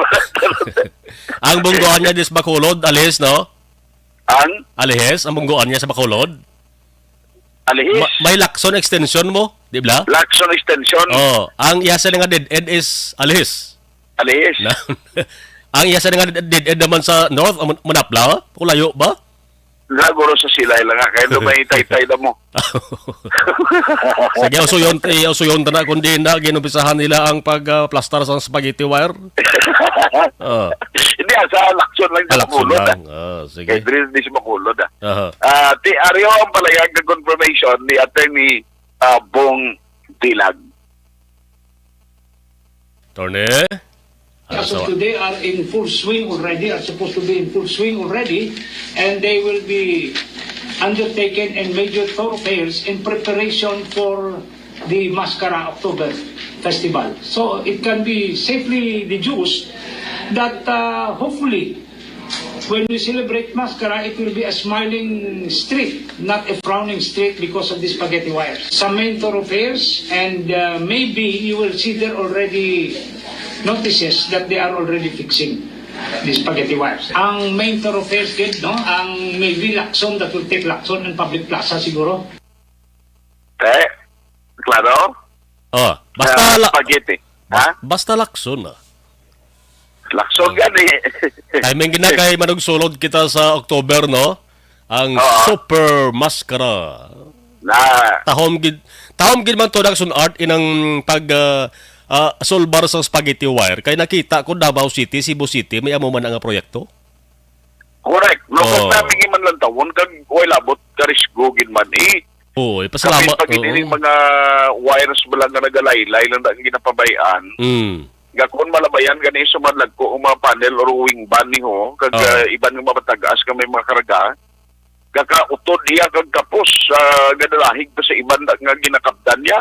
Ang bunggoan niya dis Bacolod, alihis, no? Ang? Alihis, ang bunggoan niya sa Bacolod? Alihis? May Lacson extension mo, di ba? Lacson extension? Ang iyasa nga dead-end is alihis. Alihis? Ang iyasa nga dead-end naman sa north, Manapla, kulayo ba? Naguro sa sila lang nga kaya may tay-tay na mo. Sige, usuyon na kundi na ginumpisahan nila ang pagplastar sa spaghetti wire. Hindi, sa Lacson lang sa Bacolod. Sige. Kaya drill di sa Bacolod. Ti Ario ang palayag ng confirmation ni Attorney Bong Dilag. Torne? As of today are in full swing already, are supposed to be in full swing already, and they will be undertaken in major thoroughfares in preparation for the Mascara October Festival. So it can be safely deduced that hopefully when we celebrate Mascara, it will be a smiling street, not a frowning street because of the spaghetti wires. Some main thoroughfares, and maybe you will see there already notices that they are already fixing the spaghetti wires. Ang main thoroughfares gate, no? Ang maybe Lacson, that will take Lacson and Public Plaza siguro. Claro? Basta spaghetti. Ha? Basta Lacson Lacson gani. Timing gina kay manugsulod kita sa October, no? Ang Super Mascara. Tahom gid man to Lacson Art inang tag solbar sa spaghetti wire. Kay nakita ko Davao City, Cebu City, may amo man ang proyekto. Correct. No, kung namin man lang tawon, kag oy labot, karisgo gid man pasalamat. Kapit pag mga wires mo lang nga nagalaylay lang ang ginapabayaan. Gakon malabayan gani sa madlag ko mga panel or wing ban niho kag iban nga mabatagas ka may mga karga. Kakautod diya kag kapos gadalahig pa sa iban nga ginakapdan niya.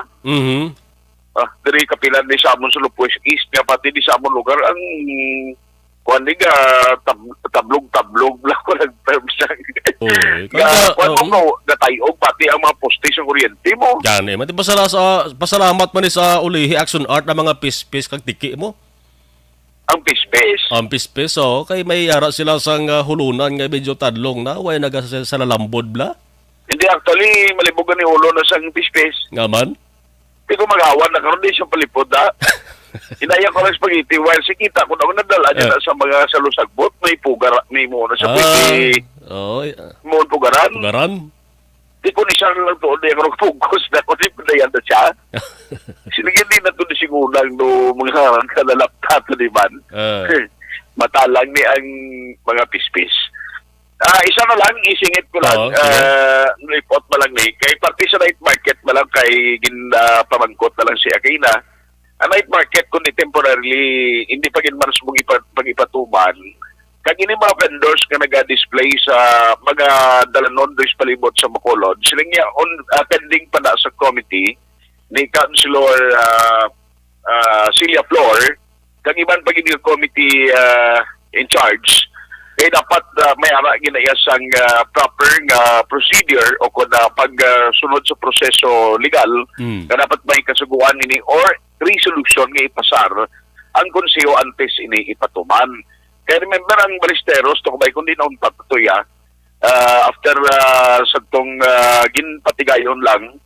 Diri kapilan ni sa amon sa Lupues East nga pati di sa amon lugar ang kuan ni ga tablog lang ko nag-term siya. Kuan mo gatayog pati ang mga poste sa kuryente mo. Yan mati pasalamat man ni sa ulihi Action Art na mga pispis kag tiki mo. Ang pispis? Ang pispis, kay may ara sila sang hulunan nga medyo tadlong na way naga sa lalambod bla. Hindi actually malibugan ni ulo na sang pispis. Nga man? Hindi ko magawan na karon di siyang palipod Inaya ko lang spaghetti while sikita ko na nadala niya sa mga salusagbot may pugar may mo na sa pwede mo pugaran di ko ni siya lang to di ako focus na ko di padayan na siya sinigin din na to di sigulang no mga harang kadalaptat di man matalang ni ang mga pispis isa na lang isingit ko lang report ma lang ni kay party sa night market ma lang kay pamangkot na lang si Akina. Ang night market kundi temporarily hindi pa gin man subong pag-ipatuman kag ini mga vendors nga naga-display sa mga dalanon dos palibot sa Bacolod sila nga pending pa na sa committee ni Councilor Celia Flor kag iban pa gid committee in charge kay dapat may ara ginayasang proper nga procedure o kun pagsunod sa proseso legal nga dapat may kasuguan ini or resolution nga ipasar ang konseho antes ini ipatuman. Kaya remember ang Balisteros to kubay kundi naon patuya after sa tong ginpatigayon lang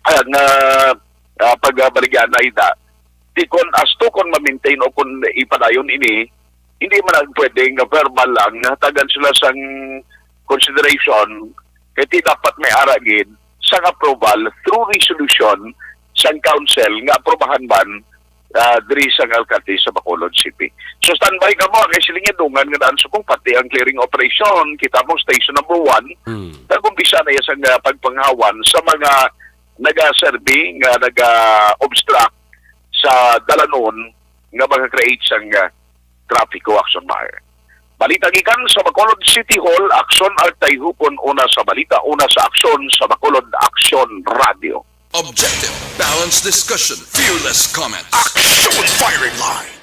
nga pagbaligyan na ida. Di kon as to kon ma-maintain o kon ipadayon ini hindi man pwedeng verbal lang hatagan sila sang consideration kaya di dapat may aragid sang approval through resolution sang council nga aprobahan man diri sang alkalde sa Bacolod City. So standby ka mo kay silingin dungan nga daan kung pati ang clearing operation kita mo station number 1 nag-umpisa na sang pagpanghawan sa mga naga-survey nga naga-obstruct sa dalanon nga mag-create sang traffico action bar. Balita gikan sa Bacolod City Hall, Action Artay Hupon una sa balita, una sa aksyon sa Bacolod Action Radio. Objective, balanced discussion, fearless comments. Action Firing Line.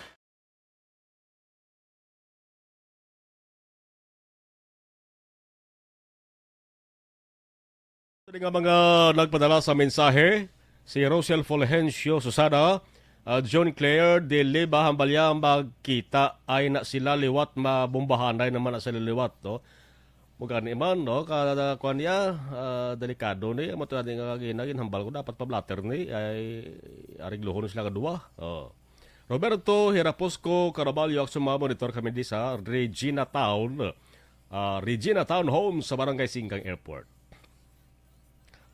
Ito nga mga nagpadala sa mensahe, si Rosel Fulgencio Susana, John Claire de Leba Hambalya magkita ay na sila liwat mabombahanay naman na sila liwat no. Mugan iman no kada kuan niya delikado ni amo to nga ginagin hambal ko dapat pa-blatter ni ay ariglohon sila kadua. Roberto Hiraposco Caraballo sa monitor kami di sa Regina Town Home sa Barangay Singkang Airport.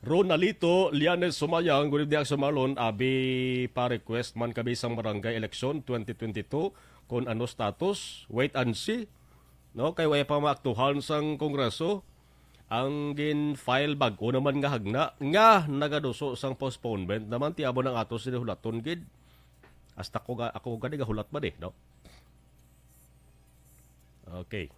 Ronalito Lianes Sumayang, good evening sa Marlon, abi pa-request man kami sa barangay election 2022 kung ano status, wait and see. No, kay way pa maaktuhan sang Kongreso ang gin-file bago naman nga hagna nga nagaduso sang postponement naman ti abo ng ato sinihulaton gid. Hasta ako gani hulat ba di, no? Okay.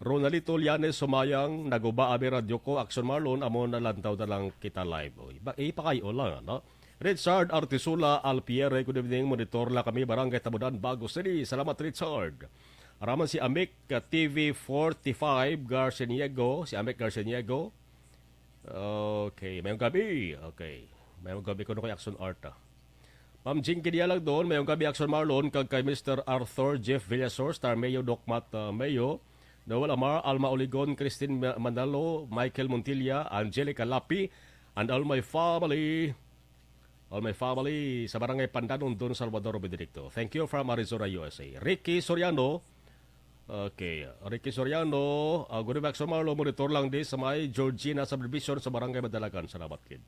Ronalito Llanes sumayang naguba abi radyo ko Action Marlon amo na lantaw na lang kita live. Oy, ipakayo lang no. Richard Artisula Alpiere, good evening. Monitor la kami Barangay Tabudan, Bago City. Salamat Richard. Araman si Amik TV45 Garciniego, si Amik Garciniego. Okay, mayong gabi. Okay. Mayong gabi ko no kay Action Art. Ma'am Jing Kidialag doon, mayong gabi Action Marlon kag kay Mr. Arthur Jeff Villasor, Star Mayo Docmat Mayo. Noel Amar, Alma Oligon, Christine Mandalo, Michael Montilla, Angelica Lapi, and all my family sa Barangay Pandanon, Don Salvador Benedicto. Thank you from Arizona, USA. Ricky Soriano, okay, Ricky Soriano, good evening, Action Marlo, monitor lang din sa may Georgina Subdivision sa Barangay Madalagan. Salamat, kid.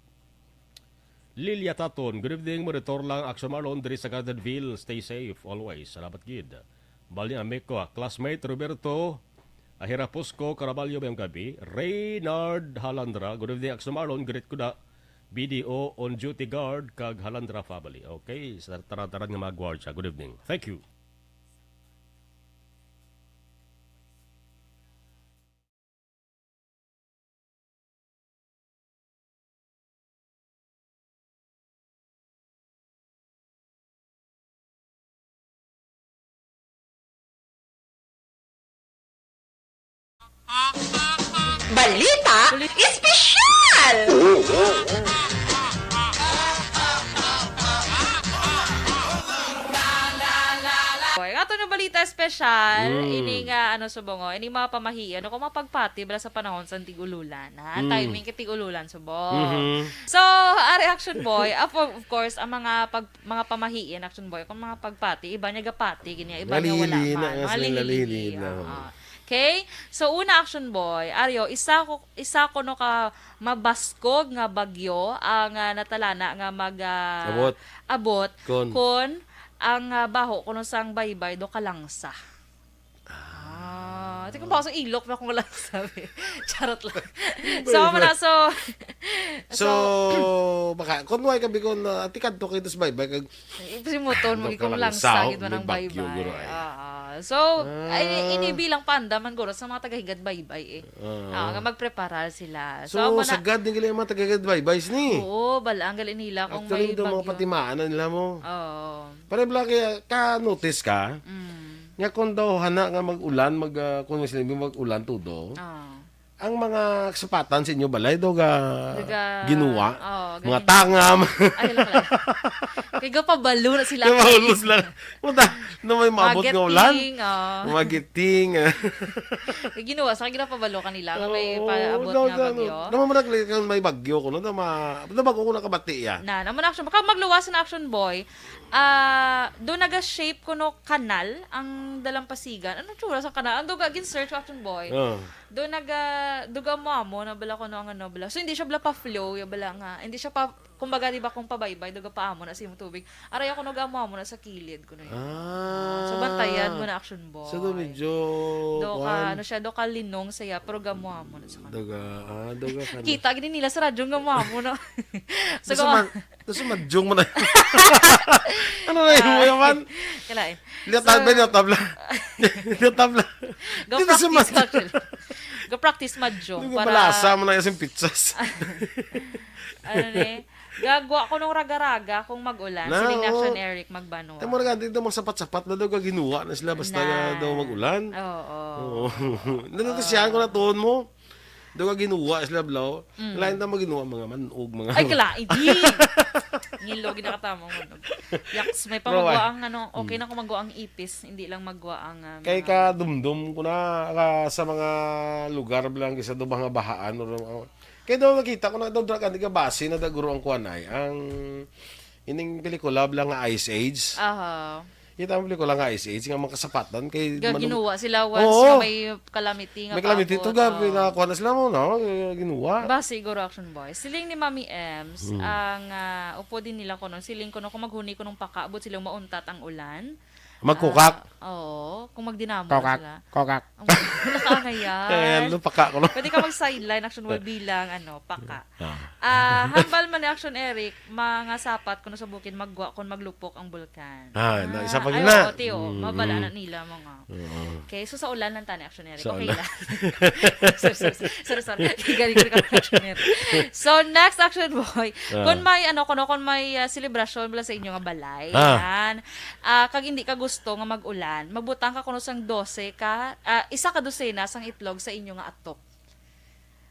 Lilia Taton, good evening, monitor lang, Action Marlo, diri sa Gardenville. Stay safe, always. Salamat, kid. Bali Amico, classmate Roberto Ahirapusco Caraballo mayong gabi. Reynard Halandra, good evening, Action Marlon, great ko na BDO on duty guard kag Halandra family. Okay, sa taran-taran nga mga guard siya. Good evening. Thank you. Balita Espesyal! Ato na balita espesyal, ini nga subongo, ini mga pamahiyan, kung mapagpati bala sa panahon sa tigululan, ha? Timing kay tigululan subong. So, Action Boy, of course, ang mga pamahiyan Action Boy, kung mga pagpati, iba niya gapati, ganyan, iba niya wala man. Malilili. Okay? So, una Action Boy, Aryo, isa ko no ka mabaskog nga bagyo ang natalana nga abot kon ang baho kuno sang baybay do kalangsa. Ito kung baka sa ilok na kung wala sabi. Charot lang. So, baka, kung wala kabi ko na tikad to kayo sa baybay, kag... Ipasimuton, magiging langsa, gito ng baybay. So, inibilang panda man guro sa mga tagahigad baybay nga magpreparar sila. So sagad din galing mga tagahigad baybay ni. Oo, balang galing nila kung actually, may bagyo. Actually, mga patimaan nila mo. Oo. Parang kaya ka-notice ka, nga kung daw hana nga mag-ulan, kung mag-ulan tudo, ang mga sapatan sa inyo balay daw ginuwa, mga tangam. Ay, lang. Kaya pabalo na sila. Kaya lang. Punta, na may mabot nga ulan. Magiting. Kaya ginawa, sa kaya pabalo kanila. May paabot nga bagyo. Namamanag kang may bagyo ko. Bago ko nakabati yan. Naman action. Baka magluwas na Action Boy, doon naga-shape ko no kanal ang dalampasigan. Anong tsura sa kanal? Ang doon search Action Boy. Doon duga mo na bala ko no ang bala. So hindi siya bala pa flow, ya bala nga. Hindi siya pa kumbaga di ba kung pabaybay duga pa amo na sa imong tubig. Aray ako nagamo mo na sa kilid ko na yun. So bantayan mo na Action Boy. So medyo do ka linong saya pero gamo mo na sa kanal. Duga ka. Kita gini nila sa radyo gamo mo na. So sumadyong mo na. Ano na yun mo yaman? Kalain. Tabla. Go practice madyong. Para malasa mo na yung pizzas. Gagawa ko nung raga-raga kung mag-ulan. Siling Action Eric magbanwa. Ay mo rin dito mga sapat-sapat na daw ginawa na sila basta daw mag-ulan. Oo. Nandito siya ko na tuon mo. Daw ginuwa sila blaw. Lain na maginuwa mga manog mga. Ay kala, hindi. Ngilo ginakatamo mo. Yaks, may pamagawa ang okay na kung magawa ang ipis, hindi lang magawa ang kay ka dumdum ko na sa mga lugar bilang isa do mga bahaan or kay daw nakita ko na daw drag ka base na daguro ang kuanay ang ining pelikula bilang nga Ice Age. Kita mo pelikula nga Ice Age nga mga kasapatan kay ginawa sila once na may calamity nga. May calamity to gabi na kuan sila mo no ginawa. Ba siguro Action Boy. Siling ni Mami Ems ang upo din nila ko siling ko kung maghuni ko nung pakaabot silang mauntat ang ulan. Magkukak. Oo, kung magdinamo Kokak. sila. Kokak. Wala ka ngayon. Ayan, paka ko. Pwede ka mag-sideline action boy bilang paka. Hambal man ni Action Eric, mga sapat kung subukin magwa kung maglupok ang bulkan. Isa pa Ay, na. oo, tiyo, mabala na nila mga. Okay, so sa ulan lang tani Action Eric. Sa Okay ulan. lang. sorry. Galing ko Action Eric. So next Action Boy, kung may kung may celebration bala sa inyo nga balay, yan. Kag hindi ka gusto nga mag-ulan, magbutang ka kuno sang 12 ka, isa ka dosena sang itlog sa inyo nga atok.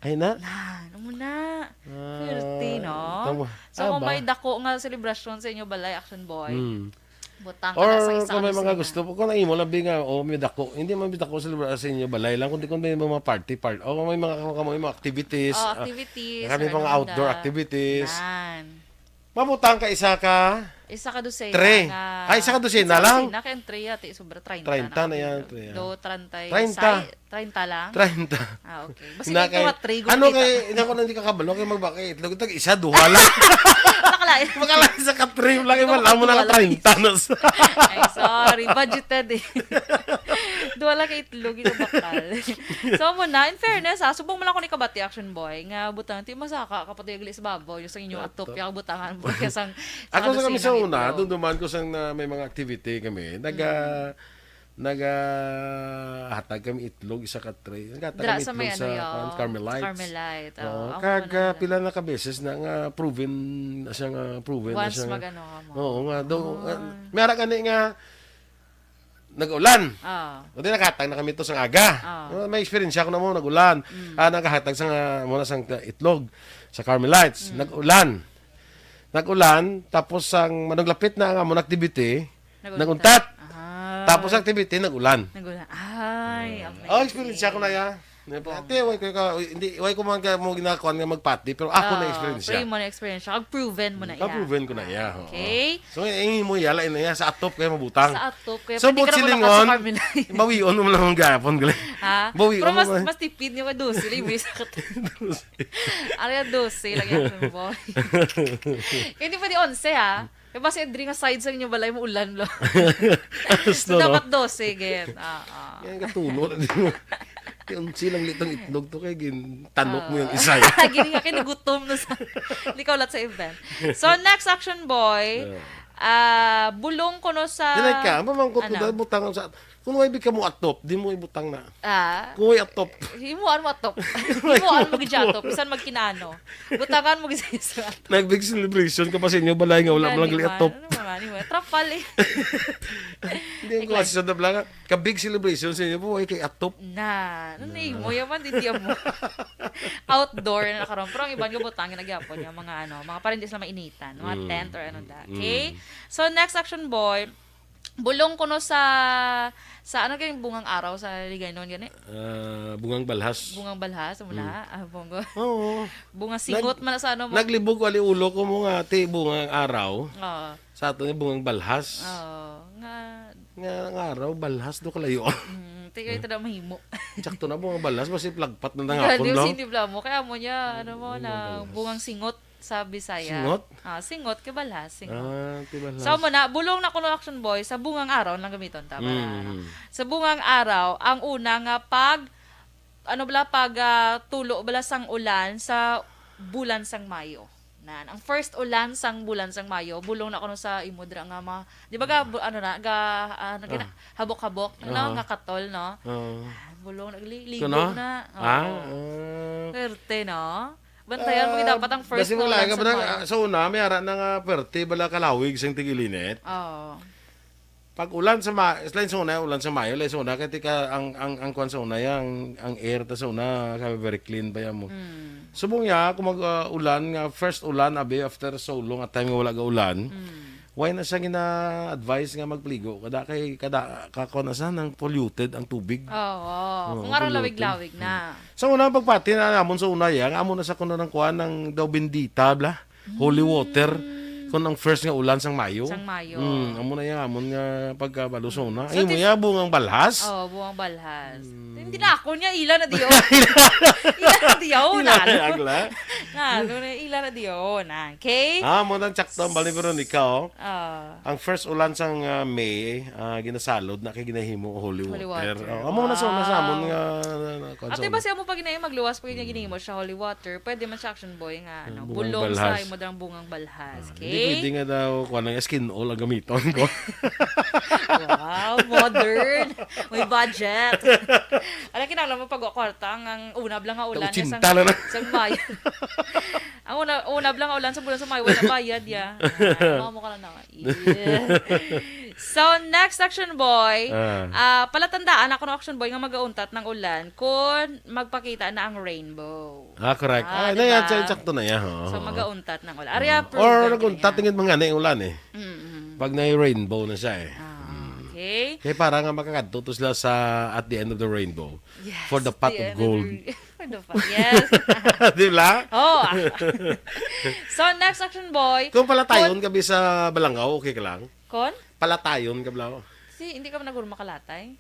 Ay na? Ano mo na? 30, no? Tama. So, kung may dako nga celebration sa inyo balay, Action Boy, butang ka Or na sa isa kung may mga dosena. gusto, kung naimo labi nga, may dako, hindi man may dako sa inyo balay lang, kundi kung may mga party, o kung may mga activities, Activities. kami or mga ano outdoor da. activities. Yan. Mabutang ka isa ka, Isa ka dosena. Tre. Isa ka dosena lang? Isa ka dosena, kaya 3 sobra 30 30 na yan. Do 30. 30. 30 lang? 30. Okay. Basta hindi ko matri. Ano kay, hindi ka kabalo, kay magbakay itlog, tag isa, duha lang. Nakalain. Makalain sa ka-trim lang, wala mo na ka 30 na. Ay, sorry. Budgeted eh. Duwa lang kay itlog, ito bakal. So, muna, in fairness subong mo lang ko ni kabati, Action Boy, nga butang, ti masaka, kapatid agli sa babaw, yung sa inyong atop, yung butangan mo, kasang Ako sa kami sa una, doon duman ko sang may mga activity kami, hatag kami itlog, isa ka tray. Naghatag kami sa itlog may sa Carmelites. Carmelite. Pila na ka beses na nga proven na siya nga proven once na siya. mag-ano ka mo. Oo nga, mayara ka nga nag-ulan. O di nakahatag na kami to sang aga. May experience ako na mo nag-ulan. Nakahatag sa muna sang itlog sa Carmelites. Nag-ulan, tapos ang manuglapit na nga mo activity, naguntat. Tapos activity, nag-ulan. Ay, amazing. Experience ako na ya. Ate, way ko man mo ginakuan nga magpati, pero ako na experience siya. Pero mo na experience siya. Proven mo na iya. Proven ko na iya. Okay. So, mo yala na iya sa atop kaya mabutang. Sa atop kaya so, pwede ka naman silingon, sa Carmelite. bawion mo lang ang gapon. Ha? Bawion Pero mo. mas tipid niyo ka 12. Libre sa katulad. Ano 12 lang yan, boy. Hindi pwede 11 ha. Kaya basta yung nga side sa inyo balay mo ulan lo. So, dapat 12, get. Yan katulog. Yung silang litong itlog to kay tanok mo yung isa. Gini nga kinagutom na sa ikaw lat sa event. So next Action Boy, bulong ko no sa Dinay ka, mamangkot ko dahil butang sa kung may ka mo atop, di mo ibutang na. Kung may atop. Himuan mo atop. Himuan mo gijatop, bisan magkinano. Butangan mo gisa sa atop. Nag-big celebration ka pa sa inyo, balay nga wala mo lang gali atop. Ano man, trapal eh. Hindi ko kasi sa dabla ka big celebration sa inyo, buhay kay atop. Ano mo yaman, hindi mo. Outdoor na nakaroon. Pero ang ibang butangin nagyapon yung mga parindis na mainitan, mga tent or ano da. Okay? So next Action Boy, bulong ko no sa ano kayong bungang araw sa ligay noon gani? Bungang balhas. Bungang balhas mula. Bungo. Oo. Bungang singot man sa ano mo. Naglibog wali ulo ko mo nga ti bungang araw. Oo. Sa ato ni bungang balhas. Oo. Nga araw balhas do kalayo. Tingay ito na mahimo. Sakto na bungang balhas basi plagpat na ngapon lang. lang. Hindi mo kaya mo niya na bungang singot sa Bisaya. Singot? Singot kay balhas, singot. Balhas. So muna, bulong na kuno Action Boy sa bungang araw lang gamiton tama na. Sa bungang araw, ang una nga pag tulo bala sang ulan sa bulan sang Mayo. Ang first ulan sang bulan sang Mayo, bulong na kuno sa imudra nga di ba habok-habok nga katol no. Bulong nagligo na. Perte no. Bantayan mo dapat ang first ulan sang Mayo. Sa una, may ara na nga perte bala kalawig sang tigilinet. Pag ulan sa ulan sa Mayo, lain sa una katika ang kwan sa una ang air ta sa una kami very clean pa mo. Subong ya kung mag-ulan nga first ulan after so long at time nga wala ga ulan. Why na siya gina-advise nga magpligo kada kakonasan ng polluted ang tubig. Kung araw lawig-lawig na. Sa una pagpati na namon sa una ya, amo na sa kuno ng kuan ng daw bendita bla, holy water. Kung ang first nga ulan sang Mayo. Sang Mayo. Amo na yan, amo nga pagkabalusong na. So, Ay mo ya bungang balhas. Oh, buwang balhas. Hindi na ako niya, ila na diyo. ila na diyo. Agla. Ila na diyo. Okay? Mo nang tsakto ang bali Veronica, ang first ulan sang May, ginasalod na kay ginahimo Holy Water. Amo na sa amon nga Ate ba siya mo pag ginahimo magluwas pag ginahimo siya Holy Water, pwede man siya Action Boy nga bulong sa imo dang bungang balhas. Okay? Hindi nga daw kuha ng skin oil ang gamiton ko. Wow, modern. May budget. Alam kinahanglan mo pag-kwarta ang unab lang nga ulan sa Mayo. Ang unab lang nga ulan sa bulan sa Mayo wala bayad ya. Mamo ka na nga. So next Action Boy, palatandaan ako ng Action Boy nga mag-auntat ng ulan kung magpakita na ang rainbow. Correct. Diba? Sakto na yan. So mag-auntat ng ulan. Arya Or nag-untat tingin mga na yung ulan eh. Pag na-rainbow na siya eh. Okay. Kaya para nga makakadto sila sa at the end of the rainbow. Yes, for the pot of gold. Yes. Di ba? Oh. So next Action Boy. Kung palatayon kabi sa Balangaw, okay ka lang? Kon? Palatayon ka lang. Hindi ka naguro makalatay.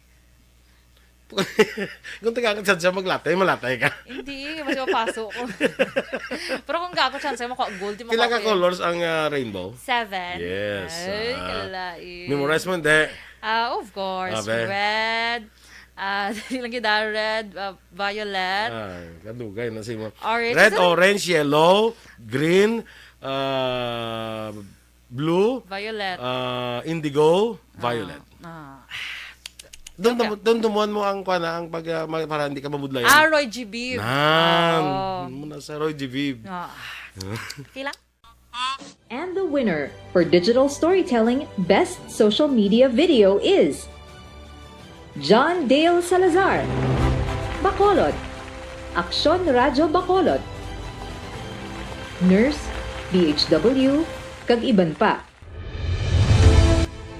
Kung taga ka siya maglatay, malatay ka. Hindi, mas mapasok ko. Pero kung gako chance mo ko gold, di mo Pila ka colors ang rainbow? 7. Yes. Ay, kalai. Memorize mo hindi? Of course. Red. Lang kita red, violet. Kadugay na si mo. Orange. Red, orange, yellow, green, blue, violet, indigo, violet. Doon dumuan mo ang ang pag para hindi ka mamudlayan. Roy G. Biv. Muna sa Roy G. Biv. Okay lang. And the winner for digital storytelling best social media video is John Dale Salazar, Bacolod, Aksyon Radyo Bacolod, Nurse, DHW, kag iban pa.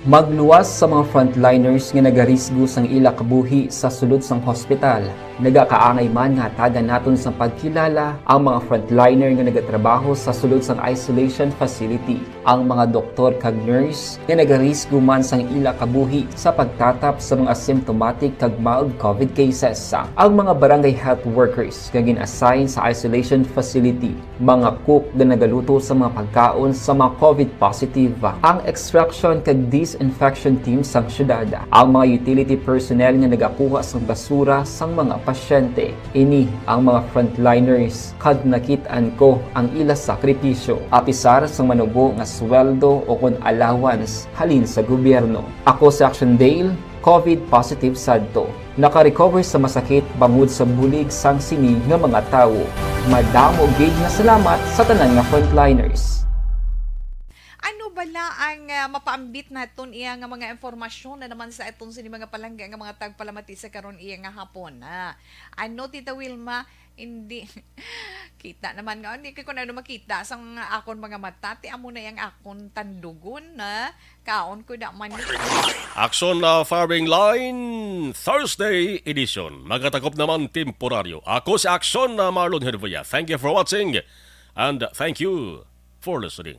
Magluwas sa mga frontliners nga nagarisgo sang ila kabuhi sa sulod sang hospital. Nagakaangay man nga tagan naton sa pagkilala ang mga frontliner nga nagatrabaho sa sulod sang isolation facility. Ang mga doktor kag nurse nga nagarisgo man sang ila kabuhi sa pagtatap sa mga asymptomatic kag mild COVID cases. Ang mga barangay health workers nga gin-assign sa isolation facility, mga cook nga nagaluto sa mga pagkaon sa mga COVID positive, ang extraction kag disinfection team sang syudad, ang mga utility personnel nga nagakuha sang basura sang mga pasyente. Ini ang mga frontliners kad nakit-an ko ang ila sakripisyo apisar sang manubo nga sweldo o kun allowance halin sa gobyerno. Ako si Action Dale, COVID positive sadto. Naka-recover sa masakit bangod sa bulig sang sini nga mga tawo. Madamo gid nga salamat sa tanan nga frontliners. Ano bala ang mapaambit naton iya nga mga informasyon na naman sa iton sini mga palangga nga mga tagpalamati sa karon iya nga hapon na. Ano Tita Wilma, hindi kita naman nga hindi ko na makita sang akon mga mata ti amo na yang akon tandugon na kaon ko da man. Action Farming Line Thursday edition. Magatakop naman temporaryo. Ako si Action Marlon Hervaya. Thank you for watching and thank you for listening.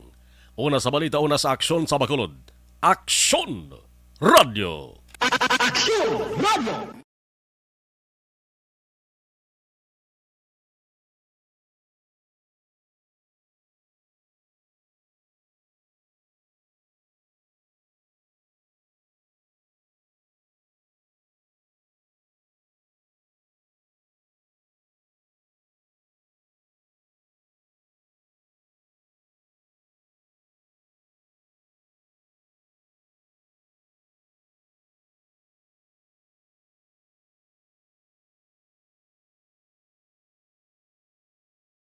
Una sa balita, una sa aksyon sa Bacolod. Aksyon Radio! Aksyon Radio!